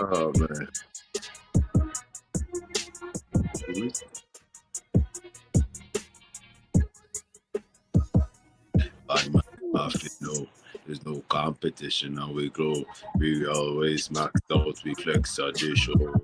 Oh man. There's no competition and we grow. We always maxed out, we flex our dish show.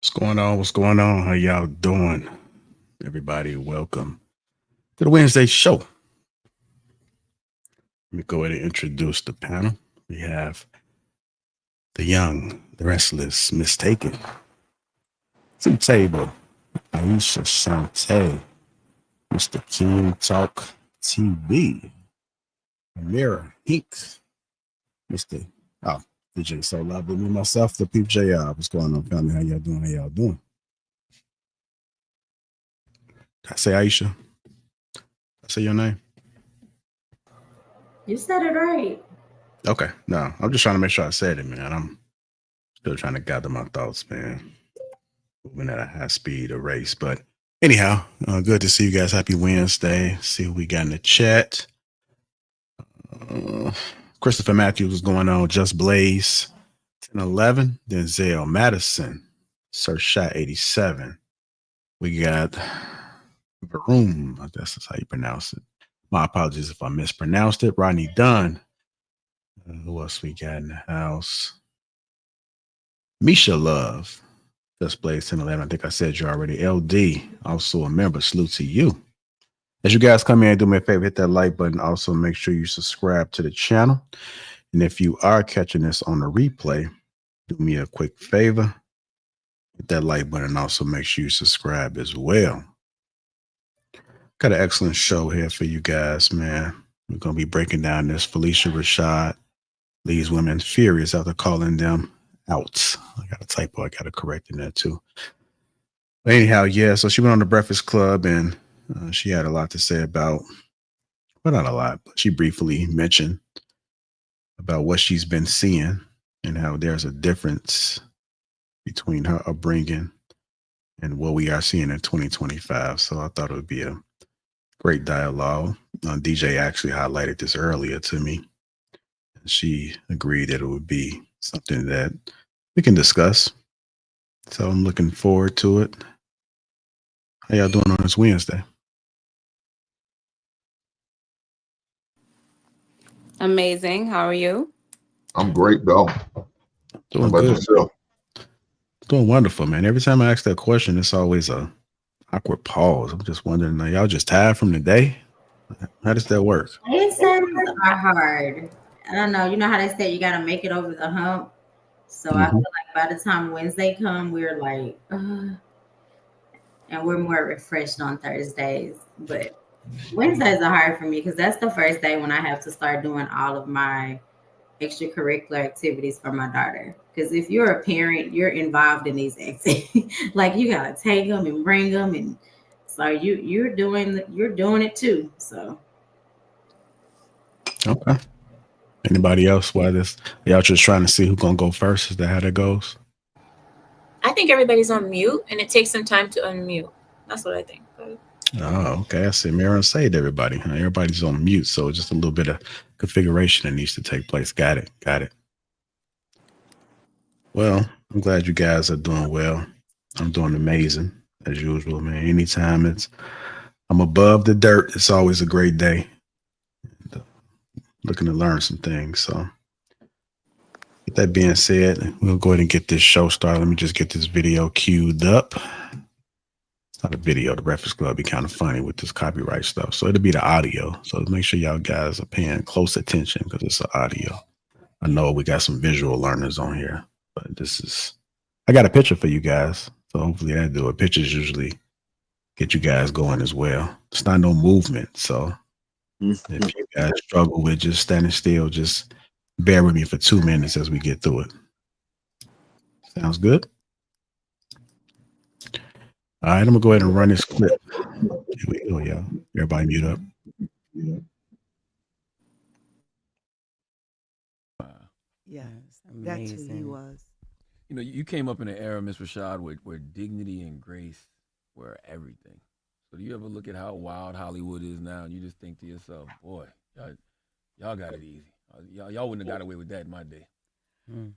What's going on? What's going on? How y'all doing? Everybody, welcome to the Wednesday show. Let me go ahead and introduce the panel. We have the young, the restless, mistaken, to the table, Aisha Shante, Mr. King Talk TV, Amira Hinks, Mr. Oh, DJ So Lovely, me myself, the Peep J. What's going on, family? How y'all doing? How y'all doing? Did I say Aisha? Did I say your name? You said it right. Okay, no, I'm just trying to make sure I said it, man. I'm still trying to gather my thoughts, man. Moving at a high speed of race. But anyhow, good to see you guys. Happy Wednesday. See what we got in the chat. Uh, Christopher Matthews was going on. Just Blaze 1011. Denzel Madison. Sir Shot 87. We got Varoom. I guess that's how you pronounce it. My apologies if I mispronounced it. Rodney Dunn. Who else we got in the house? Misha Love. Just Blaze 1011. I think I said you already. LD. Also a member. Salute to you. As you guys come in, do me a favor, hit that like button. Also, make sure you subscribe to the channel. And if you are catching this on the replay, do me a quick favor, hit that like button. And also, make sure you subscribe as well. Got an excellent show here for you guys, man. We're going to be breaking down this Felicia Rashad leaves women furious after calling them out. I got a typo. I got to correct in that too. But anyhow, yeah, so she went on the Breakfast Club and she had a lot to say about, well, not a lot, but she briefly mentioned about what she's been seeing and how there's a difference between her upbringing and what we are seeing in 2025. So I thought it would be a great dialogue. DJ actually highlighted this earlier to me. She agreed that it would be something that we can discuss. So I'm looking forward to it. How y'all doing on this Wednesday? Amazing. How are you? I'm great, though. How Doing about good. yourself? Doing wonderful, man. Every time I ask that question, it's always a awkward pause. I'm just wondering, are y'all just tired from the day? How does that work? Wednesdays are hard. I don't know. You know how they say you gotta make it over the hump. So I Mm-hmm. feel like by the time Wednesday come, we're like, and we're more refreshed on Thursdays. But Wednesdays are hard for me because that's the first day when I have to start doing all of my extracurricular activities for my daughter. Because if you're a parent, you're involved in these activities. Like you gotta take them and bring them, and so you're doing it too. So Okay. Anybody else? Why this? Y'all just trying to see who's gonna go first? Is that how that goes? I think everybody's on mute and it takes some time to unmute. That's what I think. But Oh, okay. I see. Maren saved everybody. Everybody's on mute, so just a little bit of configuration that needs to take place. Got it. Got it. Well, I'm glad you guys are doing well. I'm doing amazing as usual, man. Anytime I'm above the dirt, it's always a great day. Looking to learn some things. So, with that being said, we'll go ahead and get this show started. Let me just get this video queued up. It's not a video. The Breakfast Club be kind of funny with this copyright stuff. So it'll be the audio. So make sure y'all guys are paying close attention because it's the audio. I know we got some visual learners on here, but I got a picture for you guys. So hopefully that do it. Pictures usually get you guys going as well. It's not no movement. So if you guys struggle with just standing still, just bear with me for 2 minutes as we get through it. Sounds good? All right, I'm gonna go ahead and run this clip. Here we go, y'all. Everybody mute up. Yes, that's who he was. You know, you came up in an era, Miss Rashad, where dignity and grace were everything. So do you ever look at how wild Hollywood is now and you just think to yourself, boy, y'all got it easy. Y'all wouldn't have got away with that in my day. Mm.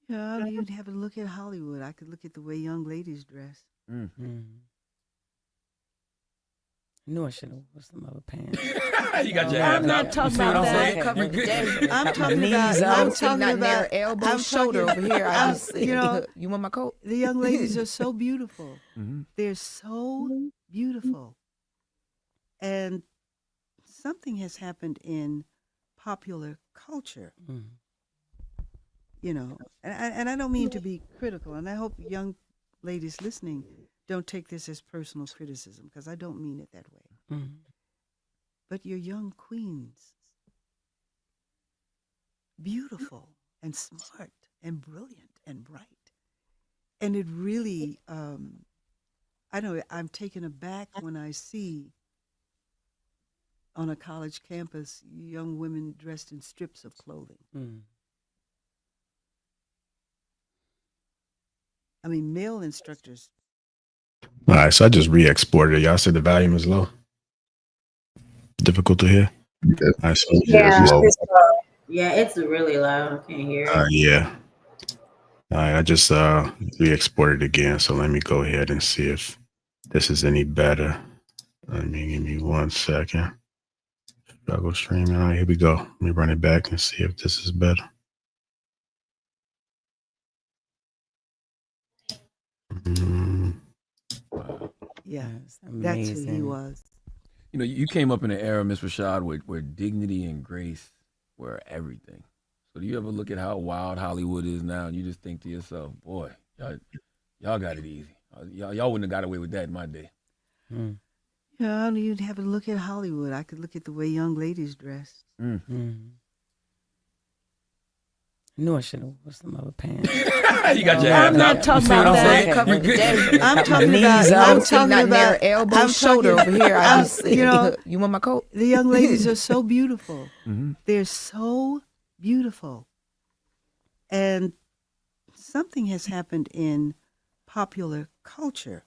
Yeah, I don't even have to look at Hollywood. I could look at the way young ladies dress. Mm. Mm. No, I should have worn some other pants. You got your I'm abs not out. talking You see what about I'm that. saying? Cover You good? I'm talking knees about. up, I'm see, talking not near about elbow, I'm shoulder talking- over here. I I'm- just, you know, you want my coat? the young ladies are so beautiful. Mhm. They're so beautiful, and something has happened in popular culture. You know, and I don't mean to be critical, and I hope young ladies listening don't take this as personal criticism, because I don't mean it that way. But your young queens, beautiful and smart and brilliant and bright. And it really, I know I'm taken aback when I see on a college campus young women dressed in strips of clothing. I mean, male instructors. All right, so I just re-exported it. Y'all said the volume is low. Difficult to hear. Yes, All right, so yes, low. Yeah, it's really low. I can't hear it. yeah. All right, I just re-exported again. So let me go ahead and see if this is any better. Give me 1 second. Struggle streaming. All right, here we go. Let me run it back and see if this is better. Yeah, That's that's who he amazing. was. You know, you came up in an era, Miss Rashad, where dignity and grace were everything. So do you ever look at how wild Hollywood is now, and you just think to yourself, boy, y'all got it easy. Y'all wouldn't have got away with that in my day. Yeah, you'd have to look at Hollywood. I could look at the way young ladies dress. No, I should have worn some other pants. You got your I'm abs not out. talking You see what about I'm that. saying? Cover You good? I'm talking knees about. up, I'm see, talking not near about elbow, I'm shoulder talking- over here. I I'm- just, you know, you want my coat? the young ladies are so beautiful. Mhm. They're so beautiful, and something has happened in popular culture.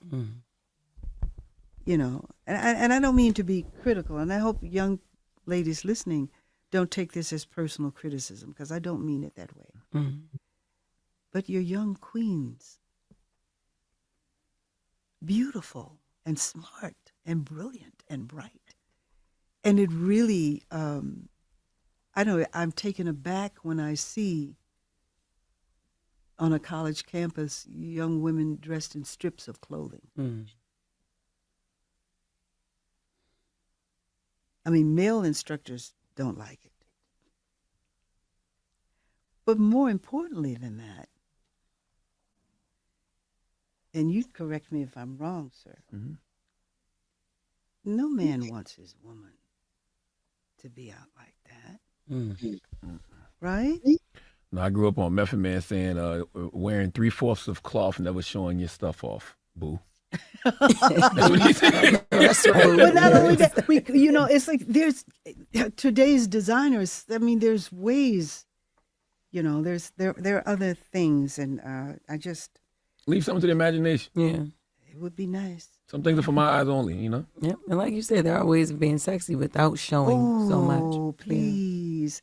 You know, and I don't mean to be critical, and I hope young ladies listening don't take this as personal criticism, because I don't mean it that way. But your young queens, beautiful and smart and brilliant and bright. And it really, I know I'm taken aback when I see on a college campus young women dressed in strips of clothing. I mean, male instructors don't like it. But more importantly than that, and you correct me if I'm wrong, sir, no man wants his woman to be out like that. Right? No, I grew up on Method Man saying, wearing 3/4 of cloth, never showing your stuff off, boo. That's what he said. That's right. But not only that, you know, it's like there's today's designers. I mean, there's ways, you know, there are other things, and I just Leave something to the imagination. Yeah. it would be nice. Some things are for my eyes only, you know? Yep. And like you said, there are ways of being sexy without showing so much. Oh, please,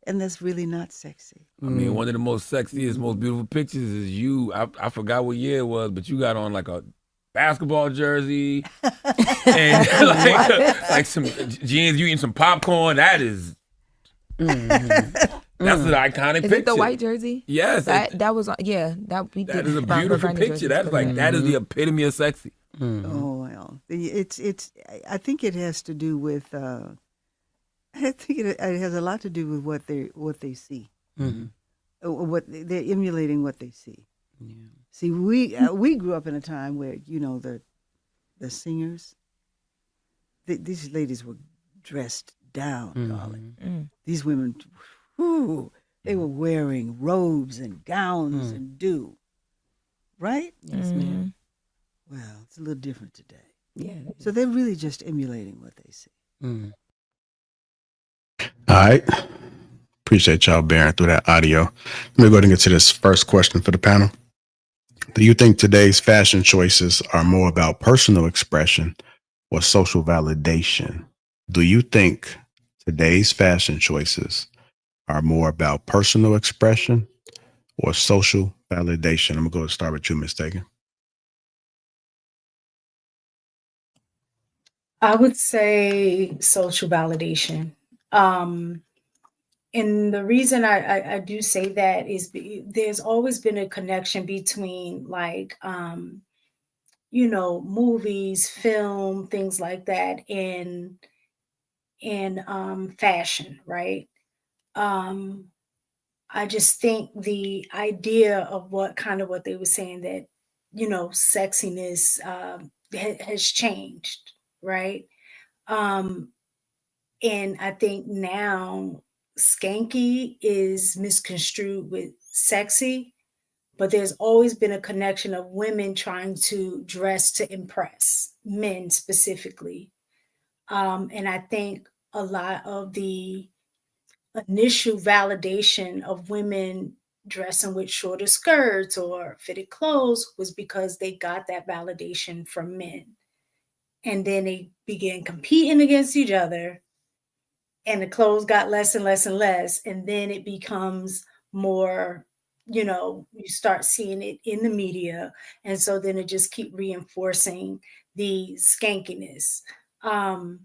and that's really not sexy. I mean, one of the most sexiest, most beautiful pictures is you. I forgot what year it was, but you got on like a basketball jersey and like some jeans. You eating some popcorn. That is, that's an iconic Is picture. it the white jersey? Yes, That was, yeah. That is a beautiful picture. That's like that is the epitome of sexy. Oh well, it's. I think it has to do with. I think it has a lot to do with what they see. What they're emulating what they see. Yeah. See, we grew up in a time where, you know, the singers, these ladies were dressed down, darling. These women, whew, they were wearing robes and gowns and do, right? Yes, ma'am. Well, it's a little different today. Yeah. So they're really just emulating what they see. All right. Appreciate y'all bearing through that audio. Let me go ahead and get to this first question for the panel. Do you think today's fashion choices are more about personal expression or social validation? Do you think today's fashion choices are more about personal expression or social validation? I'm going to go and start with you, Ms. Tagan. I would say social validation. And the reason I do say that is there's always been a connection between like movies, film, things like that, and fashion, right? Um, I just think the idea of what they were saying that sexiness has changed, right? Um, and I think now skanky is misconstrued with sexy, but there's always been a connection of women trying to dress to impress men specifically. And I think a lot of the initial validation of women dressing with shorter skirts or fitted clothes was because they got that validation from men. And then they began competing against each other, and the clothes got less and less and less. And then it becomes more, you start seeing it in the media. And so then it just keep reinforcing the skankiness. Um,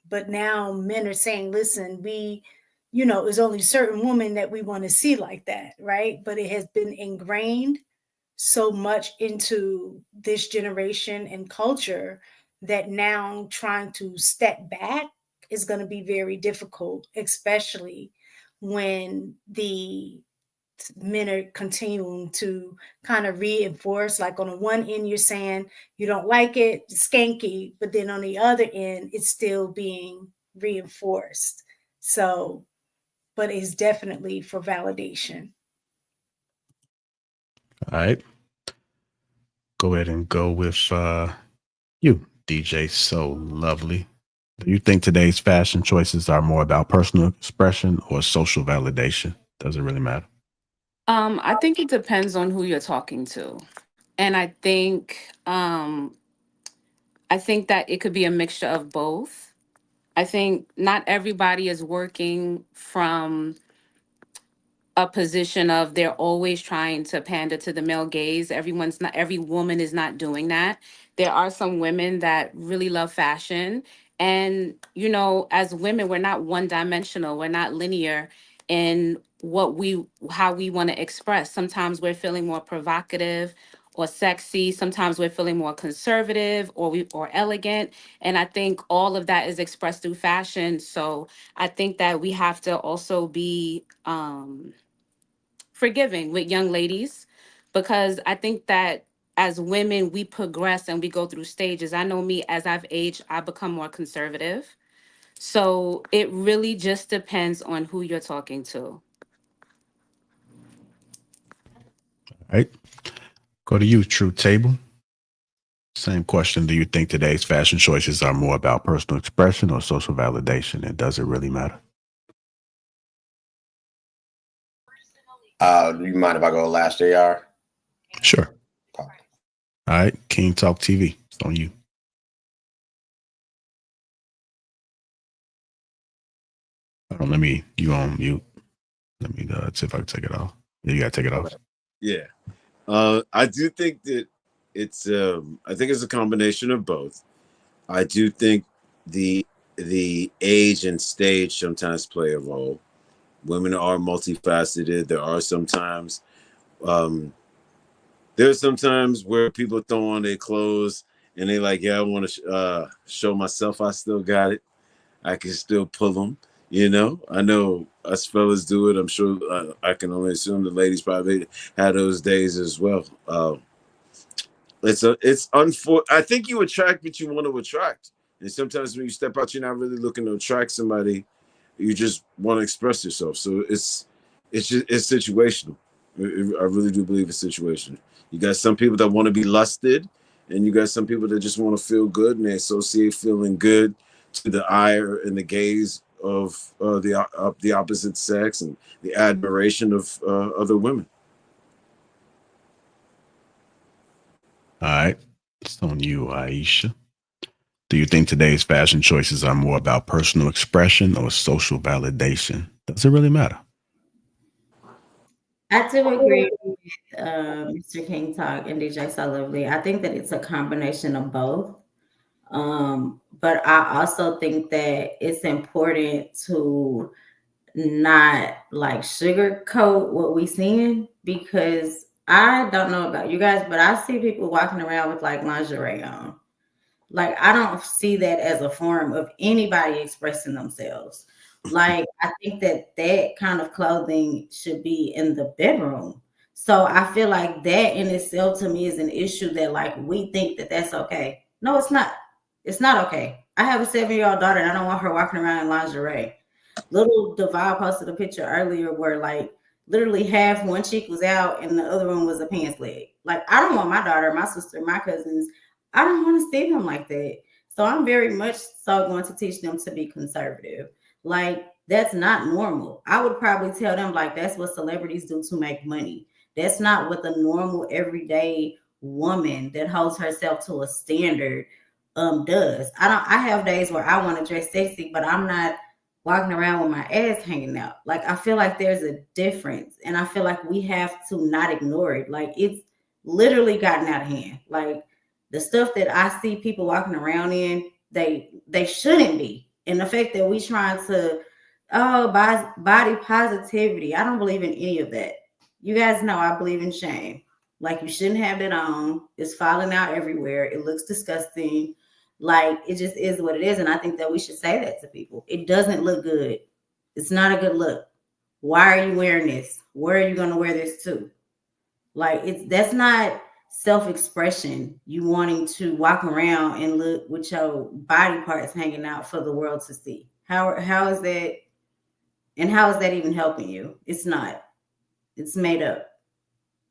but now men are saying, listen, there's only certain women that we want to see like that, right? But it has been ingrained so much into this generation and culture that now trying to step back is going to be very difficult, especially when the men are continuing to kind of reinforce. Like on the one end, you're saying you don't like it, skanky, but then on the other end, it's still being reinforced. So, but it's definitely for validation. All right. Go ahead and go with you, DJ So Lovely. Do you think today's fashion choices are more about personal expression or social validation? Does it really matter? I think it depends on who you're talking to. And I think that it could be a mixture of both. I think not everybody is working from a position of they're always trying to pander to the male gaze. Every woman is not doing that. There are some women that really love fashion. And, as women, we're not one dimensional, we're not linear in how we want to express. Sometimes we're feeling more provocative or sexy. Sometimes we're feeling more conservative or elegant. And I think all of that is expressed through fashion. So I think that we have to also be forgiving with young ladies, because I think that as women, we progress and we go through stages. I know me, as I've aged, I become more conservative. So it really just depends on who you're talking to. All right. Go to you, True Table. Same question. Do you think today's fashion choices are more about personal expression or social validation? And does it really matter? Do you mind if I go last, JR? Sure. All right. King Talk TV. It's on you. You on mute. Let me see if I can take it off. Yeah, you got to take it off. Yeah. I do think that I think it's a combination of both. I do think the age and stage sometimes play a role. Women are multifaceted. There's sometimes where people throw on their clothes and they like, yeah, I want to show myself I still got it. I can still pull them. I know us fellas do it. I'm sure I can only assume the ladies probably had those days as well. I think you attract what you want to attract. And sometimes when you step out, you're not really looking to attract somebody. You just want to express yourself. So it's situational. I really do believe it's situational. You got some people that want to be lusted, and you got some people that just want to feel good, and they associate feeling good to the ire and the gaze of the opposite sex and the admiration of other women. All right. It's on you, Aisha. Do you think today's fashion choices are more about personal expression or social validation? Does it really matter? I do agree with Mr. King Talk and DJ So Lovely. I think that it's a combination of both. But I also think that it's important to not like sugarcoat what we seeing, because I don't know about you guys, but I see people walking around with like lingerie on. Like, I don't see that as a form of anybody expressing themselves. Like, I think that that kind of clothing should be in the bedroom. So I feel like that in itself to me is an issue, that like we think that that's okay. No, it's not. It's not okay. I have a 7-year-old daughter and I don't want her walking around in lingerie. Little Deval posted a picture earlier where like literally half one cheek was out and the other one was a pants leg. Like, I don't want my daughter, my sister, my cousins, I don't want to see them like that. So I'm very much so going to teach them to be conservative. Like, that's not normal. I would probably tell them like that's what celebrities do to make money. That's not what the normal everyday woman that holds herself to a standard does. I have days where I want to dress sexy, but I'm not walking around with my ass hanging out. Like, I feel like there's a difference, and I feel like we have to not ignore it. Like, it's literally gotten out of hand. Like, the stuff that I see people walking around in, they shouldn't be. And the fact that we trying to body positivity, I don't believe in any of that. You guys know I believe in shame. Like, you shouldn't have it on. It's falling out everywhere. It looks disgusting. Like, it just is what it is. And I think that we should say that to people. It doesn't look good. It's not a good look. Why are you wearing this? Where are you going to wear this to? Like, that's not self-expression. You wanting to walk around and look with your body parts hanging out for the world to see. How is that? And how is that even helping you? It's not. It's made up.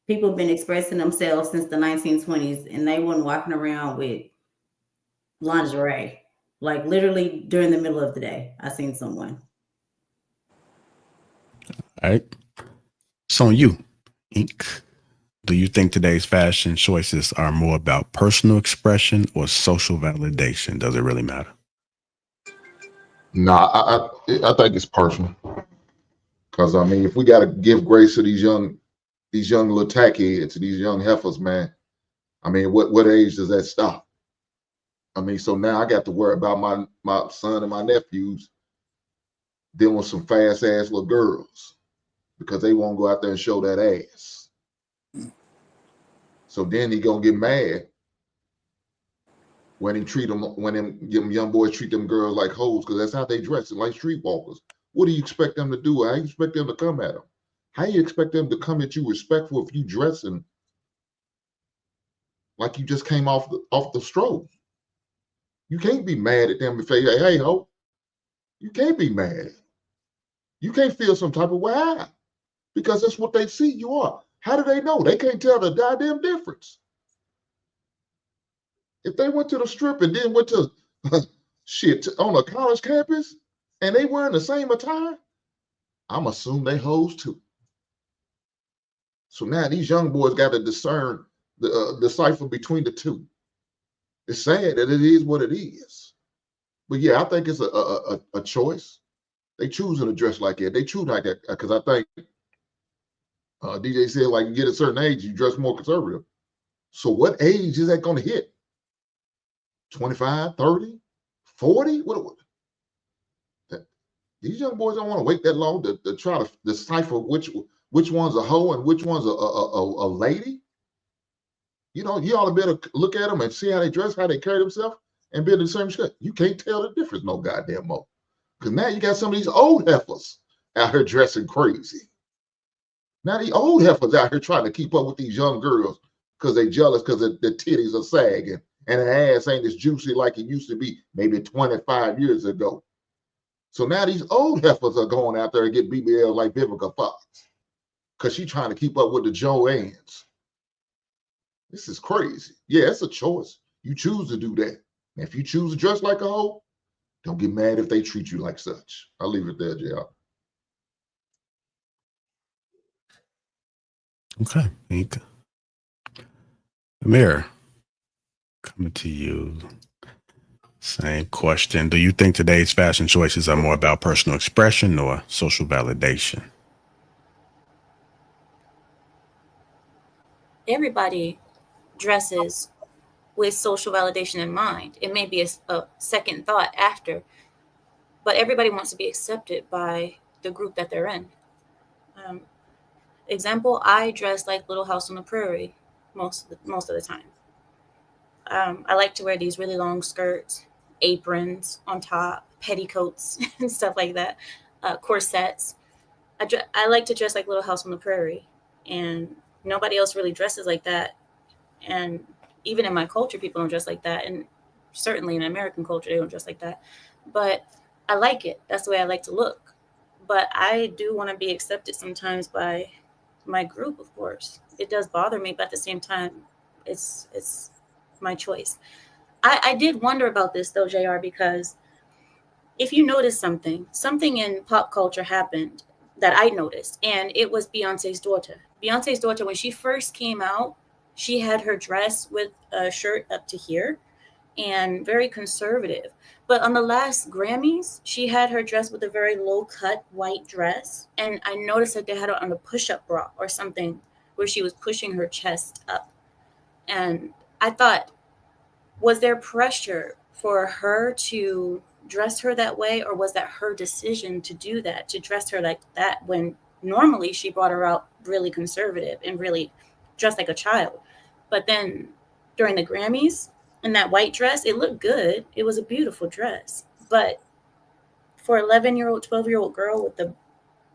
People have been expressing themselves since the 1920s, and they weren't walking around with lingerie. Like, literally during the middle of the day, I seen someone. All right. So on you, Ink. Do you think today's fashion choices are more about personal expression or social validation? Does it really matter? Nah, I think it's personal. Because I mean, if we got to give grace to these young little tacky heads, these young heifers, man. I mean, what age does that stop? I mean, so now I got to worry about my son and my nephews dealing with some fast ass little girls because they won't go out there and show that ass. So then he gonna get mad when them young boys treat them girls like hoes, because that's how they dress, like streetwalkers. What do you expect them to do? How you expect them to come at them? How you expect them to come at you respectful if you dressing like you just came off the stroll? You can't be mad at them and say, hey, ho. You can't be mad. You can't feel some type of way, because that's what they see you are. How do they know? They can't tell the goddamn difference. If they went to the strip and then went to shit on a college campus and they wearing the same attire, I'm assuming they hoes too. So now these young boys got to discern the decipher between the two. It's sad that it is what it is, but yeah, I think it's a choice. They choosing to dress like that. They choose like that because I think DJ said, like, you get a certain age, you dress more conservative. So what age is that going to hit? 25, 30, 40? What? These young boys don't want to wait that long to try to decipher which one's a hoe and which one's a lady. You know, you ought to be able to look at them and see how they dress, how they carry themselves, and be able to discern. You can't tell the difference no goddamn more. Because now you got some of these old heifers out here dressing crazy. Now the old heifers out here trying to keep up with these young girls because they jealous because the titties are sagging and the ass ain't as juicy like it used to be maybe 25 years ago. So now these old heifers are going out there and get BBL like Vivica Fox because she's trying to keep up with the Joannes. This is crazy. Yeah, it's a choice. You choose to do that. And if you choose to dress like a hoe, don't get mad if they treat you like such. I'll leave it there, JR. Okay. Ink. Amir, coming to you. Same question. Do you think today's fashion choices are more about personal expression or social validation? Everybody dresses with social validation in mind. It may be a second thought after, but everybody wants to be accepted by the group that they're in. Example, I dress like Little House on the Prairie most of the time. I like to wear these really long skirts, aprons on top, petticoats, and stuff like that, corsets. I like to dress like Little House on the Prairie, and nobody else really dresses like that. And even in my culture, people don't dress like that, and certainly in American culture, they don't dress like that. But I like it. That's the way I like to look. But I do want to be accepted sometimes by my group, of course. It does bother me, but at the same time, it's my choice. I did wonder about this though, JR, because if you notice something in pop culture happened that I noticed, and it was Beyonce's daughter. Beyonce's daughter, when she first came out, she had her dress with a shirt up to here and very conservative. But on the last Grammys, she had her dress with a very low cut white dress. And I noticed that they had her on a push up bra or something where she was pushing her chest up. And I thought, was there pressure for her to dress her that way, or was that her decision to do that, to dress her like that, when normally she brought her out really conservative and really dressed like a child? But then during the Grammys, in that white dress, it looked good. It was a beautiful dress. But for 11-year-old, 12-year-old girl with the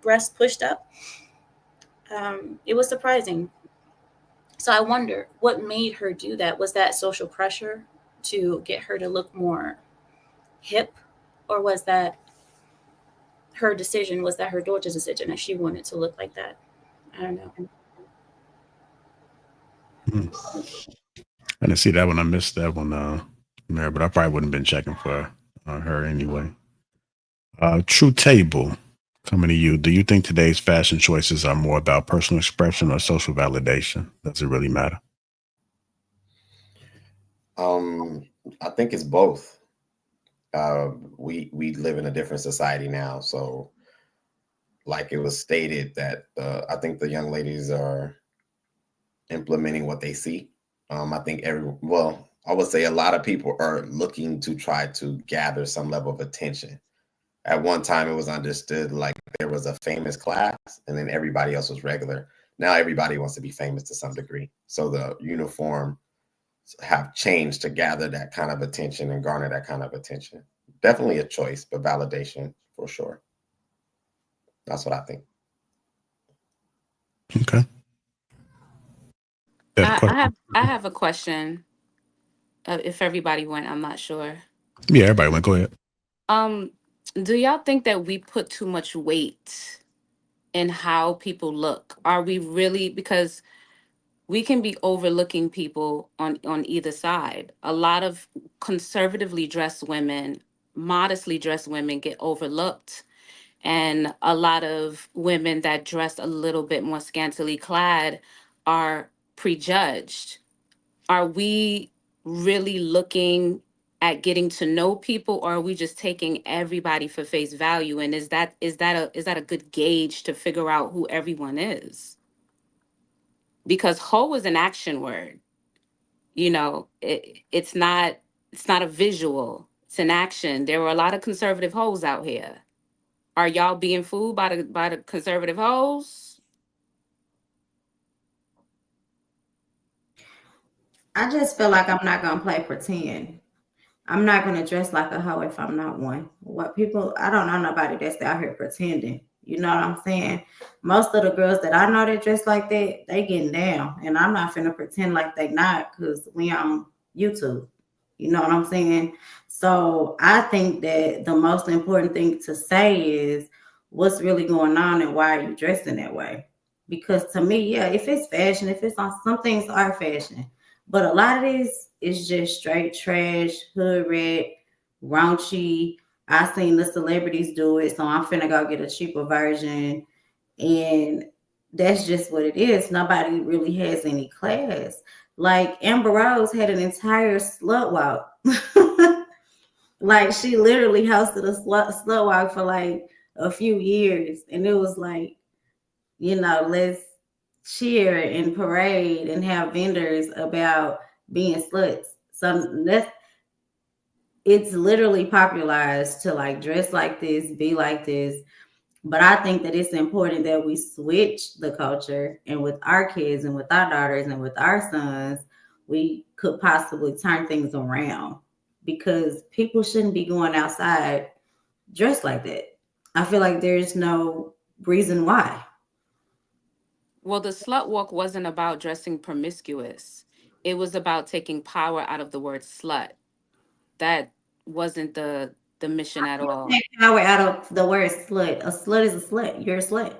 breast pushed up, it was surprising. So I wonder what made her do that. Was that social pressure to get her to look more hip, or was that her decision? Was that her daughter's decision that she wanted to look like that? I don't know. I didn't see that one. I missed that one, Mary, but I probably wouldn't have been checking for her anyway. True Table, coming to you. Do you think today's fashion choices are more about personal expression or social validation? Does it really matter? I think it's both. We live in a different society now, so like it was stated that I think the young ladies are implementing what they see. I think I would say a lot of people are looking to try to gather some level of attention. At one time, it was understood like there was a famous class and then everybody else was regular. Now everybody wants to be famous to some degree. So the uniform have changed to gather that kind of attention and garner that kind of attention. Definitely a choice, but validation for sure. That's what I think. Okay. I have a question. If everybody went, I'm not sure. Yeah, everybody went. Go ahead. Do y'all think that we put too much weight in how people look? Are we really, because we can be overlooking people on either side. A lot of conservatively dressed women, modestly dressed women get overlooked. And a lot of women that dress a little bit more scantily clad are prejudged. Are we really looking at getting to know people, or are we just taking everybody for face value? And is that a good gauge to figure out who everyone is? Because hoe is an action word. You know, it's not a visual, it's an action. There are a lot of conservative hoes out here. Are y'all being fooled by the conservative hoes? I just feel like I'm not gonna play pretend. I'm not gonna dress like a hoe if I'm not one. I don't know nobody that's out here pretending. You know what I'm saying? Most of the girls that I know that dress like that, they getting down. And I'm not finna pretend like they not, because we on YouTube. You know what I'm saying? So I think that the most important thing to say is what's really going on and why are you dressing that way? Because to me, yeah, if it's fashion, if it's on, some things are fashion. But a lot of this is just straight trash, hood red, raunchy. I seen the celebrities do it, so I'm finna go get a cheaper version. And that's just what it is. Nobody really has any class. Like Amber Rose had an entire slut walk. Like she literally hosted a slut walk for like a few years. And it was like, let's cheer and parade and have vendors about being sluts. So it's literally popularized to like dress like this, be like this. But I think that it's important that we switch the culture, and with our kids and with our daughters and with our sons, we could possibly turn things around, because people shouldn't be going outside dressed like that. I feel like there's no reason why. Well, the slut walk wasn't about dressing promiscuous. It was about taking power out of the word slut. That wasn't the mission at all. Take power out of the word slut. A slut is a slut. You're a slut.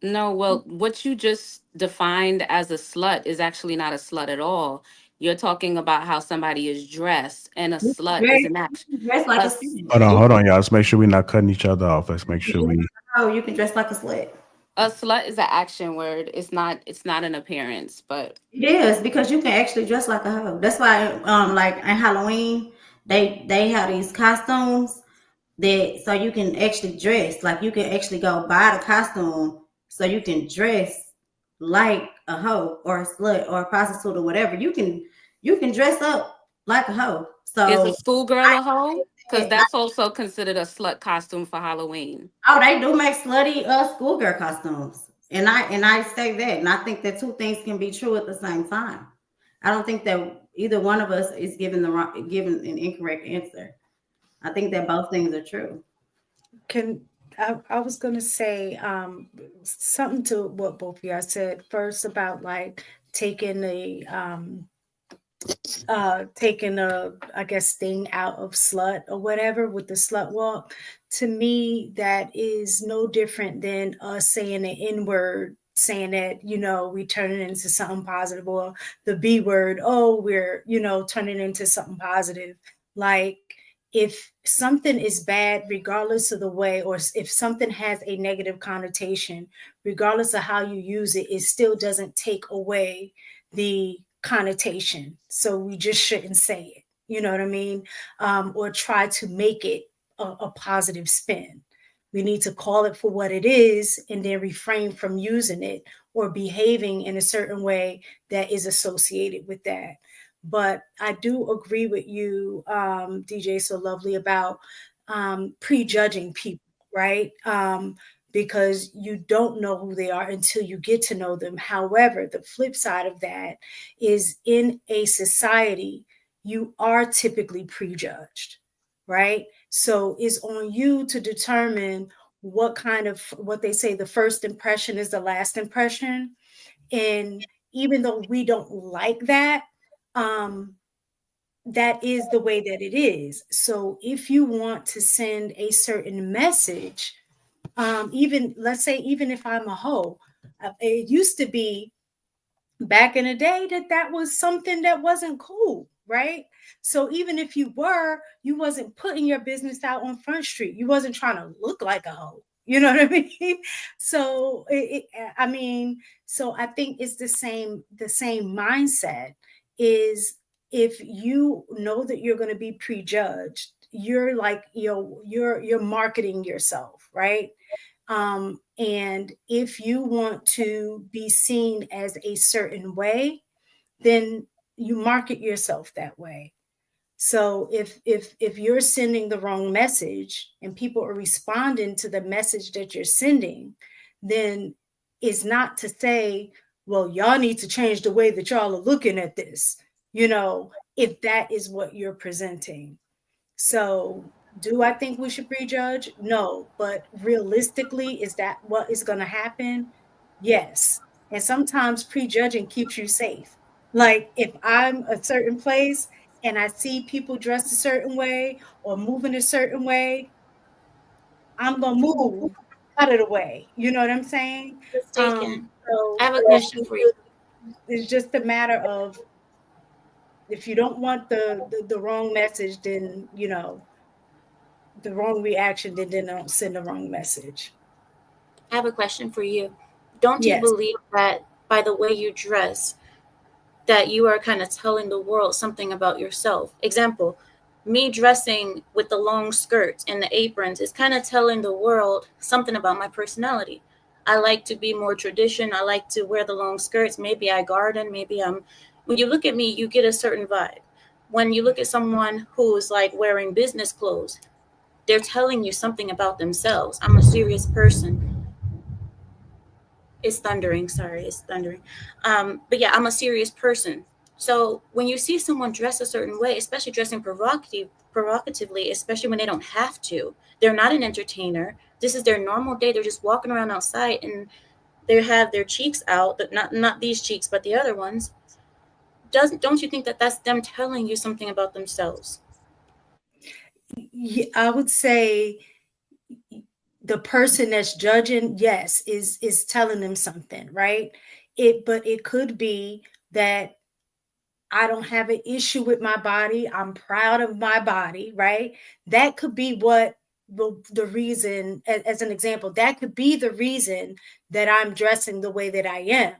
No, well, what you just defined as a slut is actually not a slut at all. You're talking about how somebody is dressed, and a You slut dress, is an action. you dress like A, a s- slut. Hold on, y'all. Let's make sure we're not cutting each other off. Let's make sure we. Oh, you can dress like a slut. a slut is an action word. It's not an appearance, but It is, because you can actually dress like a hoe. That's why, like in Halloween, they have these costumes that so you can actually dress. Like you can actually go buy the costume so you can dress like a hoe or a slut or a prostitute or whatever. You can dress up like a hoe. is a So schoolgirl a hoe? Because I, that's also considered a slut costume for Halloween. oh, they do make slutty schoolgirl costumes. And I say that, and I think that two things can be true at the same time. I don't think that either one of us is giving an incorrect answer. I think that both things are true. I was gonna say something to what both of y'all said first about like taking the taking a, I guess, sting out of slut or whatever with the slut walk. To me, that is no different than us saying the N word, saying that, we turn it into something positive, or the B word, oh, we're, turning it into something positive. Like, if something is bad, regardless of the way, or if something has a negative connotation, regardless of how you use it, it still doesn't take away the connotation. So we just shouldn't say it. You know what I mean? Or try to make it a positive spin. We need to call it for what it is and then refrain from using it or behaving in a certain way that is associated with that. But I do agree with you, DJ So Lovely, about prejudging people, right? Because you don't know who they are until you get to know them. However, the flip side of that is, in a society, you are typically prejudged, right? So it's on you to determine what they say, the first impression is the last impression. And even though we don't like that, that is the way that it is. So if you want to send a certain message, even, let's say, even if I'm a hoe, it used to be back in the day that was something that wasn't cool, right? So even if you wasn't putting your business out on Front Street. You wasn't trying to look like a hoe. You know what I mean? So so I think it's the same mindset. Is, if you know that you're going to be prejudged, you're like, you're marketing yourself, right? And if you want to be seen as a certain way, then you market yourself that way. So if you're sending the wrong message and people are responding to the message that you're sending, then it's not to say, well, y'all need to change the way that y'all are looking at this, if that is what you're presenting. So, do I think we should prejudge? No, but realistically, is that what is going to happen? Yes. And sometimes prejudging keeps you safe. Like, if I'm a certain place and I see people dressed a certain way or moving a certain way, I'm going to move out of the way. You know what I'm saying? Mistaken. I So have a question for you. it's just a matter of, if you don't want the wrong message, then, the wrong reaction, then don't send the wrong message. I have a question for you. Don't you Yes. believe that by the way you dress, that you are kind of telling the world something about yourself? Example, me dressing with the long skirts and the aprons is kind of telling the world something about my personality. I like to be more tradition. I like to wear the long skirts. Maybe I garden. Maybe I'm When you look at me, you get a certain vibe. When you look at someone who's like wearing business clothes, they're telling you something about themselves. I'm a serious person. It's thundering. Sorry, it's thundering. But yeah, I'm a serious person. So when you see someone dress a certain way, especially dressing provocatively, especially when they don't have to, they're not an entertainer. This is their normal day. They're just walking around outside and they have their cheeks out, but not these cheeks, but the other ones. Don't you think that that's them telling you something about themselves? Yeah, I would say the person that's judging, yes, is telling them something, right? But it could be that I don't have an issue with my body. I'm proud of my body, right? That could be what the reason, as an example, that could be the reason that I'm dressing the way that I am,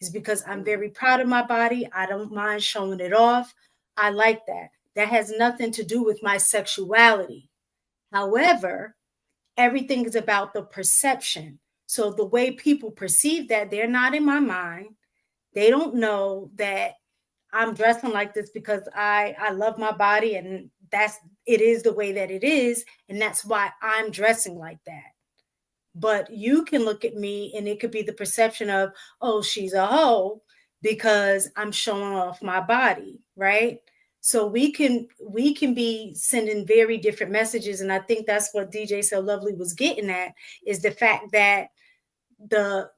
is because I'm very proud of my body. I don't mind showing it off. I like that. That has nothing to do with my sexuality. However, everything is about the perception. So the way people perceive that, they're not in my mind. They don't know that I'm dressing like this because I love my body, and it is the way that it is, and that's why I'm dressing like that. But you can look at me and it could be the perception of, oh, she's a hoe because I'm showing off my body, right? So we can be sending very different messages. And I think that's what DJ So Lovely was getting at, is the fact that the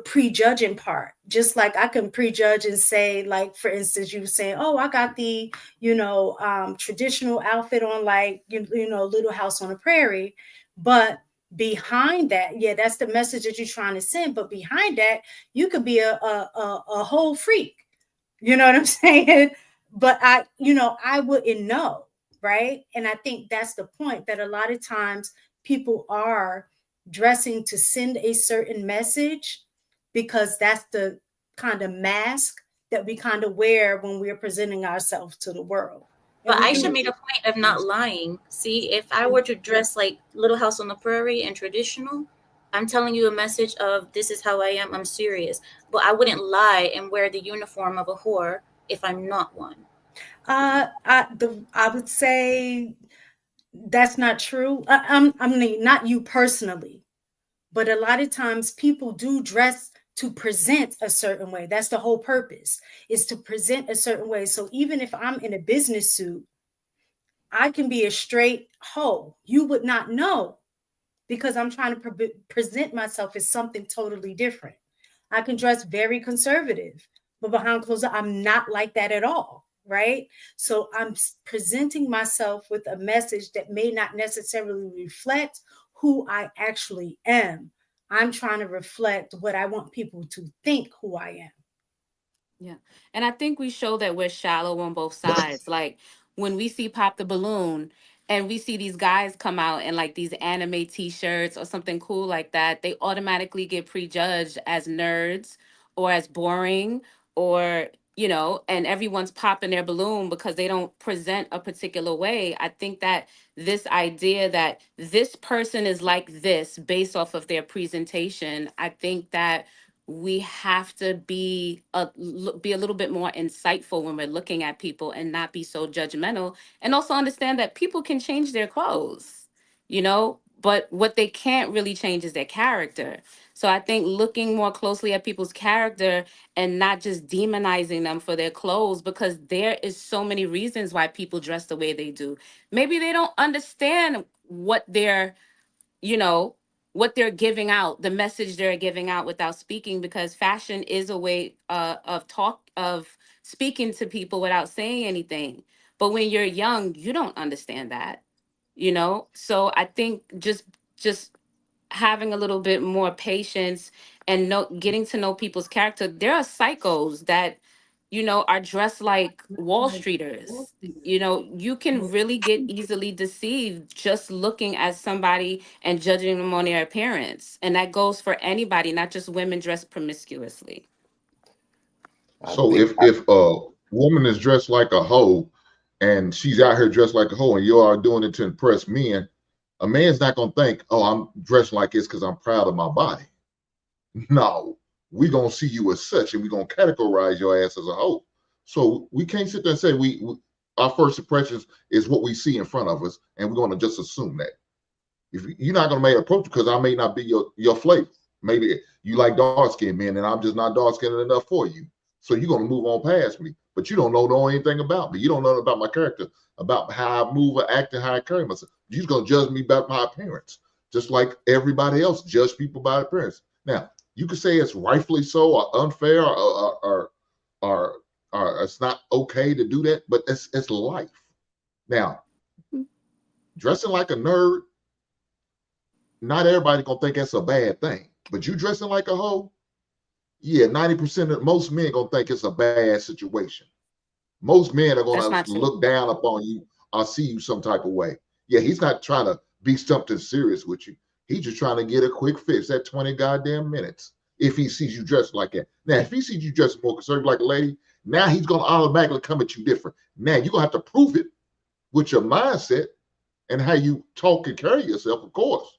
prejudging part, just like I can prejudge and say, like, for instance, you were saying, oh, I got the, traditional outfit on, like, Little House on the Prairie. But behind that, yeah, that's the message that you're trying to send. But behind that, you could be a whole freak. You know what I'm saying? But I wouldn't know, right? And I think that's the point, that a lot of times people are dressing to send a certain message because that's the kind of mask that we kind of wear when we're presenting ourselves to the world. But Aisha made a point of not lying. See, if I were to dress like Little House on the Prairie and traditional, I'm telling you a message of this is how I am. I'm serious. But I wouldn't lie and wear the uniform of a whore if I'm not one. I would say that's not true. I mean, not you personally, but a lot of times people do dress to present a certain way. That's the whole purpose, is to present a certain way. So even if I'm in a business suit, I can be a straight hoe. You would not know, because I'm trying to present myself as something totally different. I can dress very conservative, but behind closed doors, I'm not like that at all, right? So I'm presenting myself with a message that may not necessarily reflect who I actually am. I'm trying to reflect what I want people to think who I am. Yeah. And I think we show that we're shallow on both sides. Like when we see Pop the Balloon and we see these guys come out in like these anime t-shirts or something cool like that, they automatically get prejudged as nerds or as boring, or, and everyone's popping their balloon because they don't present a particular way. I think that this idea that this person is like this based off of their presentation, I think that we have to be a little bit more insightful when we're looking at people and not be so judgmental, and also understand that people can change their clothes, but what they can't really change is their character. So I think looking more closely at people's character and not just demonizing them for their clothes, because there is so many reasons why people dress the way they do. Maybe they don't understand you know, what they're giving out, the message they're giving out without speaking, because fashion is a way of speaking to people without saying anything. But when you're young, you don't understand that, So I think just having a little bit more patience and getting to know people's character. There are psychos that, are dressed like Wall Streeters. You can really get easily deceived just looking at somebody and judging them on their appearance. And that goes for anybody, not just women dressed promiscuously. So if a woman is dressed like a hoe and she's out here dressed like a hoe and you are doing it to impress men, a man's not going to think, oh, I'm dressed like this because I'm proud of my body. No, we're going to see you as such, and we're going to categorize your ass as a hoe. So we can't sit there and say our first impressions is what we see in front of us, and we're going to just assume that. If you're not going to make an approach, because I may not be your flavor. Maybe you like dark-skinned men, and I'm just not dark-skinned enough for you. So you're going to move on past me. But you don't know anything about me. You don't know about my character, about how I move or act and how I carry myself. You're just going to judge me by my appearance, just like everybody else judge people by appearance. Now, you could say it's rightfully so or unfair or it's not okay to do that, but it's life. Now, dressing like a nerd, not everybody gonna think that's a bad thing. But you dressing like a hoe, yeah, 90% of most men gonna think it's a bad situation. Most men are gonna look down upon you or see you some type of way. Yeah, he's not trying to be something serious with you. He's just trying to get a quick fix at 20 goddamn minutes. If he sees you dressed like that. Now, if he sees you dressed more conservative like a lady, now he's gonna automatically come at you different. Now you're gonna have to prove it with your mindset and how you talk and carry yourself, of course.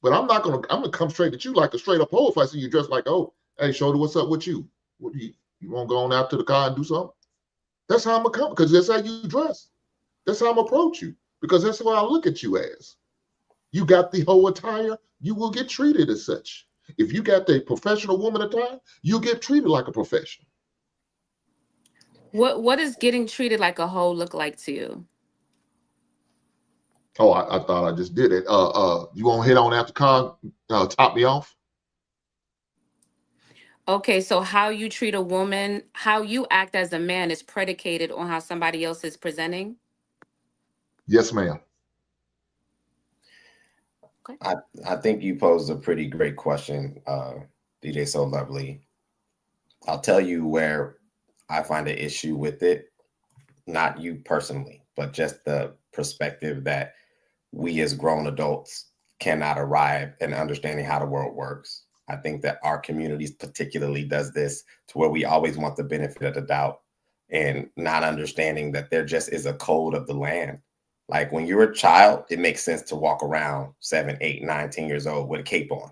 But I'm gonna come straight at you like a straight up hoe if I see you dressed like, oh, hey, Shorty, what's up with you? What you want to go on out to the car and do something? That's how I'm gonna come, because that's how you dress. That's how I'm gonna approach you, because that's what I look at you as. You got the hoe attire, you will get treated as such. If you got the professional woman attire, you'll get treated like a professional. What does getting treated like a hoe look like to you? Oh, I thought I just did it. You want to hit on after car, top me off? Okay, so how you treat a woman, how you act as a man is predicated on how somebody else is presenting? Yes, ma'am. Okay. I think you posed a pretty great question, DJ So Lovely. I'll tell you where I find an issue with it, not you personally, but just the perspective that we as grown adults cannot arrive in understanding how the world works. I think that our communities particularly does this to where we always want the benefit of the doubt and not understanding that there just is a code of the land. Like when you're a child, it makes sense to walk around 7, 8, 9, 10 years old with a cape on.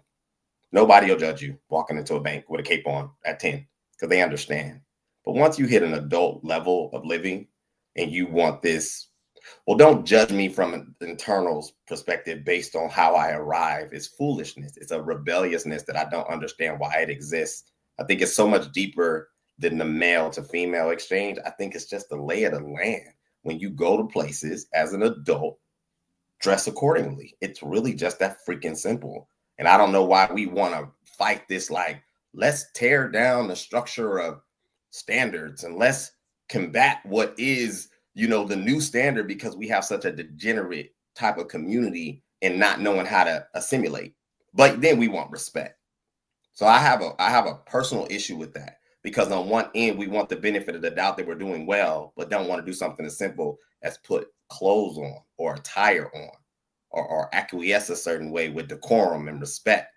Nobody will judge you walking into a bank with a cape on at 10 because they understand. But once you hit an adult level of living and you want this, well, don't judge me from an internal perspective based on how I arrive. It's foolishness. It's a rebelliousness that I don't understand why it exists. I think it's so much deeper than the male to female exchange. I think it's just the lay of the land. When you go to places as an adult, dress accordingly. It's really just that freaking simple. And I don't know why we want to fight this, like, let's tear down the structure of standards and let's combat what is, the new standard, because we have such a degenerate type of community and not knowing how to assimilate. But then we want respect. So I have a personal issue with that, because on one end, we want the benefit of the doubt that we're doing well, but don't want to do something as simple as put clothes on or attire on or acquiesce a certain way with decorum and respect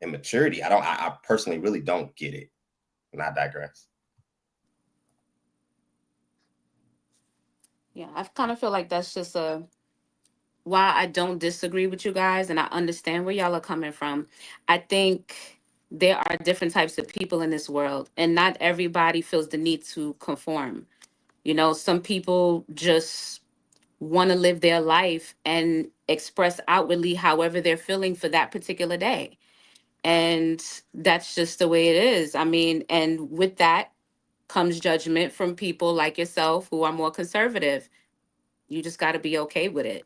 and maturity. I personally really don't get it. And I digress. Yeah, I kind of feel like that's just why I don't disagree with you guys, and I understand where y'all are coming from. I think there are different types of people in this world, and not everybody feels the need to conform. Some people just want to live their life and express outwardly however they're feeling for that particular day. And that's just the way it is. I mean, and with that comes judgment from people like yourself who are more conservative. You just got to be okay with it.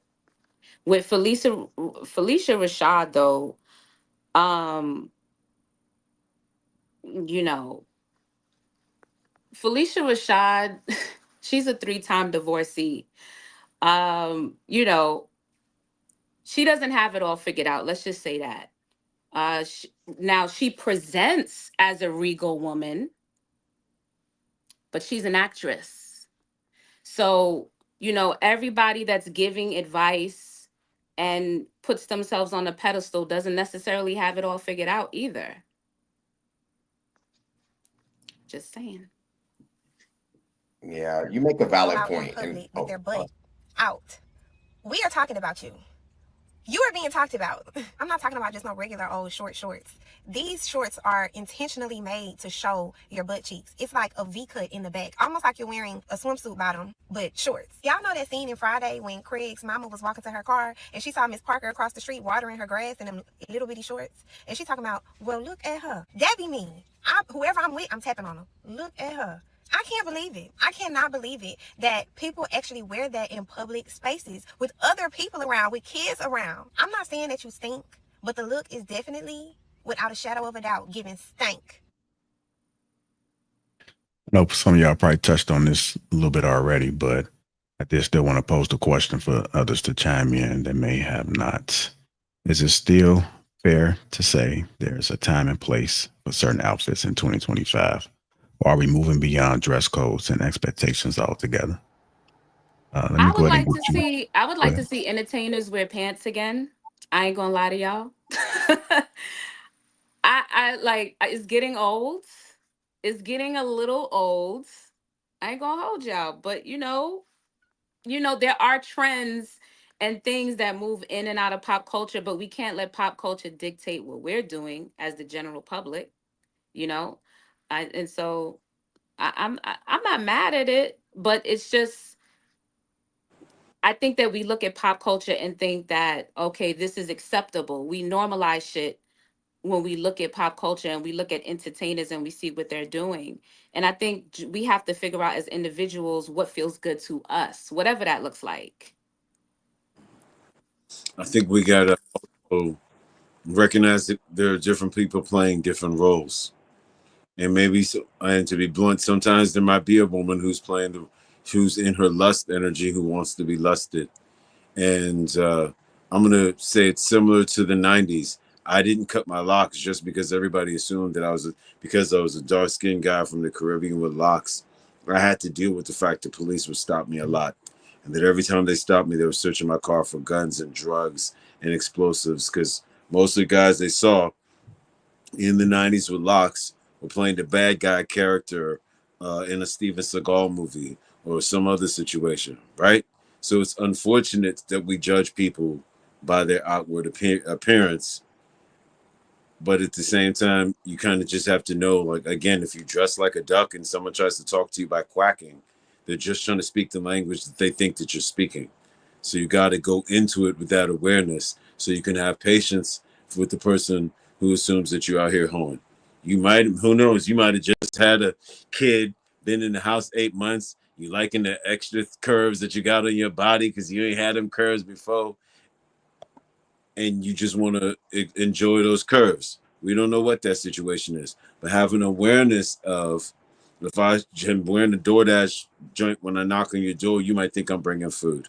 With Felicia Rashad, though, Felicia Rashad, she's a 3-time divorcee. She doesn't have it all figured out. Let's just say that. Now she presents as a regal woman, but she's an actress. So, everybody that's giving advice and puts themselves on a pedestal doesn't necessarily have it all figured out either. Just saying. Yeah, you make a valid Out in point. public with their butt out. We are talking about you. You are being talked about. I'm not talking about just no regular old short shorts. These shorts are intentionally made to show your butt cheeks. It's like a V-cut in the back, almost like you're wearing a swimsuit bottom, but shorts. Y'all know that scene in Friday when Craig's mama was walking to her car and she saw Miss Parker across the street watering her grass in them little bitty shorts? And she's talking about, well, look at her. That be me. Whoever I'm with, I'm tapping on her. Look at her. I can't believe it. I cannot believe it that people actually wear that in public spaces with other people around, with kids around. I'm not saying that you stink, but the look is definitely, without a shadow of a doubt, giving stank. I know some of y'all probably touched on this a little bit already, but I did still want to pose the question for others to chime in that may have not. Is it still fair to say there's a time and place for certain outfits in 2025? Or are we moving beyond dress codes and expectations altogether? Let me I go would ahead and like get to you. see. I would Go like to ahead. see entertainers wear pants again. I ain't gonna lie to y'all. I like. It's getting old. It's getting a little old. I ain't gonna hold y'all, but there are trends and things that move in and out of pop culture, but we can't let pop culture dictate what we're doing as the general public. You know, and so I'm not mad at it, but it's just I think that we look at pop culture and think that, okay, this is acceptable. We normalize shit when we look at pop culture and we look at entertainers and we see what they're doing. And I think we have to figure out as individuals what feels good to us, whatever that looks like. I think we gotta also recognize that there are different people playing different roles, and maybe and to be blunt, sometimes there might be a woman who's in her lust energy who wants to be lusted. And I'm gonna say it's similar to the '90s. I didn't cut my locks just because everybody assumed that because I was a dark skinned guy from the Caribbean with locks. I had to deal with the fact that police would stop me a lot, and that every time they stopped me, they were searching my car for guns and drugs and explosives. Because most of the guys they saw in the '90s with locks were playing the bad guy character in a Steven Seagal movie or some other situation, right? So it's unfortunate that we judge people by their outward appearance, but at the same time, you kind of just have to know, like, again, if you dress like a duck and someone tries to talk to you by quacking, they're just trying to speak the language that they think that you're speaking. So you got to go into it with that awareness so you can have patience with the person who assumes that you're out here hoeing. Who knows, you might have just had a kid, been in the house 8 months, you liking the extra curves that you got on your body because you ain't had them curves before, and you just want to enjoy those curves. We don't know what that situation is, but having awareness of, if I'm wearing the DoorDash joint when I knock on your door, you might think I'm bringing food,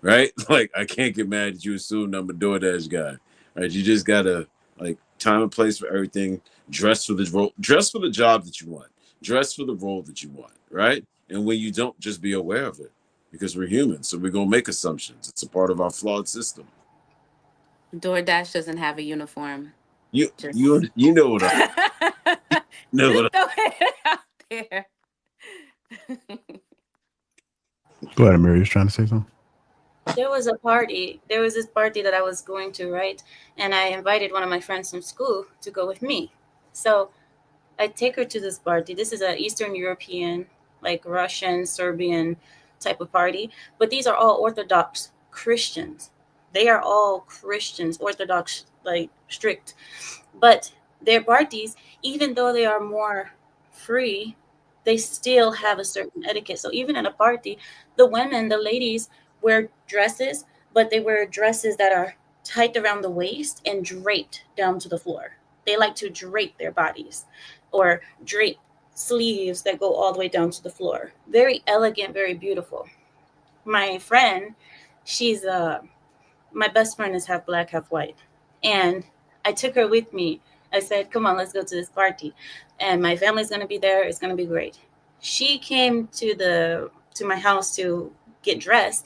right? Like, I can't get mad at you assuming I'm a DoorDash guy, right? You just gotta, like, time and place for everything. Dress for the role, dress for the job that you want, dress for the role that you want, right? And when you don't, just be aware of it, because we're human, so we're gonna make assumptions. It's a part of our flawed system. DoorDash doesn't have a uniform. You Just, you know what I know just what throw it out there. Go ahead, Mary. You're trying to say something? There was a party. There was this party that I was going to, right? And I invited one of my friends from school to go with me. So I take her to this party. This is an Eastern European, like Russian, Serbian type of party. But these are all Orthodox Christians. They are all Christians, Orthodox, like strict. But their parties, even though they are more free, they still have a certain etiquette. So even at a party, the women, the ladies wear dresses, but they wear dresses that are tight around the waist and draped down to the floor. They like to drape their bodies or drape sleeves that go all the way down to the floor. Very elegant, very beautiful. My friend, she's my best friend is half black, half white. And I took her with me. I said, come on, let's go to this party. And my family's gonna be there. It's gonna be great. She came to my house to get dressed.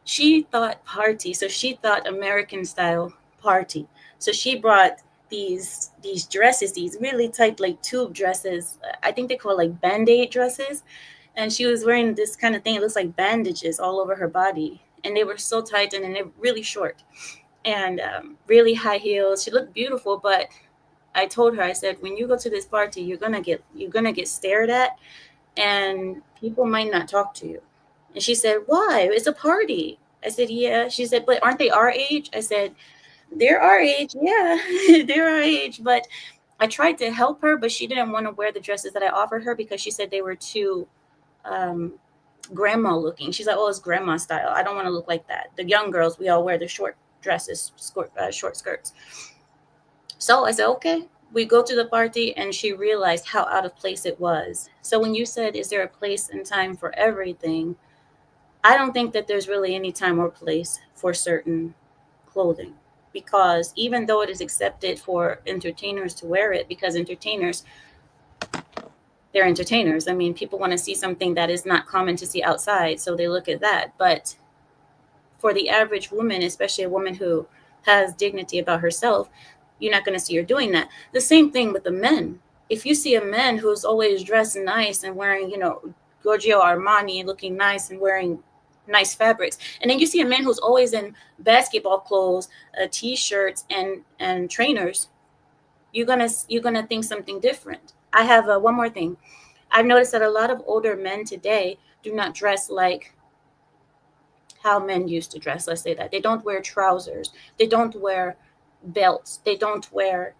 She thought party. So she thought American style party. So she brought these dresses, these really tight like tube dresses. I think they call it like band-aid dresses. And she was wearing this kind of thing. It looks like bandages all over her body. And they were so tight and they're really short. and really high heels. She looked beautiful, but I told her, I said, when you go to this party, you're gonna get stared at, and people might not talk to you. And she said, why? It's a party. I said, yeah. She said, but aren't they our age? I said, they're our age. Yeah, they're our age. But I tried to help her, but she didn't want to wear the dresses that I offered her because she said they were too grandma looking. She's like, oh, it's grandma style. I don't want to look like that. The young girls, we all wear the short dresses, short skirts. So I said, okay. We go to the party, and she realized how out of place it was. So when you said, is there a place and time for everything? I don't think that there's really any time or place for certain clothing, because even though it is accepted for entertainers to wear it, because they're entertainers. I mean, people want to see something that is not common to see outside, so they look at that. But for the average woman, especially a woman who has dignity about herself, you're not going to see her doing that. The same thing with the men. If you see a man who's always dressed nice and wearing, Giorgio Armani, looking nice and wearing nice fabrics, and then you see a man who's always in basketball clothes, t-shirts, and trainers, you're gonna think something different. I have one more thing. I've noticed that a lot of older men today do not dress like how men used to dress. Let's say that they don't wear trousers, they don't wear belts, they don't wear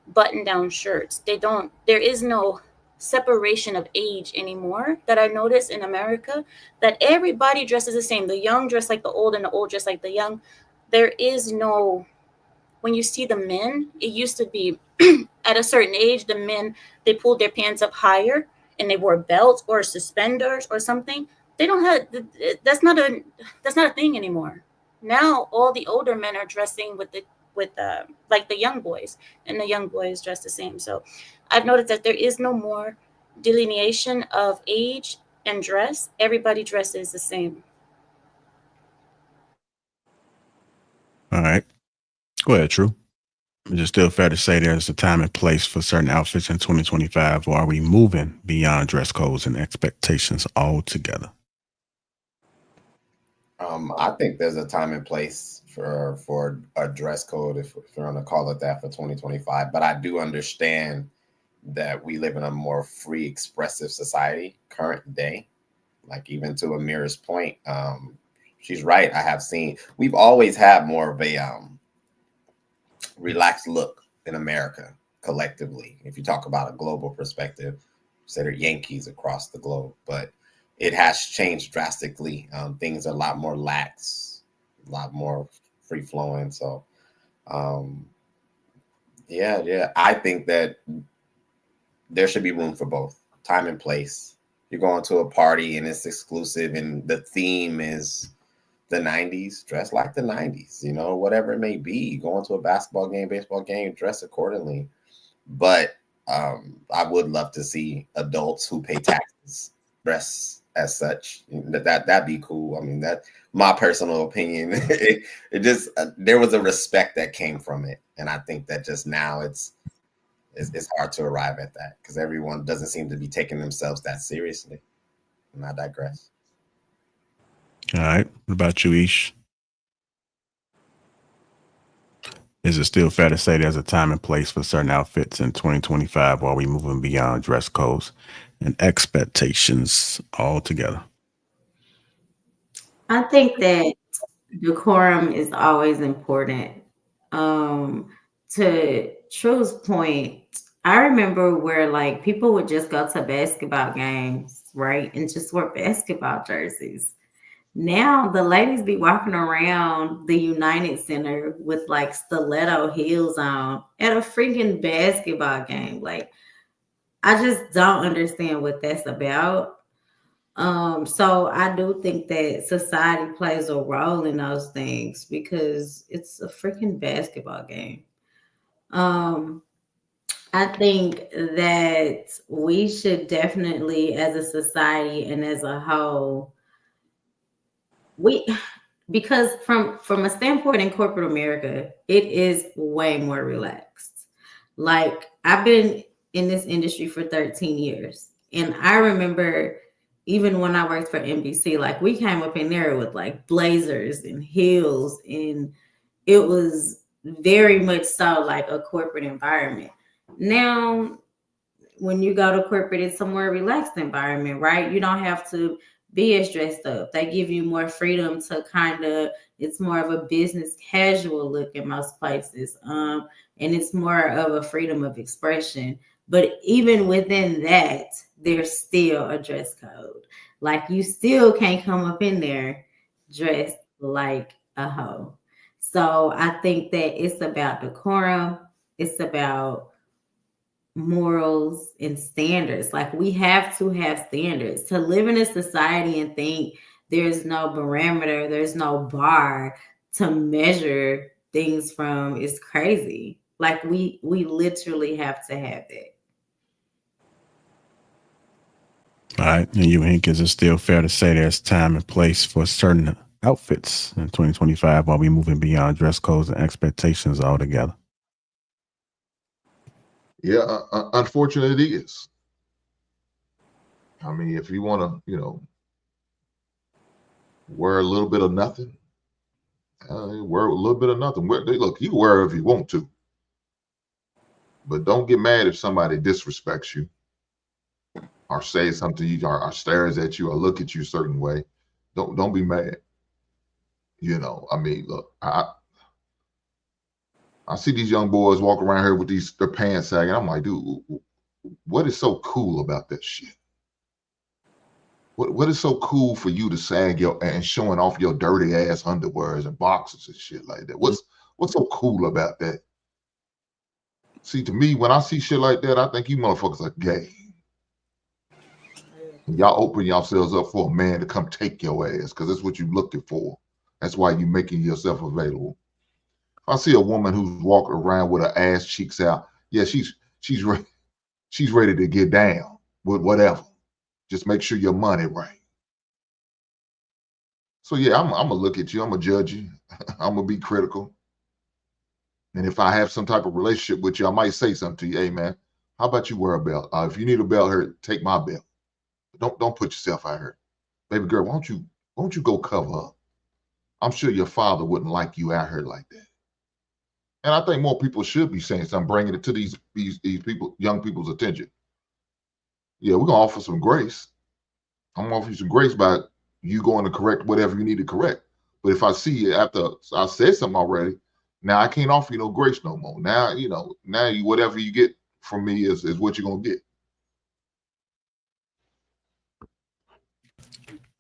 button-down shirts. There is no separation of age anymore that I notice in America, that everybody dresses the same. The young dress like the old, and the old dress like the young. There is no, when you see the men, it used to be at a certain age, the men, they pulled their pants up higher and they wore belts or suspenders or something. They don't have, that's not a thing anymore. Now all the older men are dressing with like the young boys, and the young boys dress the same. So I've noticed that there is no more delineation of age and dress. Everybody dresses the same. All right. Go ahead, True. Is it still fair to say there's a time and place for certain outfits in 2025, or are we moving beyond dress codes and expectations altogether? I think there's a time and place for a dress code, if you're going to call it that, for 2025. But I do understand that we live in a more free, expressive society current day. Like, even to Amira's point, she's right. We've always had more of a relaxed look in America collectively. If you talk about a global perspective, consider Yankees across the globe, but it has changed drastically. Things are a lot more lax, a lot more free flowing. So, yeah, I think that there should be room for both, time and place. You're going to a party and it's exclusive, and the theme is the 90s, dress like the 90s, whatever it may be. Going to a basketball game, baseball game, dress accordingly. But I would love to see adults who pay taxes dress as such. That'd be cool. I mean, that's my personal opinion. it just there was a respect that came from it, and I think that just now it's hard to arrive at that because everyone doesn't seem to be taking themselves that seriously. And I digress. All right. What about you, Ish? Is it still fair to say there's a time and place for certain outfits in 2025, or are we moving beyond dress codes and expectations altogether? I think that decorum is always important. To True's point, I remember where like people would just go to basketball games, right, and just wear basketball jerseys. Now the ladies be walking around the United Center with like stiletto heels on at a freaking basketball game. Like, I just don't understand what that's about. So I do think that society plays a role in those things because it's a freaking basketball game. Um, I think that we should definitely, as a society and as a whole, we because from a standpoint in corporate America, it is way more relaxed. Like, I've been in this industry for 13 years, and I remember even when I worked for NBC, like we came up in there with like blazers and heels and it was very much so like a corporate environment. Now, when you go to corporate, it's a more relaxed environment, right? You don't have to be as dressed up. They give you more freedom to it's more of a business casual look in most places. And it's more of a freedom of expression. But even within that, there's still a dress code. Like, you still can't come up in there dressed like a hoe. So I think that it's about decorum. It's about morals and standards. Like, we have to have standards to live in a society and think there's no parameter, there's no bar to measure things from is crazy. Like, we literally have to have that. All right. And you think, is it still fair to say there's time and place for certain outfits in 2025 while we moving beyond dress codes and expectations altogether? Yeah, unfortunately, it is. I mean, if you want to, wear a little bit of nothing, wear a little bit of nothing. Look, you can wear it if you want to, but don't get mad if somebody disrespects you or says something to you or stares at you or look at you a certain way. Don't be mad. I mean, look, I see these young boys walk around here with their pants sagging. I'm like, dude, what is so cool about that shit? What is so cool for you to sag and showing off your dirty ass underwears and boxers and shit like that? What's so cool about that? See, to me, when I see shit like that, I think you motherfuckers are gay. Y'all open yourselves up for a man to come take your ass because that's what you're looking for. That's why you're making yourself available. I see a woman who's walking around with her ass cheeks out. Yeah, she's ready to get down with whatever. Just make sure your money right. So yeah, I'm gonna look at you. I'm gonna judge you. I'm gonna be critical. And if I have some type of relationship with you, I might say something to you. Hey man, how about you wear a belt? If you need a belt here, take my belt. Don't put yourself out here, baby girl. Why don't you go cover up? I'm sure your father wouldn't like you out here like that. And I think more people should be saying something, bringing it to these people, young people's attention. Yeah, we're gonna offer some grace. I'm gonna offer you some grace by you going to correct whatever you need to correct. But if I see you after I said something already, now I can't offer you no grace no more. Now whatever you get from me is what you're gonna get.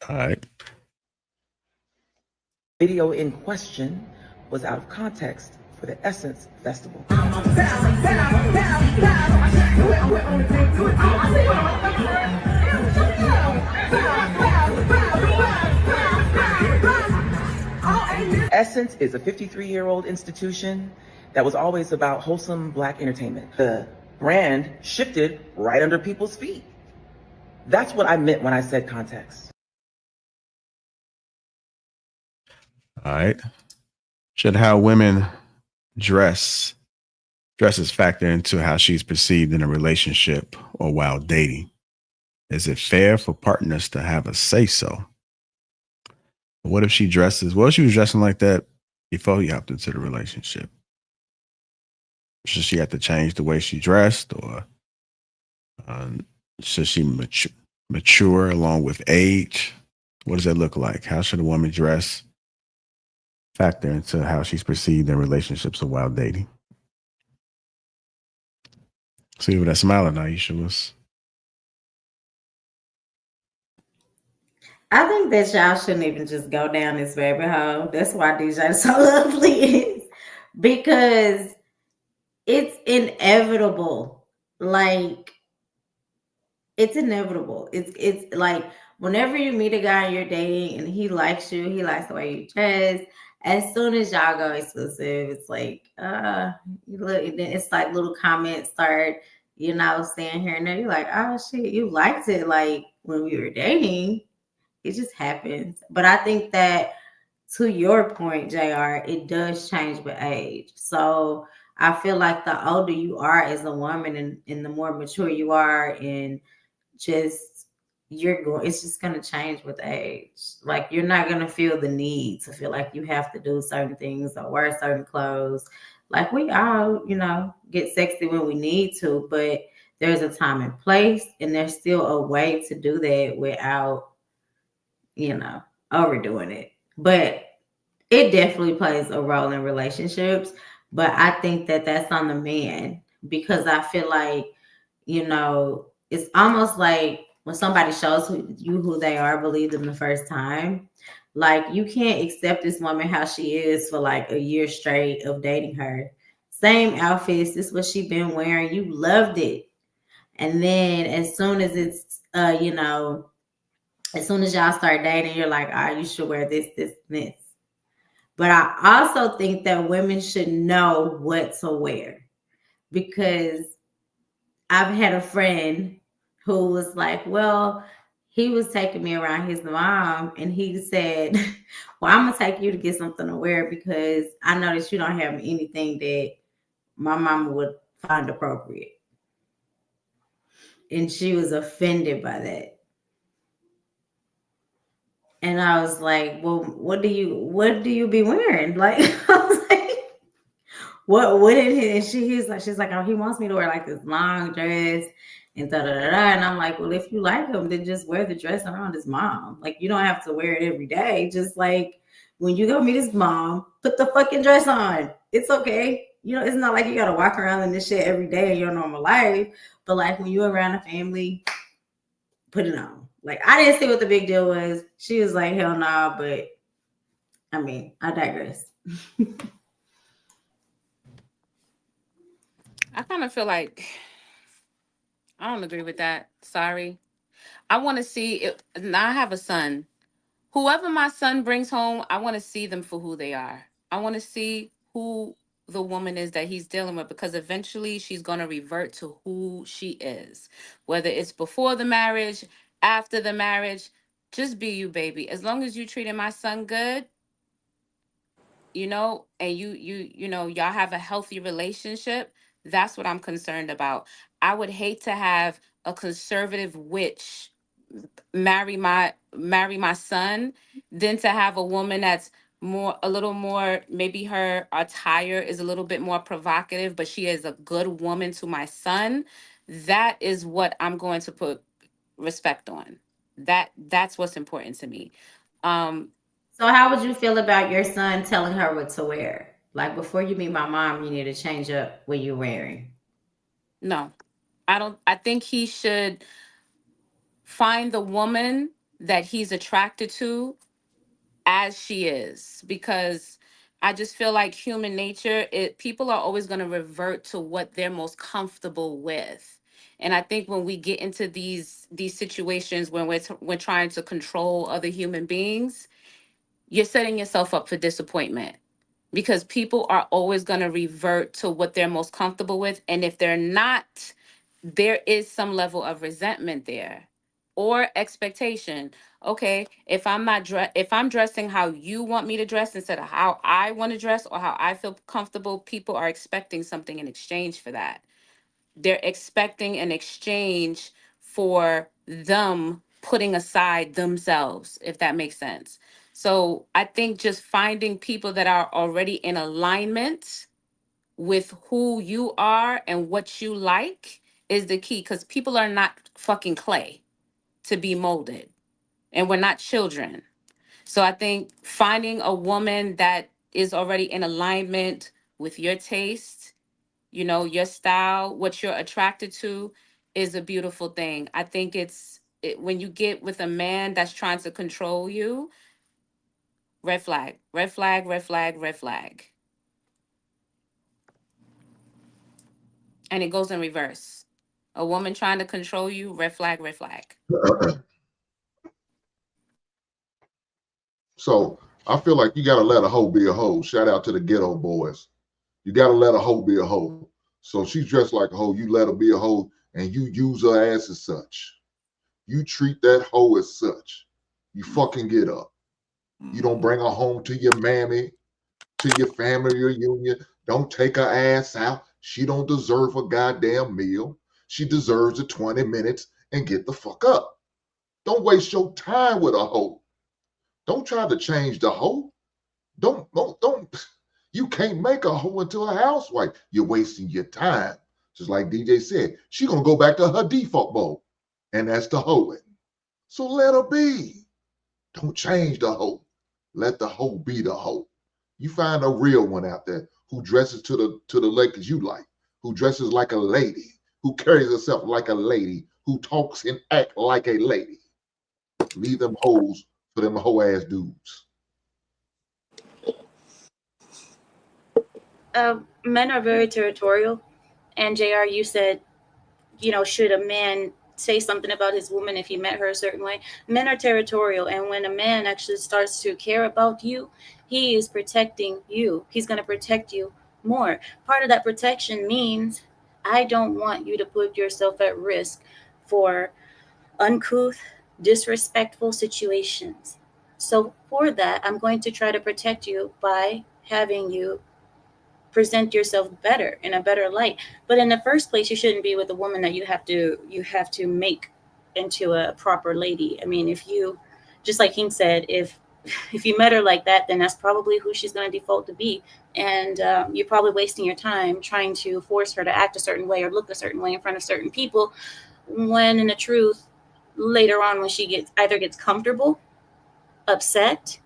All right. Video in question was out of context for the Essence Festival. Essence is a 53-year-old institution that was always about wholesome Black entertainment. The brand shifted right under people's feet. That's what I meant when I said context. All right. Should how women dresses factor into how she's perceived in a relationship or while dating? Is it fair for partners to have a say so? What if she dresses? Well, she was dressing like that before you hopped into the relationship. Should she have to change the way she dressed, or should she mature along with age? What does that look like? How should a woman dress factor into how she's perceived in relationships or while dating? See what that smiling Aisha was. I think that y'all shouldn't even just go down this rabbit hole. That's why DJ So Lovely is, because it's inevitable. Like, it's inevitable. It's like, whenever you meet a guy you're dating and he likes you, he likes the way you dress. As soon as y'all go exclusive, it's like, it's like little comments start, saying here and there. You're like, oh shit, you liked it like when we were dating. It just happens. But I think that, to your point, JR, it does change with age. So I feel like the older you are as a woman and the more mature you are in just it's just gonna change with age. Like you're not gonna feel the need to feel like you have to do certain things or wear certain clothes. Like we all, get sexy when we need to, but there's a time and place, and there's still a way to do that without, overdoing it. But it definitely plays a role in relationships. But I think that that's on the man, because I feel like, it's almost like when somebody shows you who they are, believe them the first time. Like you can't accept this woman how she is for like a year straight of dating her. Same outfits, this is what she been wearing. You loved it. And then as soon as it's as soon as y'all start dating, you're like, you should wear this, this, this. But I also think that women should know what to wear, because I've had a friend who was like, well, he was taking me around his mom, and he said, well, I'm going to take you to get something to wear because I know that you don't have anything that my mama would find appropriate. And she was offended by that. And I was like, well, what do you be wearing? Like, I was like, what did he? And she's like, oh, he wants me to wear like this long dress and da da da da. And I'm like, well, if you like him, then just wear the dress around his mom. Like, you don't have to wear it every day. Just like when you go meet his mom, put the fucking dress on. It's okay. It's not like you gotta walk around in this shit every day in your normal life. But like when you're around a family, put it on. Like, I didn't see what the big deal was. She was like, hell nah, but I mean, I digress. I kind of feel like I don't agree with that. Sorry. I want to see it. Now I have a son. Whoever my son brings home, I want to see them for who they are. I want to see who the woman is that he's dealing with, because eventually she's going to revert to who she is. Whether it's before the marriage, after the marriage, just be you, baby. As long as you treating my son good, and y'all have a healthy relationship, that's what I'm concerned about. I would hate to have a conservative witch marry my son than to have a woman that's a little more, maybe her attire is a little bit more provocative, but she is a good woman to my son. That is what I'm going to put respect on. That's what's important to me. So how would you feel about your son telling her what to wear? Like, before you meet my mom, you need to change up what you're wearing. No, I don't. I think he should find the woman that he's attracted to as she is, because I just feel like human nature, people are always going to revert to what they're most comfortable with. And I think when we get into these situations when we're trying to control other human beings, you're setting yourself up for disappointment, because people are always going to revert to what they're most comfortable with. And if they're not, there is some level of resentment there or expectation. Okay, if I'm dressing how you want me to dress instead of how I want to dress or how I feel comfortable, people are expecting something in exchange for that. They're expecting an exchange for them putting aside themselves, if that makes sense. So I think just finding people that are already in alignment with who you are and what you like is the key, because people are not fucking clay to be molded, and we're not children. So I think finding a woman that is already in alignment with your taste, your style, what you're attracted to, is a beautiful thing. I think when you get with a man that's trying to control you, red flag, red flag, red flag, red flag. And it goes in reverse. A woman trying to control you, red flag, red flag. So I feel like you got to let a hoe be a hoe. Shout out to the ghetto boys. You got to let a hoe be a hoe. So she's dressed like a hoe. You let her be a hoe, and you use her ass as such. You treat that hoe as such. You fucking get up. You don't bring her home to your mammy, to your family reunion. Don't take her ass out. She don't deserve a goddamn meal. She deserves the 20 minutes and get the fuck up. Don't waste your time with a hoe. Don't try to change the hoe. Don't. You can't make a hoe into a housewife. You're wasting your time. Just like DJ said, she gonna go back to her default mode, and that's the hoeing. So let her be. Don't change the hoe. Let the hoe be the hoe. You find a real one out there who dresses to the ladies you like, who dresses like a lady, who carries herself like a lady, who talks and act like a lady. Leave them hoes for them hoe ass dudes. Men are very territorial, and JR, you said, should a man say something about his woman if he met her a certain way? Men are territorial, and when a man actually starts to care about you, he is protecting you. He's going to protect you more. Part of that protection means I don't want you to put yourself at risk for uncouth, disrespectful situations. So for that, I'm going to try to protect you by having you present yourself better, in a better light. But in the first place, you shouldn't be with a woman that you have to make into a proper lady. I mean, if you, just like King said, if you met her like that, then that's probably who she's going to default to be. And you're probably wasting your time trying to force her to act a certain way or look a certain way in front of certain people, when in the truth, later on, when she gets comfortable, upset,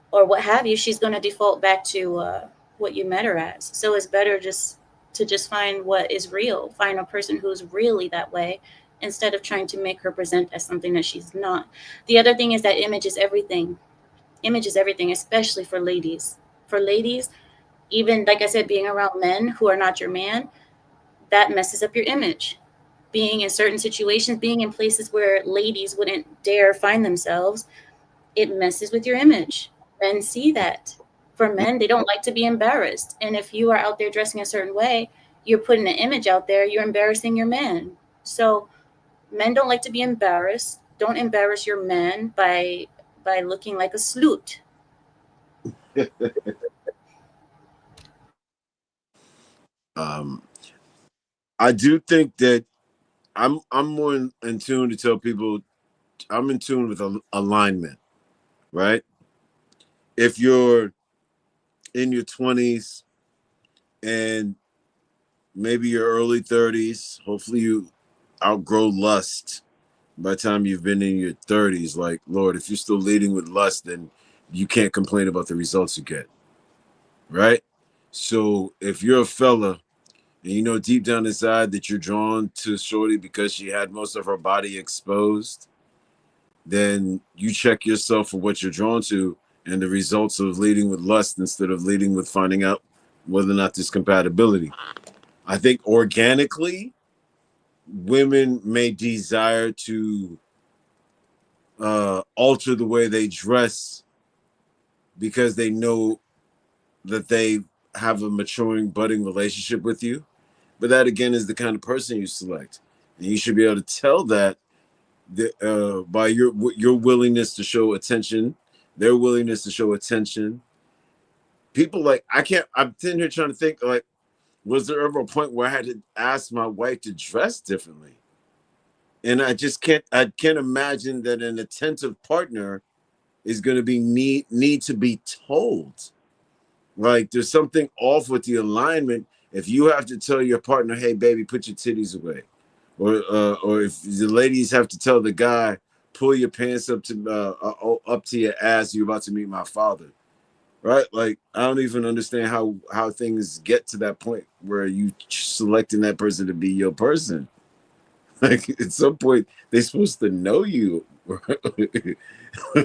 or what have you, she's going to default back to what you met her as. So it's better to find what is real, find a person who's really that way, instead of trying to make her present as something that she's not. The other thing is that image is everything. Image is everything, especially for ladies. For ladies, even like I said, being around men who are not your man, that messes up your image. Being in certain situations, being in places where ladies wouldn't dare find themselves, it messes with your image. Men see that. For men, they don't like to be embarrassed. And if you are out there dressing a certain way, you're putting an image out there, you're embarrassing your man. So men don't like to be embarrassed. Don't embarrass your man by looking like a sloot. I do think that I'm more in tune to tell people I'm in tune with alignment, right? If you're in your 20s and maybe your early 30s, hopefully you outgrow lust by the time you've been in your 30s. Like, Lord, if you're still leading with lust, then you can't complain about the results you get, right? So if you're a fella and you know deep down inside that you're drawn to Shorty because she had most of her body exposed, then you check yourself for what you're drawn to and the results of leading with lust instead of leading with finding out whether or not there's compatibility. I think organically, women may desire to alter the way they dress because they know that they have a maturing, budding relationship with you. But that, again, is the kind of person you select. And you should be able to tell that by your willingness to show attention, their willingness to show attention. People like, I'm sitting here trying to think, like, was there ever a point where I had to ask my wife to dress differently? And I can't imagine that an attentive partner is going to be need to be told. Like, there's something off with the alignment if you have to tell your partner, hey, baby, put your titties away. Or if the ladies have to tell the guy, pull your pants up to your ass, you're about to meet my father. Right? Like, I don't even understand how things get to that point where you selecting that person to be your person. Like, at some point, they're supposed to know you.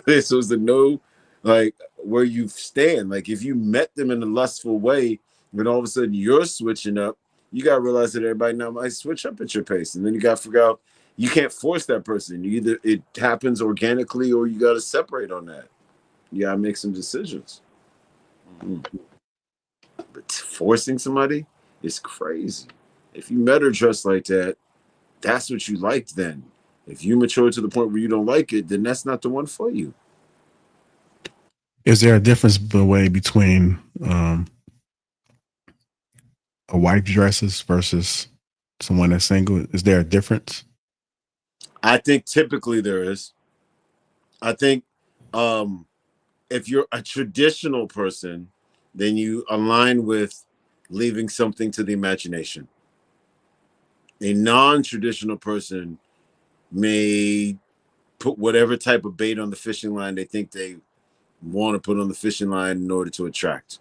They're supposed to know, like, where you stand. Like, if you met them in a lustful way, when all of a sudden you're switching up, you got to realize that everybody now might switch up at your pace. And then you got to figure out, you can't force that person. Either it happens organically or you got to separate on that. You got to make some decisions. But forcing somebody is crazy. If you met her dressed like that, that's what you liked then. If you mature to the point where you don't like it, then that's not the one for you. Is there a difference between a wife dresses versus someone that's single? Is there a difference? I think typically there is. I think if you're a traditional person, then you align with leaving something to the imagination. A non-traditional person may put whatever type of bait on the fishing line they think they want to put on the fishing line in order to attract.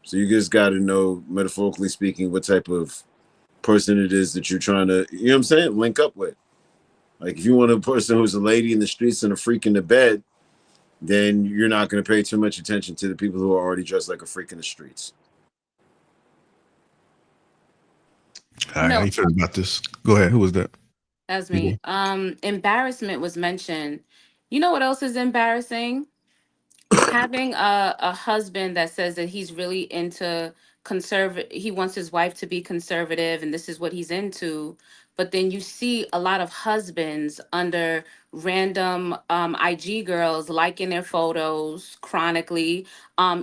So you just got to know, metaphorically speaking, what type of person it is that you're trying to, you know what I'm saying, link up with. Like if you want a person who's a lady in the streets and a freak in the bed, then you're not going to pay too much attention to the people who are already dressed like a freak in the streets. All right, how No, you feel about this? Go ahead. Who was that? that's You me. go. Embarrassment was mentioned. You know what else is embarrassing? Having a husband that says that he's really into conservative, he wants his wife to be conservative and this is what he's into, but then you see a lot of husbands under random IG girls liking their photos chronically,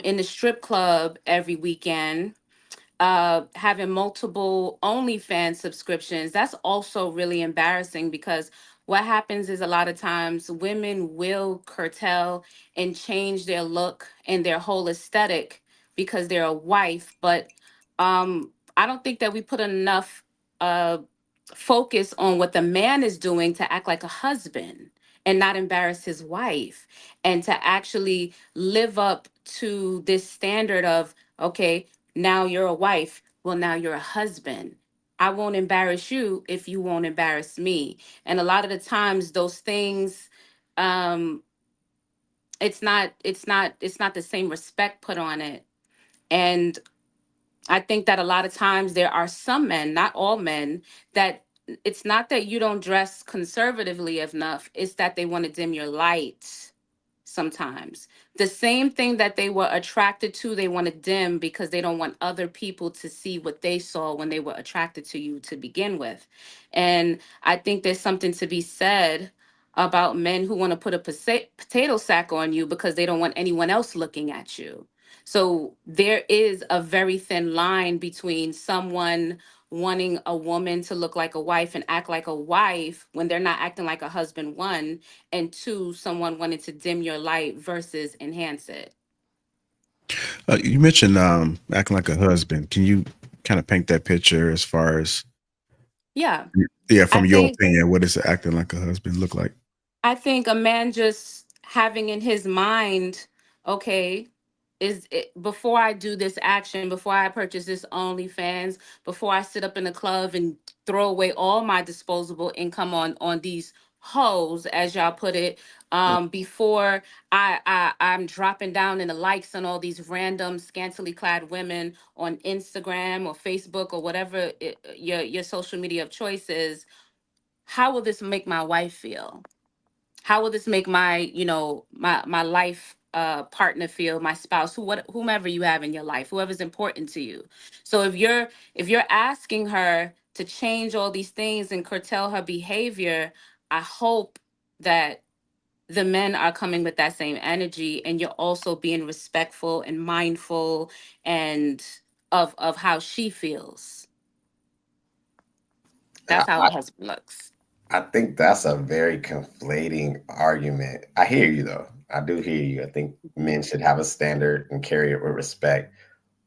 in the strip club every weekend, having multiple OnlyFans subscriptions. That's also really embarrassing because what happens is a lot of times women will curtail and change their look and their whole aesthetic because they're a wife. But I don't think that we put enough uh, focus on what the man is doing to act like a husband and not embarrass his wife, and to actually live up to this standard of, okay, now you're a wife. Well, now you're a husband. I won't embarrass you if you won't embarrass me. And a lot of the times those things, um, it's not the same respect put on it. And I think that a lot of times there are some men, not all men, that it's not that you don't dress conservatively enough, it's that they want to dim your light sometimes. The same thing that they were attracted to, they want to dim because they don't want other people to see what they saw when they were attracted to you to begin with. And I think there's something to be said about men who want to put a potato sack on you because they don't want anyone else looking at you. So there is a very thin line between someone wanting a woman to look like a wife and act like a wife when they're not acting like a husband, one, and two, someone wanting to dim your light versus enhance it. You mentioned acting like a husband. Can you kind of paint that picture as far as, Yeah. yeah, I from your think opinion, what does acting like a husband look like? I think a man just having in his mind, okay, is it, before I do this action, before I purchase this OnlyFans, before I sit up in the club and throw away all my disposable income on these hoes, as y'all put it, before I'm dropping down in the likes on all these random scantily clad women on Instagram or Facebook or whatever your social media of choice is, how will this make my wife feel? How will this make my, my life partner feel, my spouse, whomever you have in your life, whoever's important to you? So if you're asking her to change all these things and curtail her behavior, I hope that the men are coming with that same energy, and you're also being respectful and mindful and of how she feels. That's how a husband looks. I think that's a very conflating argument. I hear you though. I do hear you. I think men should have a standard and carry it with respect.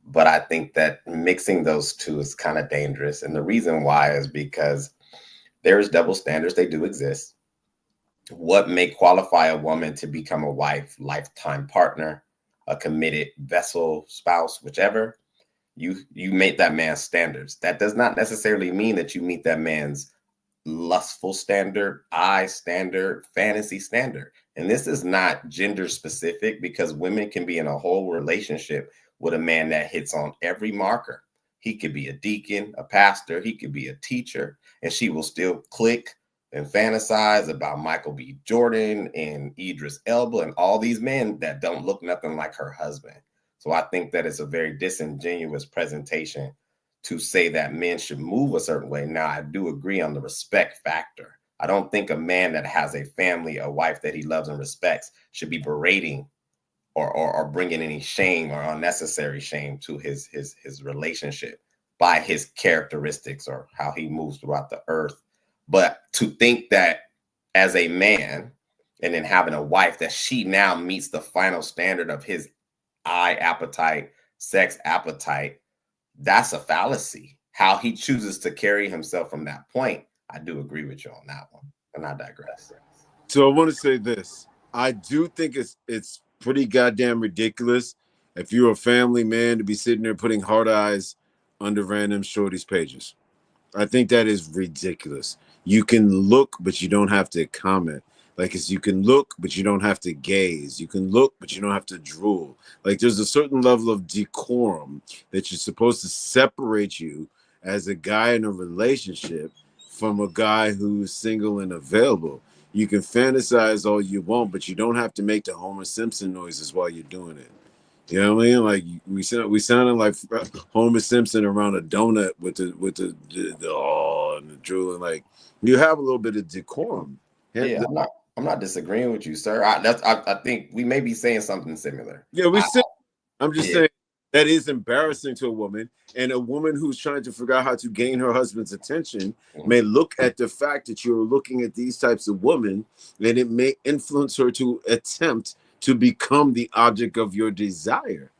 But I think that mixing those two is kind of dangerous. And the reason why is because there's double standards. They do exist. What may qualify a woman to become a wife, lifetime partner, a committed vessel, spouse, whichever, you meet that man's standards. That does not necessarily mean that you meet that man's lustful standard, eye standard, fantasy standard. And this is not gender specific because women can be in a whole relationship with a man that hits on every marker. He could be a deacon, a pastor, he could be a teacher, and she will still click and fantasize about Michael B. Jordan and Idris Elba and all these men that don't look nothing like her husband. So I think that it's a very disingenuous presentation to say that men should move a certain way. Now, I do agree on the respect factor. I don't think a man that has a family, a wife that he loves and respects, should be berating or bringing any shame or unnecessary shame to his relationship by his characteristics or how he moves throughout the earth. But to think that as a man and then having a wife that she now meets the final standard of his eye appetite, sex appetite, that's a fallacy. How he chooses to carry himself from that point, I do agree with you on that one. And I digress. So I want to say this. I do think it's pretty goddamn ridiculous if you're a family man to be sitting there putting hard eyes under random shorties' pages. I think that is ridiculous. You can look, but you don't have to comment. Like, you can look, but you don't have to gaze. You can look, but you don't have to drool. Like, there's a certain level of decorum that you're supposed to separate you as a guy in a relationship from a guy who's single and available. You can fantasize all you want, but you don't have to make the Homer Simpson noises while you're doing it. You know what I mean? Like we sounded like Homer Simpson around a donut with the oh and the drooling. Like, you have a little bit of decorum. Yeah, I'm not disagreeing with you, sir. I think we may be saying something similar. Yeah, I'm just saying that is embarrassing to a woman, and a woman who's trying to figure out how to gain her husband's attention may look at the fact that you're looking at these types of women, and it may influence her to attempt to become the object of your desire.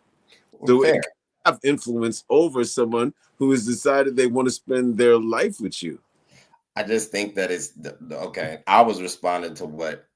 So it can have influence over someone who has decided they want to spend their life with you. I just think that it's okay. I was responding to what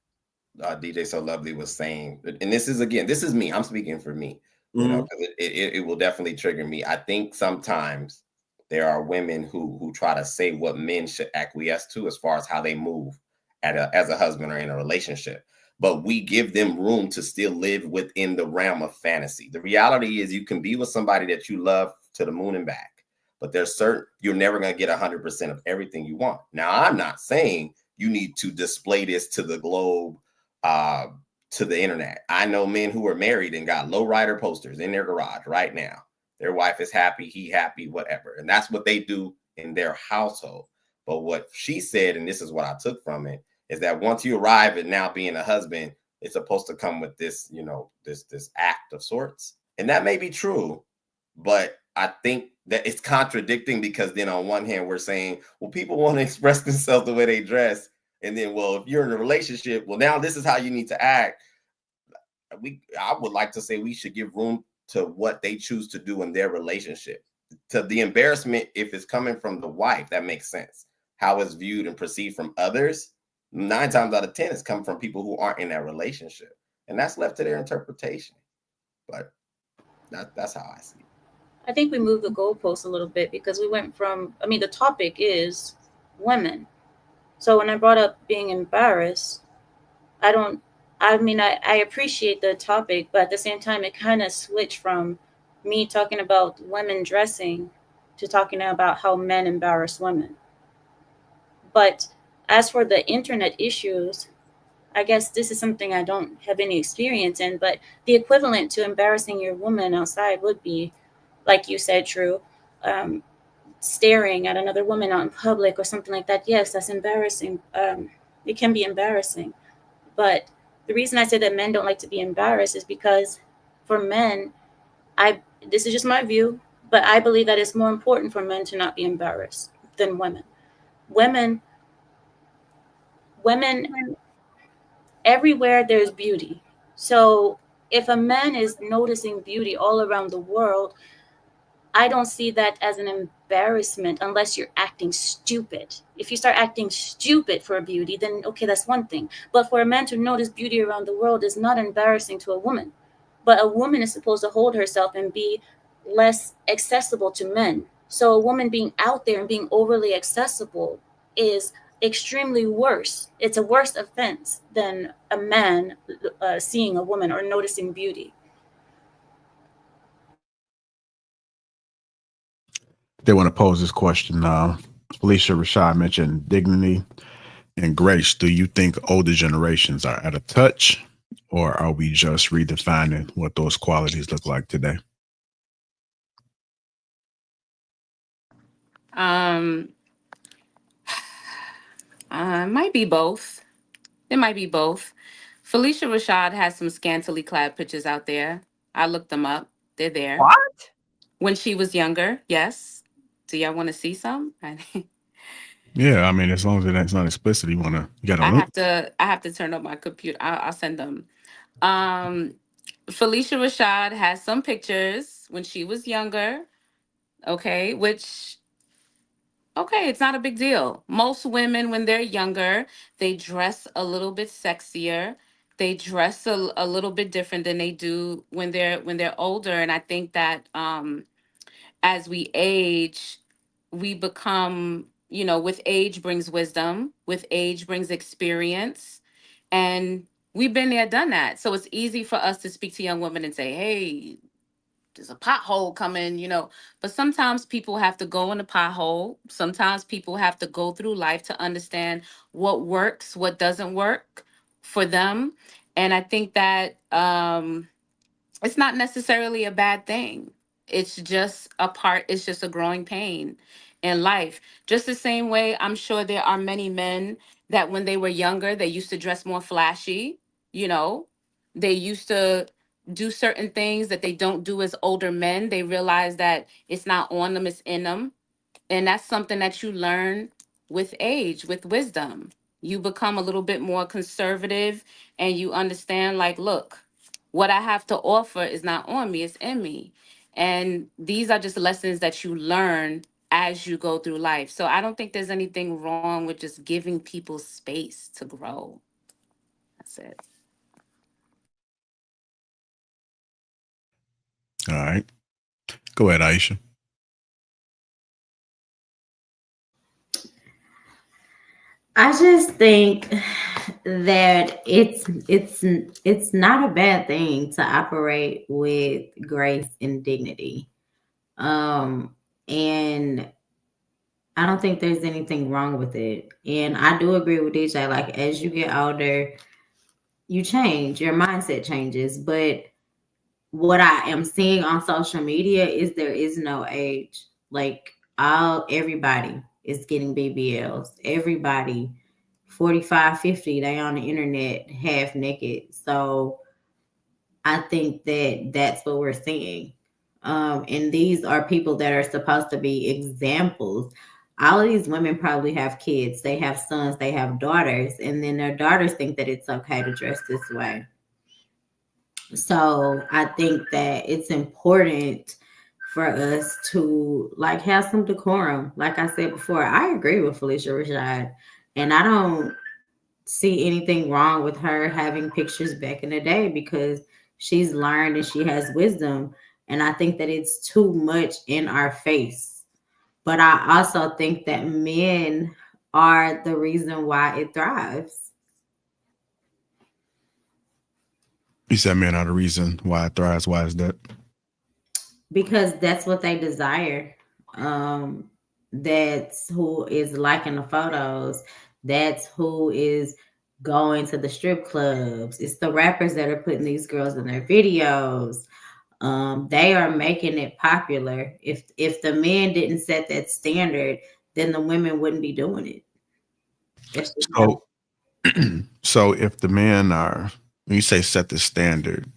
DJ So Lovely was saying, and this is me. I'm speaking for me. You know, it will definitely trigger me. I think sometimes there are women who try to say what men should acquiesce to as far as how they move as a husband or in a relationship. But we give them room to still live within the realm of fantasy. The reality is you can be with somebody that you love to the moon and back, but you're never going to get 100% of everything you want. Now, I'm not saying you need to display this to the globe, to the internet. I know men who are married and got lowrider posters in their garage right now. Their wife is happy, he happy, whatever. And that's what they do in their household. But what she said, and this is what I took from it, is that once you arrive at now being a husband, it's supposed to come with this, this act of sorts. And that may be true, but I think that it's contradicting, because then on one hand, we're saying, well, people want to express themselves the way they dress. And then, well, if you're in a relationship, well, now this is how you need to act. I would like to say we should give room to what they choose to do in their relationship. To the embarrassment, if it's coming from the wife, that makes sense. How it's viewed and perceived from others, 9 times out of 10, it's come from people who aren't in that relationship. And that's left to their interpretation. But that's how I see it. I think we moved the goalposts a little bit, because we went from, the topic is women. So when I brought up being embarrassed, I appreciate the topic, but at the same time, it kind of switched from me talking about women dressing to talking about how men embarrass women. But as for the internet issues, I guess this is something I don't have any experience in, but the equivalent to embarrassing your woman outside would be, like you said, True, staring at another woman out in public or something like that. Yes, that's embarrassing. It can be embarrassing. But the reason I say that men don't like to be embarrassed is because for men, this is just my view, but I believe that it's more important for men to not be embarrassed than women. Women, everywhere there's beauty. So if a man is noticing beauty all around the world, I don't see that as an embarrassment unless you're acting stupid. If you start acting stupid for beauty, then okay, that's one thing. But for a man to notice beauty around the world is not embarrassing to a woman. But a woman is supposed to hold herself and be less accessible to men. So a woman being out there and being overly accessible is extremely worse. It's a worse offense than a man seeing a woman or noticing beauty. They want to pose this question. Felicia Rashad mentioned dignity and grace. Do you think older generations are out of touch, or are we just redefining what those qualities look like today? Might be both. It might be both. Felicia Rashad has some scantily clad pictures out there. I looked them up. They're there. What? When she was younger, yes. Do y'all want to see some? Yeah, I mean, as long as it's not explicit, you gotta I link. have to turn up my computer. I'll send them. Felicia Rashad has some pictures when she was younger. Okay, which okay, it's not a big deal. Most women, when they're younger, they dress a little bit sexier. They dress a little bit different than they do when they're older. And I think that as we age, we become, you know, with age brings wisdom, with age brings experience. And we've been there, done that. So it's easy for us to speak to young women and say, hey, there's a pothole coming, you know. But sometimes people have to go in the pothole. Sometimes people have to go through life to understand what works, what doesn't work for them. And I think that it's not necessarily a bad thing. It's just a part, it's just a growing pain in life. Just the same way, I'm sure there are many men that when they were younger, they used to dress more flashy, you know, they used to do certain things that they don't do as older men. They realize that it's not on them, it's in them. And that's something that you learn with age, with wisdom. You become a little bit more conservative and you understand, like, look, what I have to offer is not on me, it's in me. And these are just lessons that you learn as you go through life. So I don't think there's anything wrong with just giving people space to grow. That's it. All right. Go ahead, Aisha. I just think that it's not a bad thing to operate with grace and dignity. And I don't think there's anything wrong with it. And I do agree with DJ, like as you get older, you change, your mindset changes. But what I am seeing on social media is there is no age. Like everybody is getting BBLs. Everybody 45, 50, they on the internet half naked. So I think that that's what we're seeing. And these are people that are supposed to be examples. All of these women probably have kids, they have sons, they have daughters, and then their daughters think that it's okay to dress this way. So I think that it's important for us to like have some decorum. Like I said before, I agree with Felicia Rashad, and I don't see anything wrong with her having pictures back in the day because she's learned and she has wisdom. And I think that it's too much in our face. But I also think that men are the reason why it thrives. You said men are the reason why it thrives. Why is that? Because that's what they desire. That's who is liking the photos. That's who is going to the strip clubs. It's the rappers that are putting these girls in their videos. They are making it popular. If the men didn't set that standard, then the women wouldn't be doing it. So, so if the men are, when you say set the standard,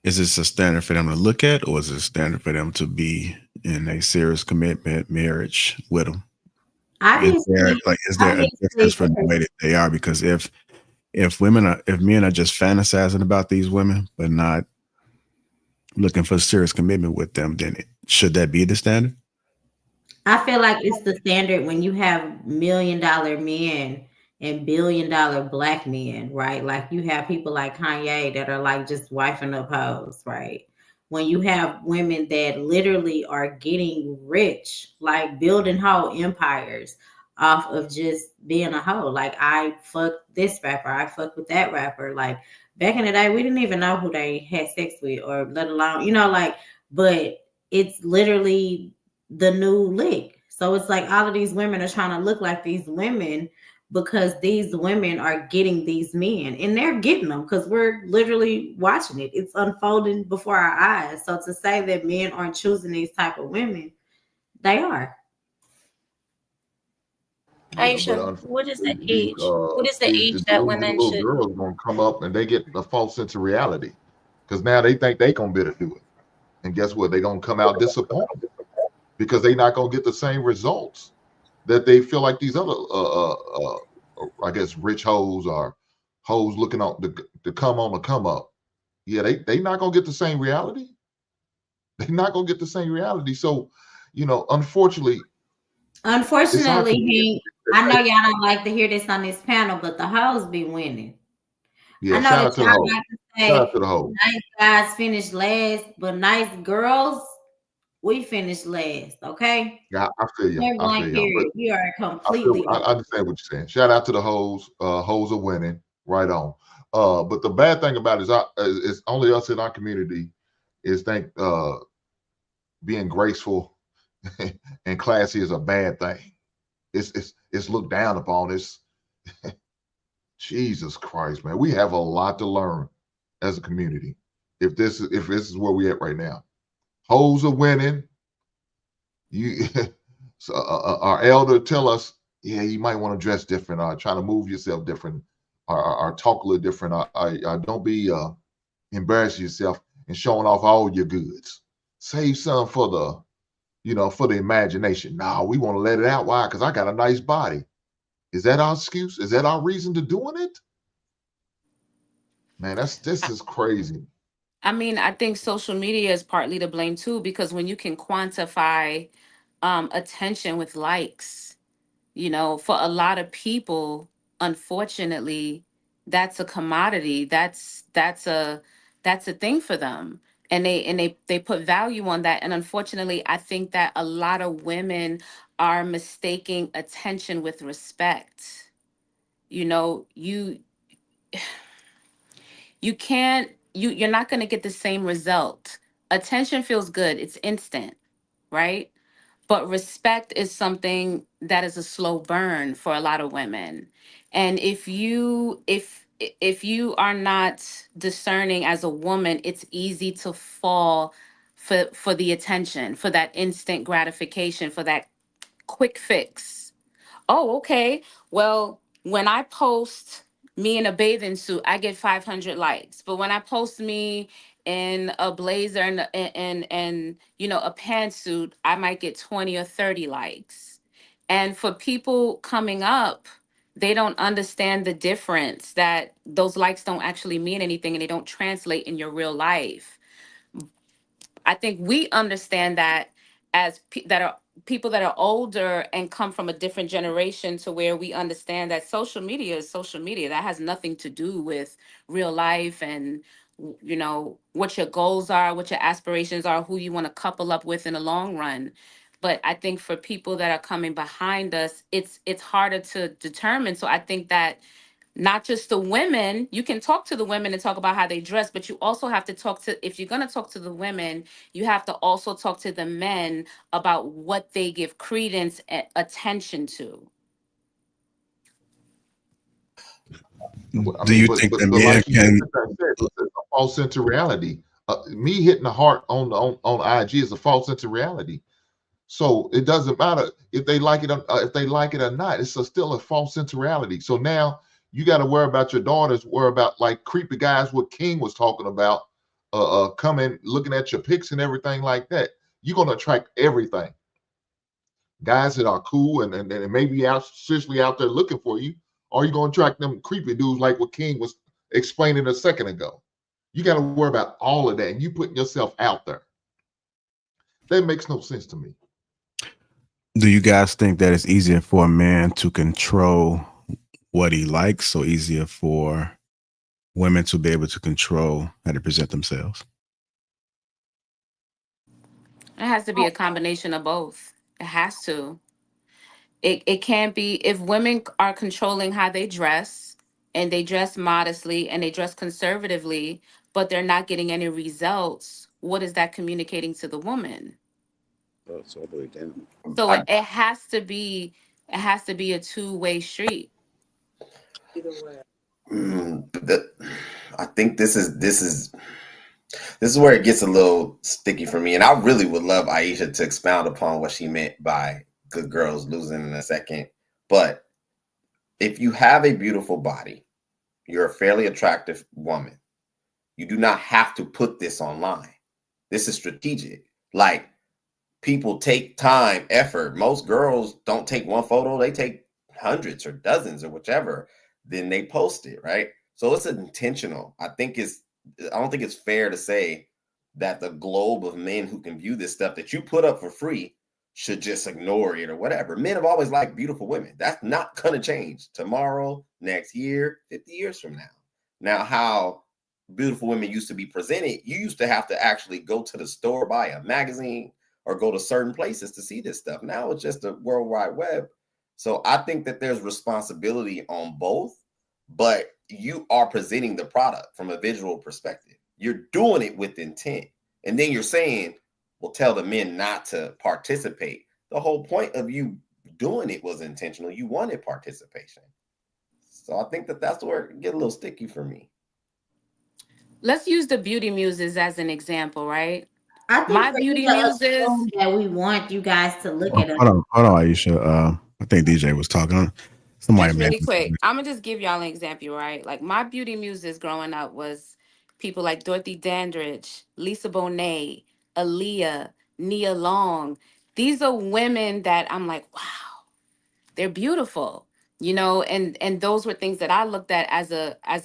is this a standard for them to look at, or is it a standard for them to be in a serious commitment marriage with them? Is there a difference for the way that they are? Because if men are just fantasizing about these women but not looking for serious commitment with them, then should that be the standard? I feel like it's the standard when you have $1 million men and $1 billion black men, right? Like you have people like Kanye that are like just wifing up hoes, right? When you have women that literally are getting rich, like building whole empires off of just being a hoe. Like I fuck this rapper, I fuck with that rapper. Like back in the day, we didn't even know who they had sex with, or let alone, but it's literally the new lick. So it's like all of these women are trying to look like these women because these women are getting these men, and they're getting them because we're literally watching it. It's unfolding before our eyes. So to say that men aren't choosing these type of women, they are. Aisha, what is the age? What is the age The that women little should? girls gonna come up and they get a false sense of reality because now they think they gonna be able to do it, and guess what? They gonna come out disappointed because they not gonna get the same results that they feel like these other I guess rich hoes or hoes looking on to come on the come up. Yeah, they not gonna get the same reality. They're not gonna get the same reality. So, unfortunately, it's our Hank, I know y'all don't like to hear this on this panel, but the hoes be winning. Yeah, I know shout that out to the y'all hoes. like to Shout out say to the hoes. nice guys finish last, but nice girls, we finish last. Okay. Yeah, I feel you. Point I blank feel you. But period. We are completely. I understand what you're saying. Shout out to the hoes. Hoes are winning. Right on. But the bad thing about it is only us in our community is being graceful and classy is a bad thing. It's looked down upon. It's Jesus Christ, man. We have a lot to learn as a community. If this is where we at right now, hoes are winning. So, our elder tell us, yeah, you might want to dress different, or try to move yourself different, or talk a little different. Don't be embarrassing yourself and showing off all your goods. Save some for the imagination. No, we want to let it out. Why? Because I got a nice body. Is that our excuse? Is that our reason to doing it? Man, this is crazy. I mean, I think social media is partly to blame too, because when you can quantify attention with likes, for a lot of people, unfortunately, that's a commodity. That's a thing for them. And they put value on that. And unfortunately, I think that a lot of women are mistaking attention with respect. You can't you're not going to get the same result. Attention feels good. It's instant, right? But respect is something that is a slow burn for a lot of women. And if you are not discerning as a woman, it's easy to fall for the attention, for that instant gratification, for that quick fix. Oh, okay. Well, when I post me in a bathing suit, I get 500 likes. But when I post me in a blazer and a pantsuit, I might get 20 or 30 likes. And for people coming up, they don't understand the difference, that those likes don't actually mean anything and they don't translate in your real life. I think we understand that as that are people that are older and come from a different generation, to where we understand that social media is social media. That has nothing to do with real life and what your goals are, what your aspirations are, who you want to couple up with in the long run. But I think for people that are coming behind us, it's harder to determine. So I think that not just the women, you can talk to the women and talk about how they dress, but you also have to if you're going to talk to the women, you have to also talk to the men about what they give credence and attention to. Do you think the men like you can? said, it's a false sense of reality. Me hitting the heart on IG is a false sense of reality. So it doesn't matter if they like it or not. It's still a false sense of reality. So now you got to worry about your daughters, worry about like creepy guys, what King was talking about, coming, looking at your pics and everything like that. You're going to attract everything. Guys that are cool and maybe seriously out there looking for you, or you're going to attract them creepy dudes like what King was explaining a second ago. You got to worry about all of that, and you putting yourself out there. That makes no sense to me. Do you guys think that it's easier for a man to control what he likes, or easier for women to be able to control how to present themselves? It has to be a combination of both. It has to. It can't be, if women are controlling how they dress, and they dress modestly and they dress conservatively, but they're not getting any results, what is that communicating to the woman? Oh, it's all the way down. So it has to be a two-way street. Either way. I think this is where it gets a little sticky for me, and I really would love Aisha to expound upon what she meant by good girls losing in a second. But if you have a beautiful body, you're a fairly attractive woman, you do not have to put this online. This is strategic. Like, people take time, effort. Most girls don't take one photo, they take hundreds or dozens or whichever, then they post it, right? So it's intentional. I don't think it's fair to say that the globe of men who can view this stuff that you put up for free should just ignore it or whatever. Men have always liked beautiful women. That's not gonna change tomorrow, next year, 50 years from now. Now, how beautiful women used to be presented, you used to have to actually go to the store, buy a magazine, or go to certain places to see this stuff. Now it's just a World Wide Web. So I think that there's responsibility on both, but you are presenting the product from a visual perspective. You're doing it with intent. And then you're saying, well, tell the men not to participate. The whole point of you doing it was intentional. You wanted participation. So I think that that's where it get a little sticky for me. Let's use the beauty muses as an example, right? I think My for beauty you to muses. assume that we want you guys to look at us. Hold on, Aisha. I think DJ was talking. Somebody Just really mentioned quick, I'm gonna just give y'all an example, right? Like my beauty muses growing up was people like Dorothy Dandridge, Lisa Bonet, Aaliyah, Nia Long. These are women that I'm like, wow, they're beautiful, and those were things that I looked at as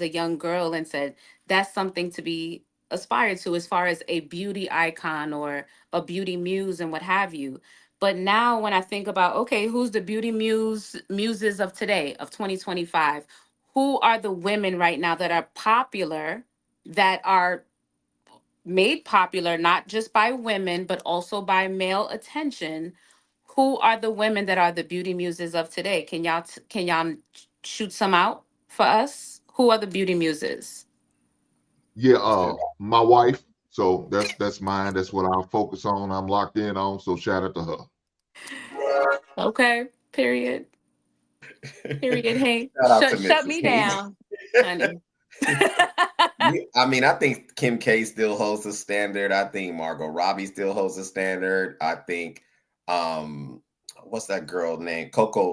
a young girl and said that's something to be aspired to as far as a beauty icon or a beauty muse and what have you. But now when I think about, okay, who's the beauty muses of today, of 2025, who are the women right now that are popular, that are made popular not just by women but also by male attention? Who are the women that are the beauty muses of today? Can y'all shoot some out for us? Who are the beauty muses? Yeah, my wife. So that's mine. That's what I'll focus on. I'm locked in on. So shout out to her. Okay, period. Hey, Shout out to shut Mrs. me Hayes. down, honey. I mean, I think Kim K still holds the standard. I think Margot Robbie still holds the standard. I think what's that girl name?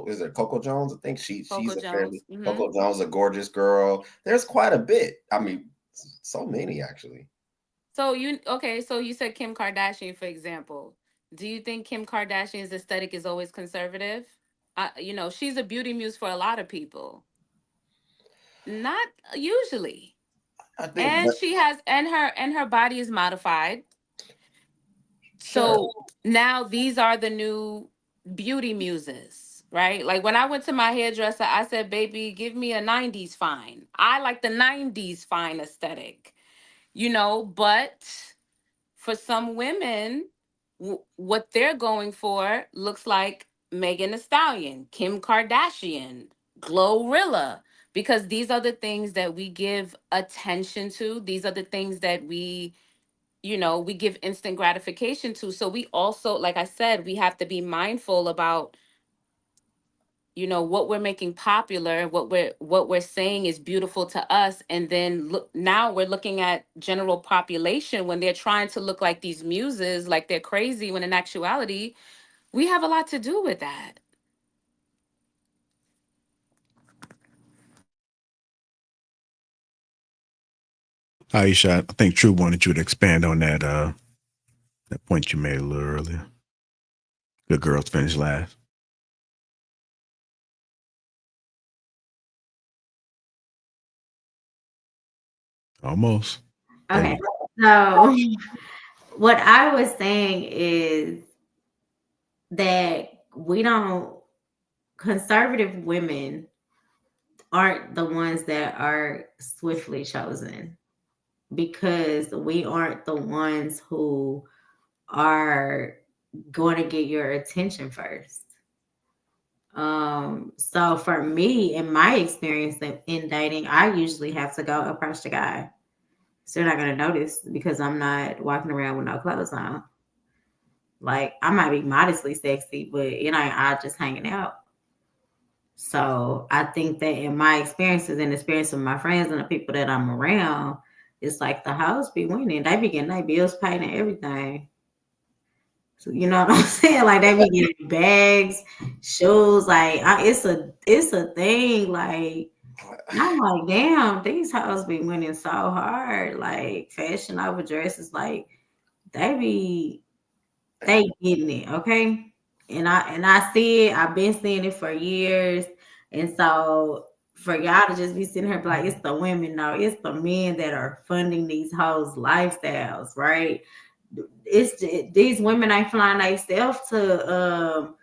Is it Coco Jones? I think she's a fairly Coco Jones, a gorgeous girl. There's quite a bit. I mean, so many actually. So you said Kim Kardashian, for example. Do you think Kim Kardashian's aesthetic is always conservative? She's a beauty muse for a lot of people. Not usually. I think, and she has and her body is modified. Sure. So now these are the new beauty muses, right? Like when I went to my hairdresser, I said, baby, give me a 90s fine. I like the 90s fine aesthetic, but for some women, what they're going for looks like Megan Thee Stallion, Kim Kardashian, Glorilla, because these are the things that we give attention to. These are the things that we give instant gratification to. So we also, like I said, we have to be mindful about what we're making popular, what we're saying is beautiful to us, and then now we're looking at general population when they're trying to look like these muses, like they're crazy, when in actuality we have a lot to do with that. Aisha, I think True wanted you to expand on that point you made a little earlier. Good girls finish last. Almost. Okay. So what I was saying is that conservative women aren't the ones that are swiftly chosen, because we aren't the ones who are going to get your attention first. So for me, in my experience in dating, I usually have to go approach the guy. So they're not going to notice because I'm not walking around with no clothes on. Like, I might be modestly sexy, but I just hanging out. So I think that in my experiences and experience of my friends and the people that I'm around, it's like the hoes be winning. They be getting their bills paid and everything. So you know what I'm saying? Like they be getting bags, shoes. Like it's a thing. Like I'm like, damn, these hoes be winning so hard. Like Fashion Nova dresses, like they be They getting it, okay? And I see it. I've been seeing it for years. And so for y'all to just be sitting here be like it's the women, no, it's the men that are funding these hoes' lifestyles, right? These women ain't flying themselves to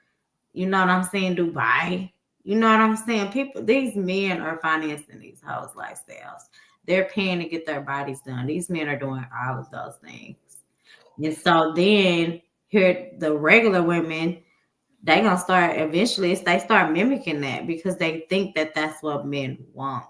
you know what I'm saying, Dubai. You know what I'm saying? These men are financing these hoes' lifestyles. They're paying to get their bodies done. These men are doing all of those things. And so then here the regular women, they gonna start eventually. They start mimicking that because they think that that's what men want,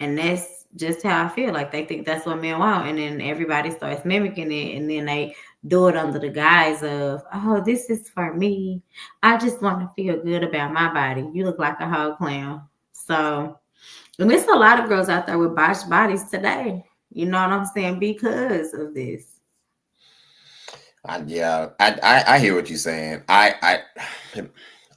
and that's just how I feel. Like they think that's what men want, and then everybody starts mimicking it, and then they do it under the guise of, "Oh, this is for me. I just want to feel good about my body." You look like a whole clown. So, and there's a lot of girls out there with botched bodies today. You know what I'm saying? Because of this. I hear what you're saying.